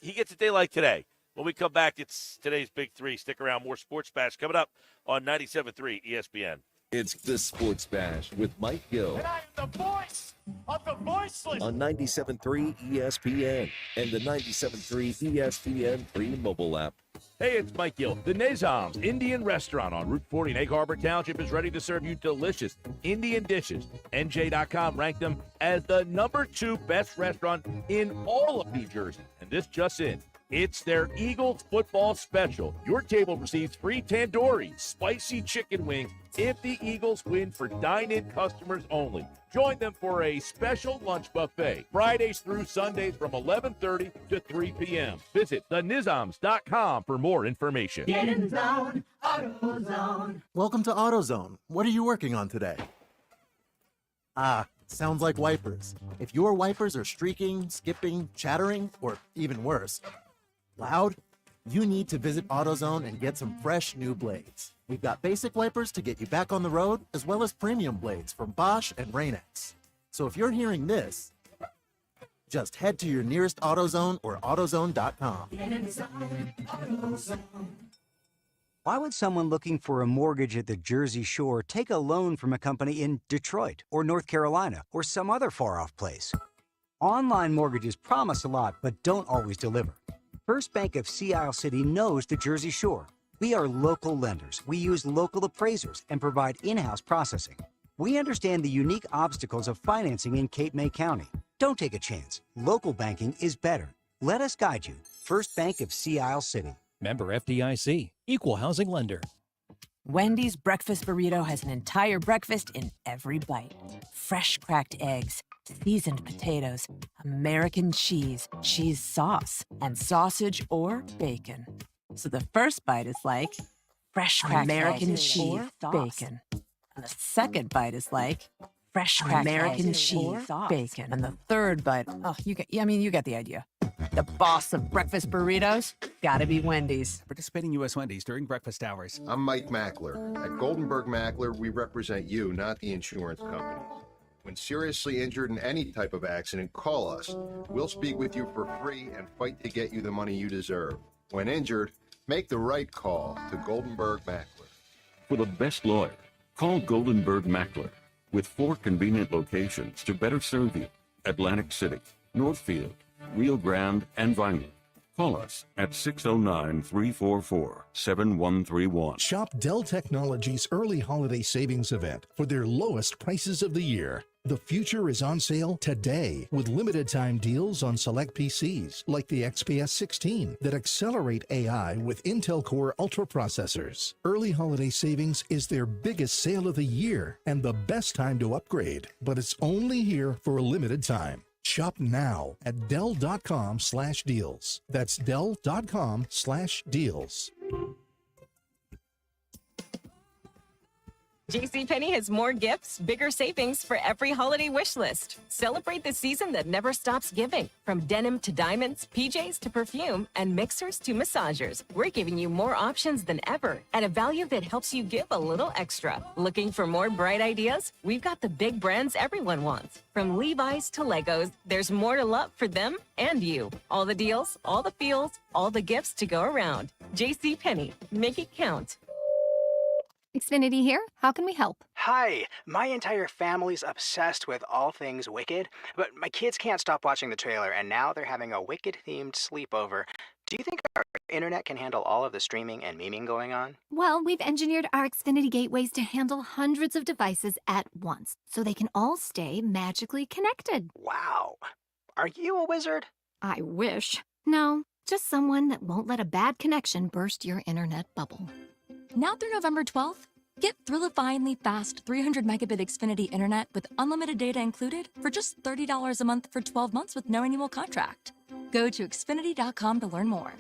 he gets a day like today. When we come back, it's today's Big Three. Stick around. More Sports Bash coming up on 97.3 ESPN. It's the Sports Bash with Mike Gill. And I am the voice of the voiceless. On 97.3 ESPN and the 97.3 ESPN free mobile app. Hey, it's Mike Gill. The Nizam's Indian Restaurant on Route 40 in Egg Harbor Township is ready to serve you delicious Indian dishes. NJ.com ranked them as the #2 best restaurant in all of New Jersey. And this just in. It's their Eagles football special. Your table receives free tandoori, spicy chicken wings if the Eagles win for dine-in customers only. Join them for a special lunch buffet, Fridays through Sundays from 11:30 to 3 p.m. Visit thenizams.com for more information. Get in the zone, AutoZone. Welcome to AutoZone. What are you working on today? Sounds like wipers. If your wipers are streaking, skipping, chattering, or even worse, loud, you need to visit AutoZone and get some fresh new blades. We've got basic wipers to get you back on the road, as well as premium blades from Bosch and Rain-X. So if you're hearing this, just head to your nearest AutoZone or AutoZone.com. Why would someone looking for a mortgage at the Jersey Shore take a loan from a company in Detroit or North Carolina or some other far-off place? Online mortgages promise a lot, but don't always deliver. First Bank of Sea Isle City knows the Jersey Shore. We are local lenders. We use local appraisers and provide in-house processing. We understand the unique obstacles of financing in Cape May County. Don't take a chance. Local banking is better. Let us guide you. First Bank of Sea Isle City. Member FDIC. Equal housing lender. Wendy's breakfast burrito has an entire breakfast in every bite. Fresh cracked eggs, seasoned potatoes, American cheese, cheese sauce, and sausage or bacon. So the first bite is like fresh cracked American cheese or bacon. And the second bite is like fresh cracked American cheese, bacon. And the third bite, you get the idea. The boss of breakfast burritos, gotta be Wendy's. Participating U.S. Wendy's during breakfast hours. I'm Mike Mackler. At Goldenberg Mackler, we represent you, not the insurance companies. When seriously injured in any type of accident, call us. We'll speak with you for free and fight to get you the money you deserve. When injured, make the right call to Goldenberg Mackler. For the best lawyer, call Goldenberg Mackler. With 4 convenient locations to better serve you: Atlantic City, Northfield, Rio Grande, and Vineland. Call us at 609-344-7131. Shop Dell Technologies' early holiday savings event for their lowest prices of the year. The future is on sale today with limited time deals on select PCs like the XPS 16 that accelerate AI with Intel Core Ultra processors. Early holiday savings is their biggest sale of the year and the best time to upgrade, but it's only here for a limited time. Shop now at Dell.com/deals. That's Dell.com/deals. JCPenney has more gifts, bigger savings for every holiday wish list. Celebrate the season that never stops giving. From denim to diamonds, PJs to perfume, and mixers to massagers, we're giving you more options than ever at a value that helps you give a little extra. Looking for more bright ideas? We've got the big brands everyone wants. From Levi's to Legos, there's more to love for them and you. All the deals, all the feels, all the gifts to go around. JCPenney, make it count. Xfinity here. How can we help? Hi, my entire family's obsessed with all things Wicked, but my kids can't stop watching the trailer, and now they're having a Wicked-themed sleepover. Do you think our internet can handle all of the streaming and memeing going on? Well, we've engineered our Xfinity gateways to handle hundreds of devices at once, so they can all stay magically connected. Wow. Are you a wizard? I wish. No, just someone that won't let a bad connection burst your internet bubble. Now through November 12th, get thrillifyingly fast 300 megabit Xfinity internet with unlimited data included for just $30 a month for 12 months with no annual contract. Go to Xfinity.com to learn more.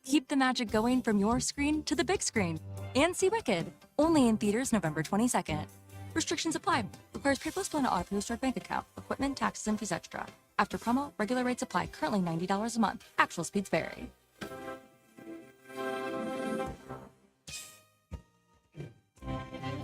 Keep the magic going from your screen to the big screen. And see Wicked, only in theaters November 22nd. Restrictions apply. Requires paperless plan to auto-start bank account. Equipment, taxes, and fees extra. After promo, regular rates apply. Currently $90 a month. Actual speeds vary.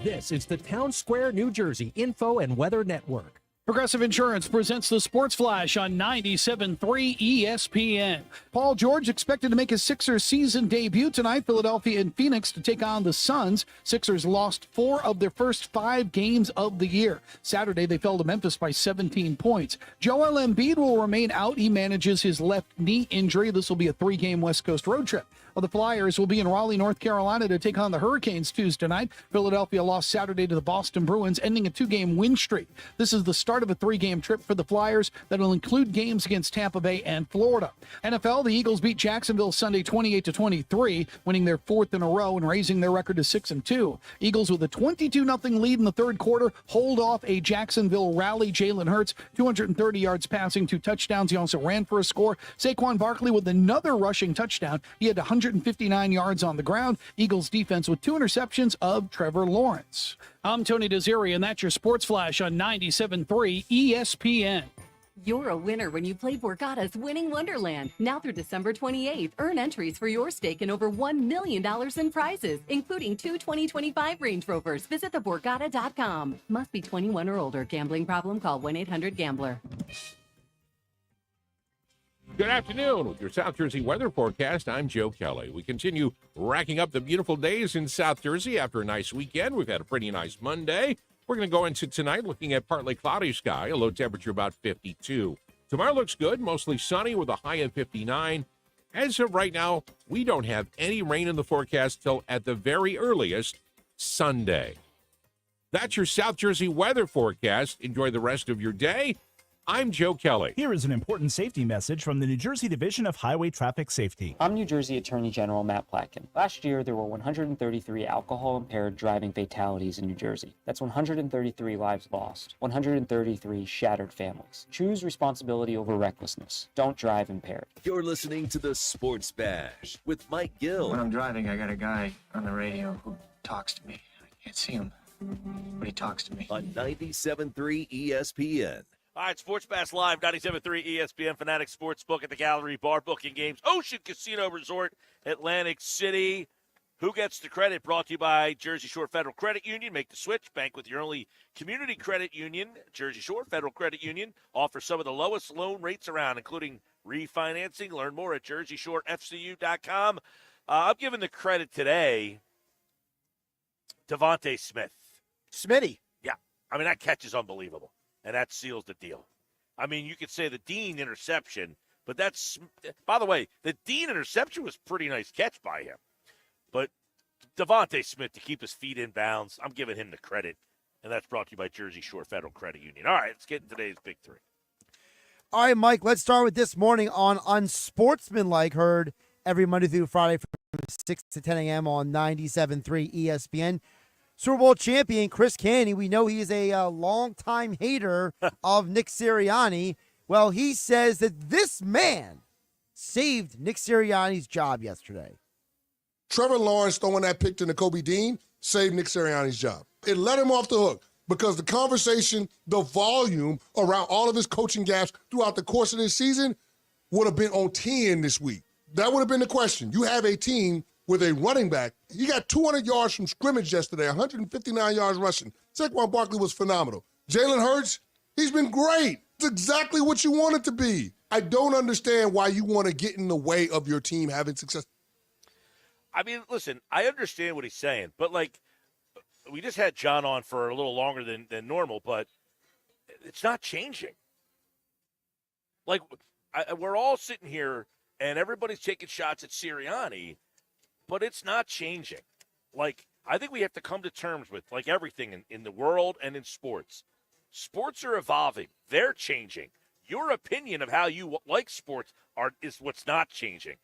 This is the Town Square, New Jersey Info and Weather Network. Progressive Insurance presents the Sports Flash on 97.3 ESPN. Paul George expected to make his Sixers season debut tonight. Philadelphia and Phoenix to take on the Suns. Sixers lost 4 of their first 5 games of the year. Saturday, they fell to Memphis by 17 points. Joel Embiid will remain out. He manages his left knee injury. This will be a 3-game West Coast road trip. The Flyers will be in Raleigh, North Carolina to take on the Hurricanes Tuesday night. Philadelphia lost Saturday to the Boston Bruins, ending a 2-game win streak. This is the start of a 3-game trip for the Flyers that will include games against Tampa Bay and Florida. NFL, the Eagles beat Jacksonville Sunday 28-23, winning their 4th in a row and raising their record to 6-2. Eagles with a 22-0 lead in the third quarter hold off a Jacksonville rally. Jalen Hurts, 230 yards passing, 2 touchdowns. He also ran for a score. Saquon Barkley with another rushing touchdown. He had 159 yards on the ground. Eagles defense with 2 interceptions of Trevor Lawrence. I'm Tony Desiri, and that's your Sports Flash on 97.3 ESPN. You're a winner when you play Borgata's Winning Wonderland. Now through December 28th, earn entries for your stake in over $1 million in prizes, including 2 2025 Range Rovers. Visit theborgata.com. Must be 21 or older. Gambling problem? Call 1-800-GAMBLER. Good afternoon. With your South Jersey weather forecast, I'm Joe Kelly. We continue racking up the beautiful days in South Jersey after a nice weekend. We've had a pretty nice Monday. We're going to go into tonight looking at partly cloudy sky, a low temperature about 52. Tomorrow looks good, mostly sunny with a high of 59. As of right now, we don't have any rain in the forecast till at the very earliest, Sunday. That's your South Jersey weather forecast. Enjoy the rest of your day. I'm Joe Kelly. Here is an important safety message from the New Jersey Division of Highway Traffic Safety. I'm New Jersey Attorney General Matt Platkin. Last year, there were 133 alcohol-impaired driving fatalities in New Jersey. That's 133 lives lost, 133 shattered families. Choose responsibility over recklessness. Don't drive impaired. You're listening to the Sports Bash with Mike Gill. When I'm driving, I got a guy on the radio who talks to me. I can't see him, but he talks to me. On 97.3 ESPN. All right, Sports Bash Live, 97.3 ESPN, Fanatics Sportsbook at the Gallery Bar Booking Games, Ocean Casino Resort, Atlantic City. Who gets the credit? Brought to you by Jersey Shore Federal Credit Union. Make the switch. Bank with your only community credit union. Jersey Shore Federal Credit Union offers some of the lowest loan rates around, including refinancing. Learn more at JerseyShoreFCU.com. I'm giving the credit today to Devontae Smith. Smitty. Yeah. I mean, that catch is unbelievable. And that seals the deal. I mean, you could say the Dean interception But that's, by the way, the Dean interception was a pretty nice catch by him. But Devontae Smith, to keep his feet in bounds, I'm giving him the credit. And that's brought to you by Jersey Shore Federal Credit Union. All right, let's get into today's Big Three. All right, Mike, let's start with this morning on Unsportsmanlike, heard every Monday through Friday from 6 to 10 a.m. on 97.3 ESPN. Super Bowl champion Chris Canty, we know he is a longtime hater of Nick Sirianni. Well, he says that this man saved Nick Sirianni's job yesterday. Trevor Lawrence throwing that pick to Nakobe Dean saved Nick Sirianni's job. It let him off the hook because the conversation, the volume around all of his coaching gaps throughout the course of this season would have been on 10 this week. That would have been the question. You have a team with a running back. He got 200 yards from scrimmage yesterday, 159 yards rushing. Saquon Barkley was phenomenal. Jalen Hurts, he's been great. It's exactly what you want it to be. I don't understand why you want to get in the way of your team having success. I mean, listen, I understand what he's saying, but, like, we just had John on for a little longer than normal, but it's not changing. Like, we're all sitting here, and everybody's taking shots at Sirianni, but it's not changing. Like, I think we have to come to terms with, like, everything in the world and in sports. Sports are evolving. They're changing. Your opinion of how you like sports is what's not changing.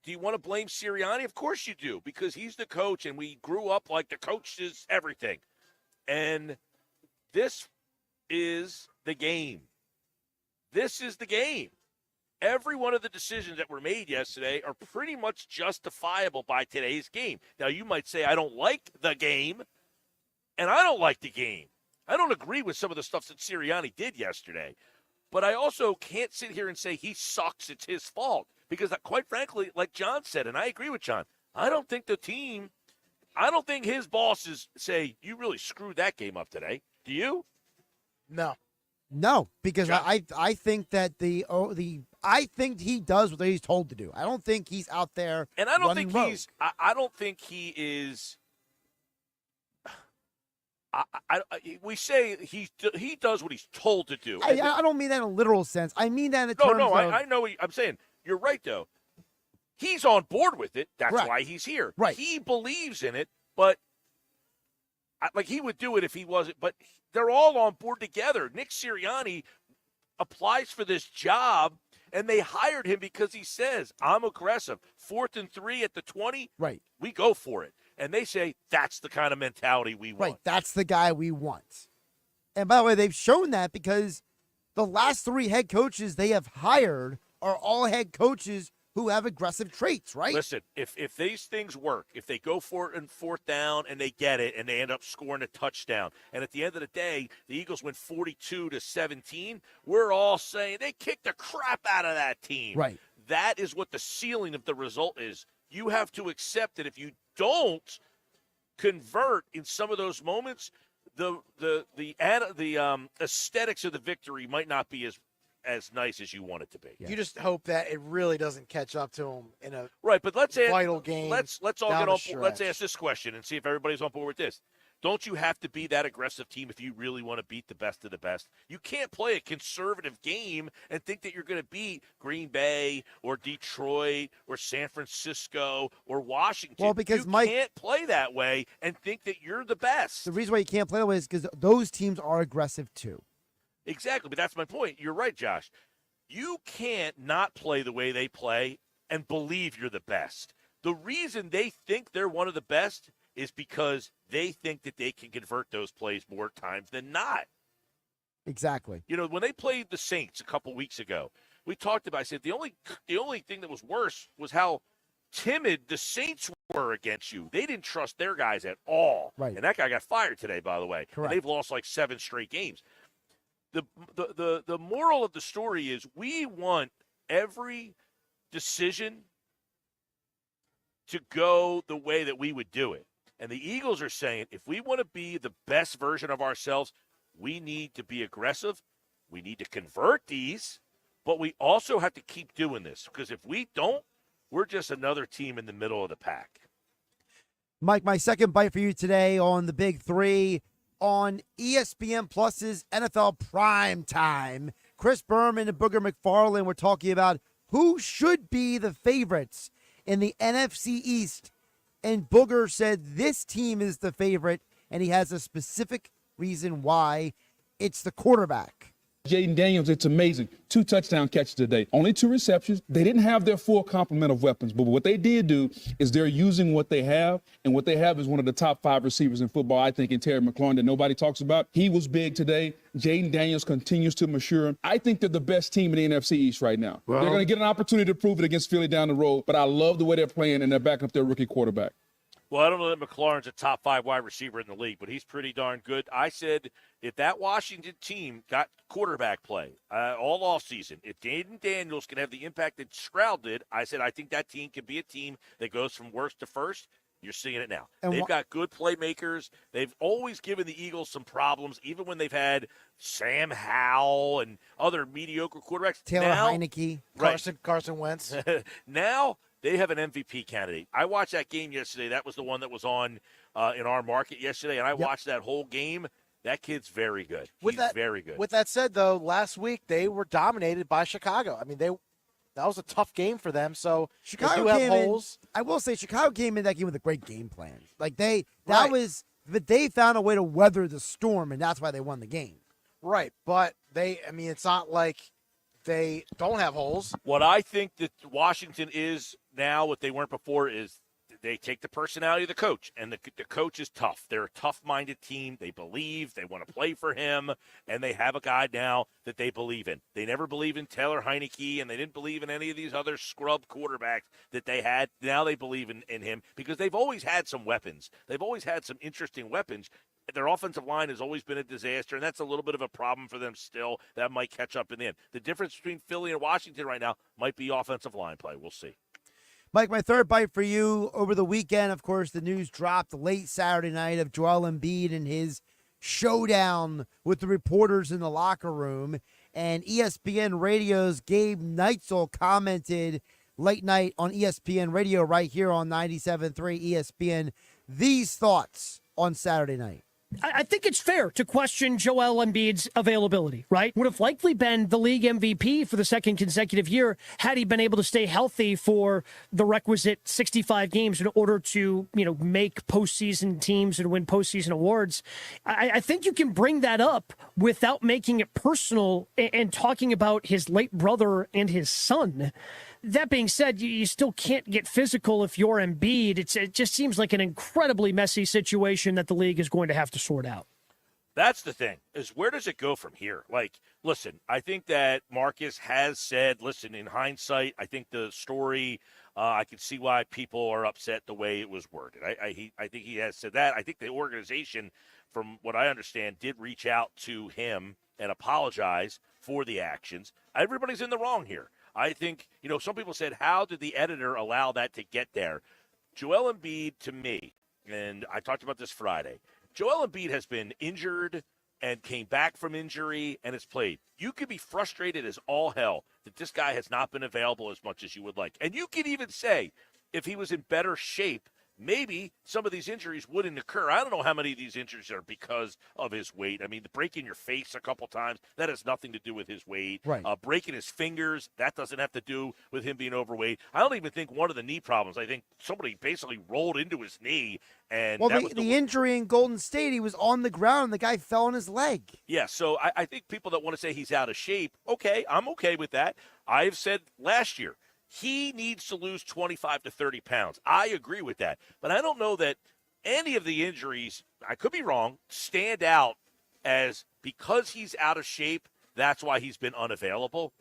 Do you want to blame Sirianni? Of course you do, because he's the coach, and we grew up like the coach is everything. And this is the game. This is the game. Every one of the decisions that were made yesterday are pretty much justifiable by today's game. Now, you might say, I don't like the game, and I don't like the game. I don't agree with some of the stuff that Sirianni did yesterday. But I also can't sit here and say he sucks, it's his fault. Because, quite frankly, like John said, and I agree with John, I don't think his bosses say, you really screwed that game up today. Do you? No, because I think that I think he does what he's told to do. I don't think he's out there. And I don't think rogue. I don't think he is. We say he does what he's told to do. I don't mean that in a literal sense. I mean that in terms of. I know. I'm saying you're right though. He's on board with it. That's right. why he's here. Right. He believes in it, but like he would do it if he wasn't. But they're all on board together. Nick Sirianni applies for this job, and they hired him because he says, I'm aggressive. 4th and 3 at the 20. Right. We go for it. And they say, that's the kind of mentality we want. Right. That's the guy we want. And by the way, they've shown that because the last 3 head coaches they have hired are all head coaches who have aggressive traits, right? Listen, if these things work, if they go for it in 4th down and they get it and they end up scoring a touchdown, and at the end of the day, the Eagles win 42-17, we're all saying they kicked the crap out of that team. Right. That is what the ceiling of the result is. You have to accept that if you don't convert in some of those moments, the aesthetics of the victory might not be as nice as you want it to be. You just hope that it really doesn't catch up to him in a right. But let's vital game. Let's all get on. Let's ask this question and see if everybody's on board with this. Don't you have to be that aggressive team if you really want to beat the best of the best? You can't play a conservative game and think that you're going to beat Green Bay or Detroit or San Francisco or Washington. Well, because you Mike can't play that way and think that you're the best. The reason why you can't play that way is because those teams are aggressive too. Exactly, but that's my point. You're right, Josh. You can't not play the way they play and believe you're the best. The reason they think they're one of the best is because they think that they can convert those plays more times than not. Exactly. You know, when they played the Saints a couple weeks ago, we talked about, I said, the only thing that was worse was how timid the Saints were against you. They didn't trust their guys at all. Right. And that guy got fired today, by the way. Correct. And they've lost like 7 straight games. The moral of the story is we want every decision to go the way that we would do it. And the Eagles are saying, if we want to be the best version of ourselves, we need to be aggressive. We need to convert these, but we also have to keep doing this because if we don't, we're just another team in the middle of the pack. Mike, my second bite for you today on the Big Three on ESPN Plus's NFL Prime Time. Chris Berman and Booger McFarland were talking about who should be the favorites in the NFC East. And Booger said this team is the favorite, and he has a specific reason why. It's the quarterback. Jaden Daniels, it's amazing. 2 touchdown catches today. Only 2 receptions. They didn't have their full complement of weapons, but what they did do is they're using what they have, and what they have is one of the top 5 receivers in football, I think, in Terry McLaurin that nobody talks about. He was big today. Jaden Daniels continues to mature. I think they're the best team in the NFC East right now. They're going to get an opportunity to prove it against Philly down the road, but I love the way they're playing, and they're backing up their rookie quarterback. Well, I don't know that McLaurin's a top 5 wide receiver in the league, but he's pretty darn good. I said if that Washington team got quarterback play all offseason, if Jaden Daniels can have the impact that Stroud did, I said I think that team can be a team that goes from worst to first. You're seeing it now. And they've got good playmakers. They've always given the Eagles some problems, even when they've had Sam Howell and other mediocre quarterbacks. Taylor Heineke. Carson Wentz. Now they have an MVP candidate. I watched that game yesterday. That was the one that was on in our market yesterday, and I watched that whole game. That kid's very good. He's very good. With that said, though, last week they were dominated by Chicago. I mean, that was a tough game for them. So Chicago they do have holes. I will say Chicago came in that game with a great game plan. Like but they found a way to weather the storm, and that's why they won the game. Right, but it's not like they don't have holes. What I think that Washington is now, what they weren't before, is they take the personality of the coach, and the coach is tough. They're a tough-minded team. They believe. They want to play for him, and they have a guy now that they believe in. They never believed in Taylor Heineke, and they didn't believe in any of these other scrub quarterbacks that they had. Now they believe in him because they've always had some weapons. They've always had some interesting weapons. Their offensive line has always been a disaster, and that's a little bit of a problem for them still. That might catch up in the end. The difference between Philly and Washington right now might be offensive line play. We'll see. Mike, my third bite for you. Over the weekend, of course, the news dropped late Saturday night of Joel Embiid and his showdown with the reporters in the locker room. And ESPN Radio's Gabe Neitzel commented late night on ESPN Radio right here on 97.3 ESPN these thoughts on Saturday night. I think it's fair to question Joel Embiid's availability, right? Would have likely been the league MVP for the second consecutive year had he been able to stay healthy for the requisite 65 games in order to, make postseason teams and win postseason awards. I think you can bring that up without making it personal and talking about his late brother and his son. That being said, you still can't get physical if you're Embiid. It just seems like an incredibly messy situation that the league is going to have to sort out. That's the thing, is where does it go from here? Like, listen, I think that Marcus has said, listen, in hindsight, I think the story, I can see why people are upset the way it was worded. I think he has said that. I think the organization, from what I understand, did reach out to him and apologize for the actions. Everybody's in the wrong here. I think, some people said, how did the editor allow that to get there? Joel Embiid, to me, and I talked about this Friday, Joel Embiid has been injured and came back from injury and has played. You could be frustrated as all hell that this guy has not been available as much as you would like. And you could even say, if he was in better shape, maybe some of these injuries wouldn't occur. I don't know how many of these injuries are because of his weight. I mean, the breaking your face a couple times, that has nothing to do with his weight. Right. Breaking his fingers, that doesn't have to do with him being overweight. I don't even think one of the knee problems, I think somebody basically rolled into his knee. And the injury in Golden State, he was on the ground and the guy fell on his leg. Yeah, so I think people that want to say he's out of shape, okay, I'm okay with that. I've said last year, he needs to lose 25 to 30 pounds. I agree with that. But I don't know that any of the injuries, I could be wrong, stand out as because he's out of shape, that's why he's been unavailable.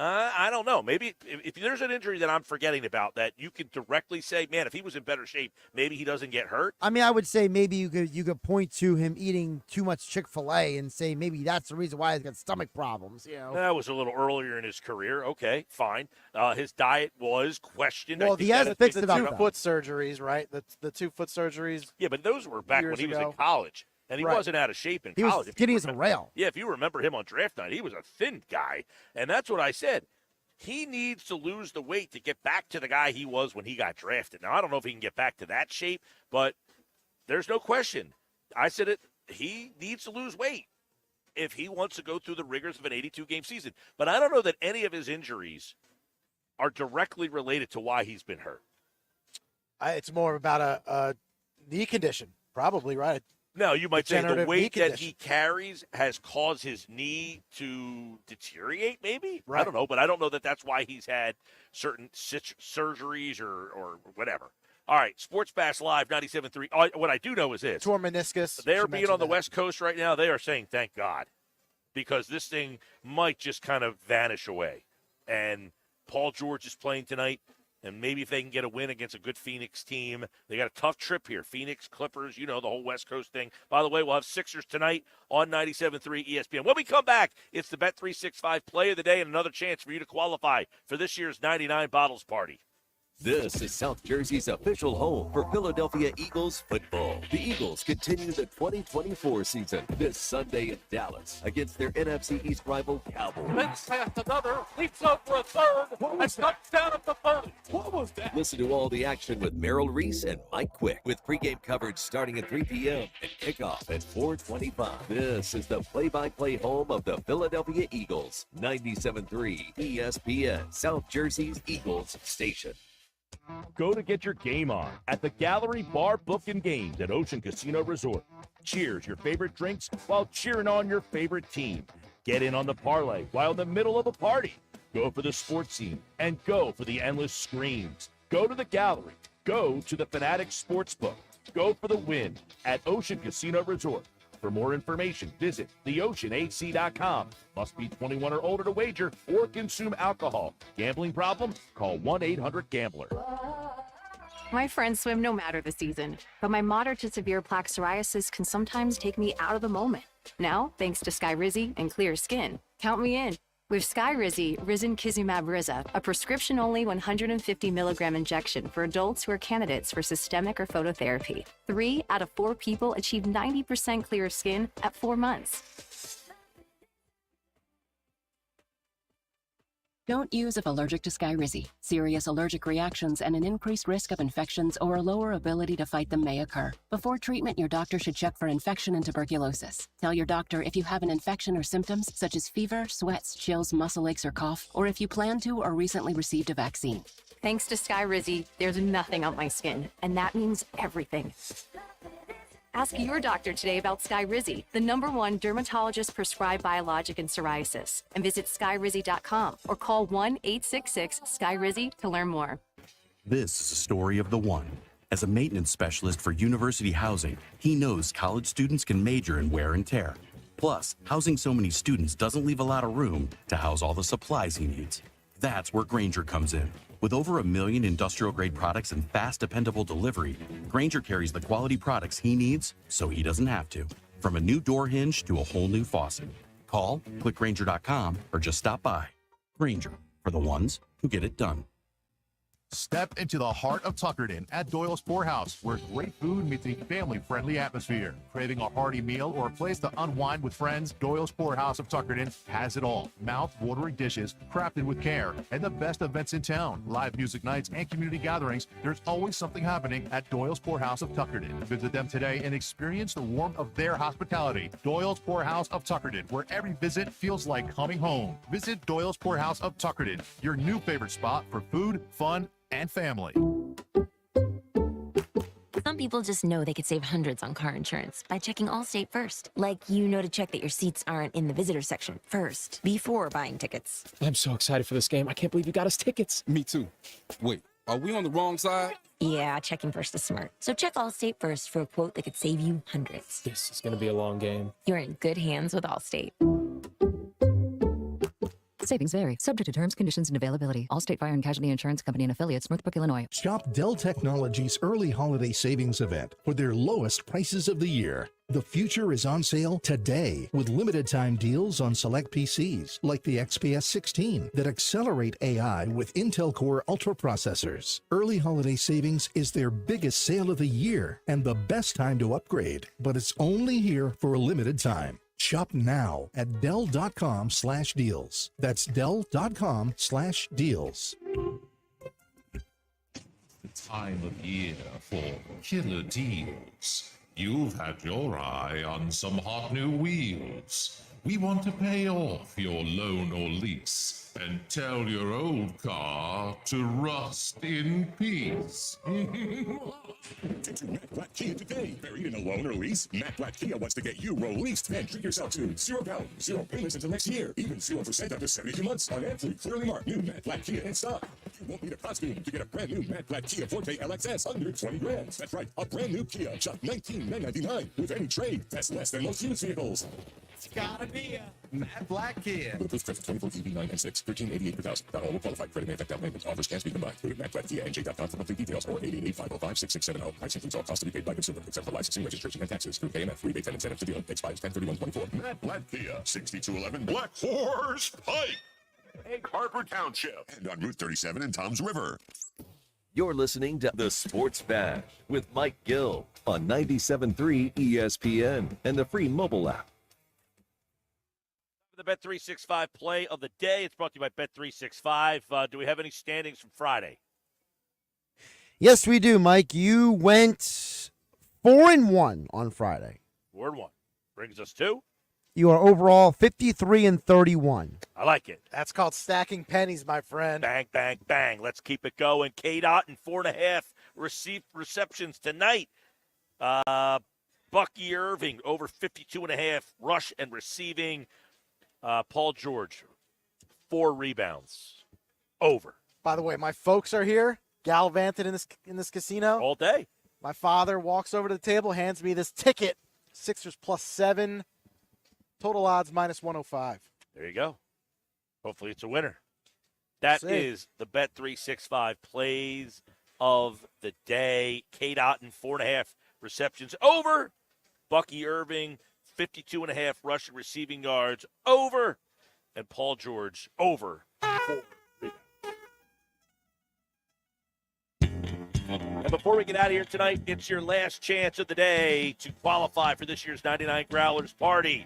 I don't know. Maybe if there's an injury that I'm forgetting about that you could directly say, man, if he was in better shape, maybe he doesn't get hurt. I mean, I would say maybe you could point to him eating too much Chick-fil-A and say maybe that's the reason why he's got stomach problems. That was a little earlier in his career. Okay, fine. His diet was questioned. Well, he has fixed it up. The 2 foot surgeries, right? The 2 foot surgeries. Yeah, but those were back when he was in college. And he wasn't out of shape in college. He was skinny as a rail. Yeah, if you remember him on draft night, he was a thin guy. And that's what I said. He needs to lose the weight to get back to the guy he was when he got drafted. Now, I don't know if he can get back to that shape, but there's no question. I said it. He needs to lose weight. if he wants to go through the rigors of an 82-game season. But I don't know that any of his injuries are directly related to why he's been hurt. It's more about a knee condition, probably, right? No, you might say the Degenerative weight knee that condition. he carries has caused his knee to deteriorate, maybe? Right. I don't know, but I don't know that that's why he's had certain surgeries or whatever. All right, Sports Bash Live, 97.3. What I do know is this. Torn meniscus. They're Should being mention on the that. West Coast right now. They are saying, thank God, because this thing might just kind of vanish away. And Paul George is playing tonight. And maybe if they can get a win against a good Phoenix team. They got a tough trip here. Phoenix, Clippers, the whole West Coast thing. By the way, we'll have Sixers tonight on 97.3 ESPN. When we come back, it's the Bet365 Play of the Day and another chance for you to qualify for this year's 99 Bottles Party. This is South Jersey's official home for Philadelphia Eagles football. The Eagles continue the 2024 season this Sunday in Dallas against their NFC East rival Cowboys. Let's pass another, leaps over a third, and knocks down at the 30. What was that? Listen to all the action with Merrill Reese and Mike Quick with pregame coverage starting at 3 p.m. and kickoff at 4:25. This is the play-by-play home of the Philadelphia Eagles. 97.3 ESPN, South Jersey's Eagles station. Go to get your game on at the Gallery Bar Book and Games at Ocean Casino Resort. Cheers your favorite drinks while cheering on your favorite team. Get in on the parlay while in the middle of a party. Go for the sports scene and go for the endless screams. Go to the Gallery. Go to the Fanatic Sportsbook. Go for the win at Ocean Casino Resort. For more information, visit theoceanac.com. Must be 21 or older to wager or consume alcohol. Gambling problem? Call 1-800-GAMBLER. My friends swim no matter the season, but my moderate to severe plaque psoriasis can sometimes take me out of the moment. Now, thanks to Skyrizi and clear skin, count me in. With Skyrizi, Risankizumab Riza, a prescription-only 150 milligram injection for adults who are candidates for systemic or phototherapy. 3 out of 4 people achieved 90% clear skin at 4 months. Don't use if allergic to Skyrizi. Serious allergic reactions and an increased risk of infections or a lower ability to fight them may occur. Before treatment, your doctor should check for infection and tuberculosis. Tell your doctor if you have an infection or symptoms such as fever, sweats, chills, muscle aches, or cough, or if you plan to or recently received a vaccine. Thanks to Skyrizi, there's nothing on my skin, and that means everything. Ask your doctor today about Skyrizi, the #1 dermatologist-prescribed biologic in psoriasis, and visit skyrizi.com or call 1-866-SKYRIZI to learn more. This is a story of the one. As a maintenance specialist for university housing, he knows college students can major in wear and tear. Plus, housing so many students doesn't leave a lot of room to house all the supplies he needs. That's where Grainger comes in. With over 1 million industrial-grade products and fast, dependable delivery, Grainger carries the quality products he needs so he doesn't have to. From a new door hinge to a whole new faucet. Call, click Grainger.com, or just stop by. Grainger, for the ones who get it done. Step into the heart of Tuckerton at Doyle's Poorhouse, where great food meets a family-friendly atmosphere. Craving a hearty meal or a place to unwind with friends? Doyle's Poorhouse of Tuckerton has it all. Mouth-watering dishes, crafted with care, and the best events in town. Live music nights and community gatherings. There's always something happening at Doyle's Poorhouse of Tuckerton. Visit them today and experience the warmth of their hospitality. Doyle's Poorhouse of Tuckerton, where every visit feels like coming home. Visit Doyle's Poorhouse of Tuckerton, your new favorite spot for food, fun, and family. Some people just know they could save hundreds on car insurance by checking Allstate first. Like, to check that your seats aren't in the visitor section first, before buying tickets. I'm so excited for this game. I can't believe you got us tickets. Me too. Wait, are we on the wrong side? Yeah, checking first is smart. So check Allstate first for a quote that could save you hundreds. This is going to be a long game. You're in good hands with Allstate. Savings vary, subject to terms, conditions, and availability. Allstate Fire and Casualty Insurance Company and Affiliates, Northbrook, Illinois. Shop Dell Technologies' early holiday savings event for their lowest prices of the year. The future is on sale today with limited time deals on select PCs like the XPS 16 that accelerate AI with Intel Core Ultra processors. Early holiday savings is their biggest sale of the year and the best time to upgrade, but it's only here for a limited time. Shop now at Dell.com/deals. That's Dell.com/deals. The time of year for killer deals. You've had your eye on some hot new wheels. We want to pay off your loan or lease and tell your old car to rust in peace. Get to Matt Blatt Kia today. Buried in a loan or lease? Matt Blatt Kia wants to get you released and treat yourself to 0 down, 0 payments until next year. Even 0% after 72 months on every clearly marked new Matt Blatt Kia in stock. You won't need a costume to get a brand new Matt Blatt Kia Forte LXS under 20 grand. That's right, a brand new Kia, just $19,999 with any trade. That's less than most used vehicles. It's gotta be a Matt Blatt Kia. Bulletproof credit 24 EV9 and 6, $13.88 per thousand. Not all will qualify. Credit may affect down payments. Offers can't be combined. Go to mattblattkia.com for complete details or 888-505-6670. Price includes all costs to be paid by consumer, except for licensing, registration, and taxes. Through KMF. Rebate and incentives to deal. Expires 10/31/24. Matt Blatt Kia, 6211 Black Horse Pike. Egg Harbor Township. And on Route 37 in Toms River. You're listening to The Sports Bash with Mike Gill on 97.3 ESPN and the free mobile app. The Bet365 play of the day. It's brought to you by Bet365. Do we have any standings from Friday? Yes, we do, Mike. You went 4-1 on Friday. 4-1. Brings us to? You are overall 53-31. I like it. That's called stacking pennies, my friend. Bang, bang, bang. Let's keep it going. K-Dot and 4.5 receptions tonight. Bucky Irving over 52.5 rush and receiving. Paul George, 4 rebounds. Over. By the way, my folks are here, gallivanting in this casino. All day. My father walks over to the table, hands me this ticket. Sixers +7. Total odds -105. There you go. Hopefully it's a winner. That is the Bet365 plays of the day. K-Dot and 4.5 receptions. Over. Bucky Irving, 52.5 rushing receiving yards, over. And Paul George, over 4 rebounds. And before we get out of here tonight, it's your last chance of the day to qualify for this year's 99 Growlers Party.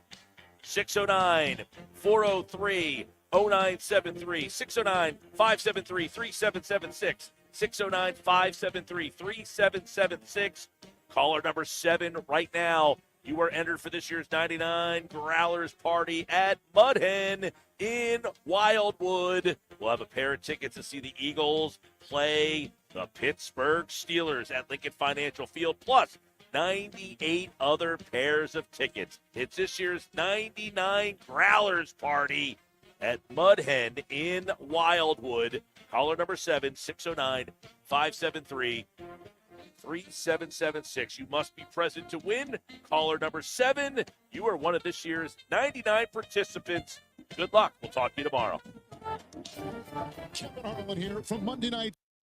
609-403-0973, 609-573-3776, 609-573-3776. Caller number 7 right now. You are entered for this year's 99 Growlers Party at Mudhen in Wildwood. We'll have a pair of tickets to see the Eagles play the Pittsburgh Steelers at Lincoln Financial Field, plus 98 other pairs of tickets. It's this year's 99 Growlers Party at Mudhen in Wildwood. Caller number 7, 609-573-3776. You must be present to win. Caller number 7, you are one of this year's 99 participants. Good luck. We'll talk to you tomorrow. Kevin Harlan here from Monday Night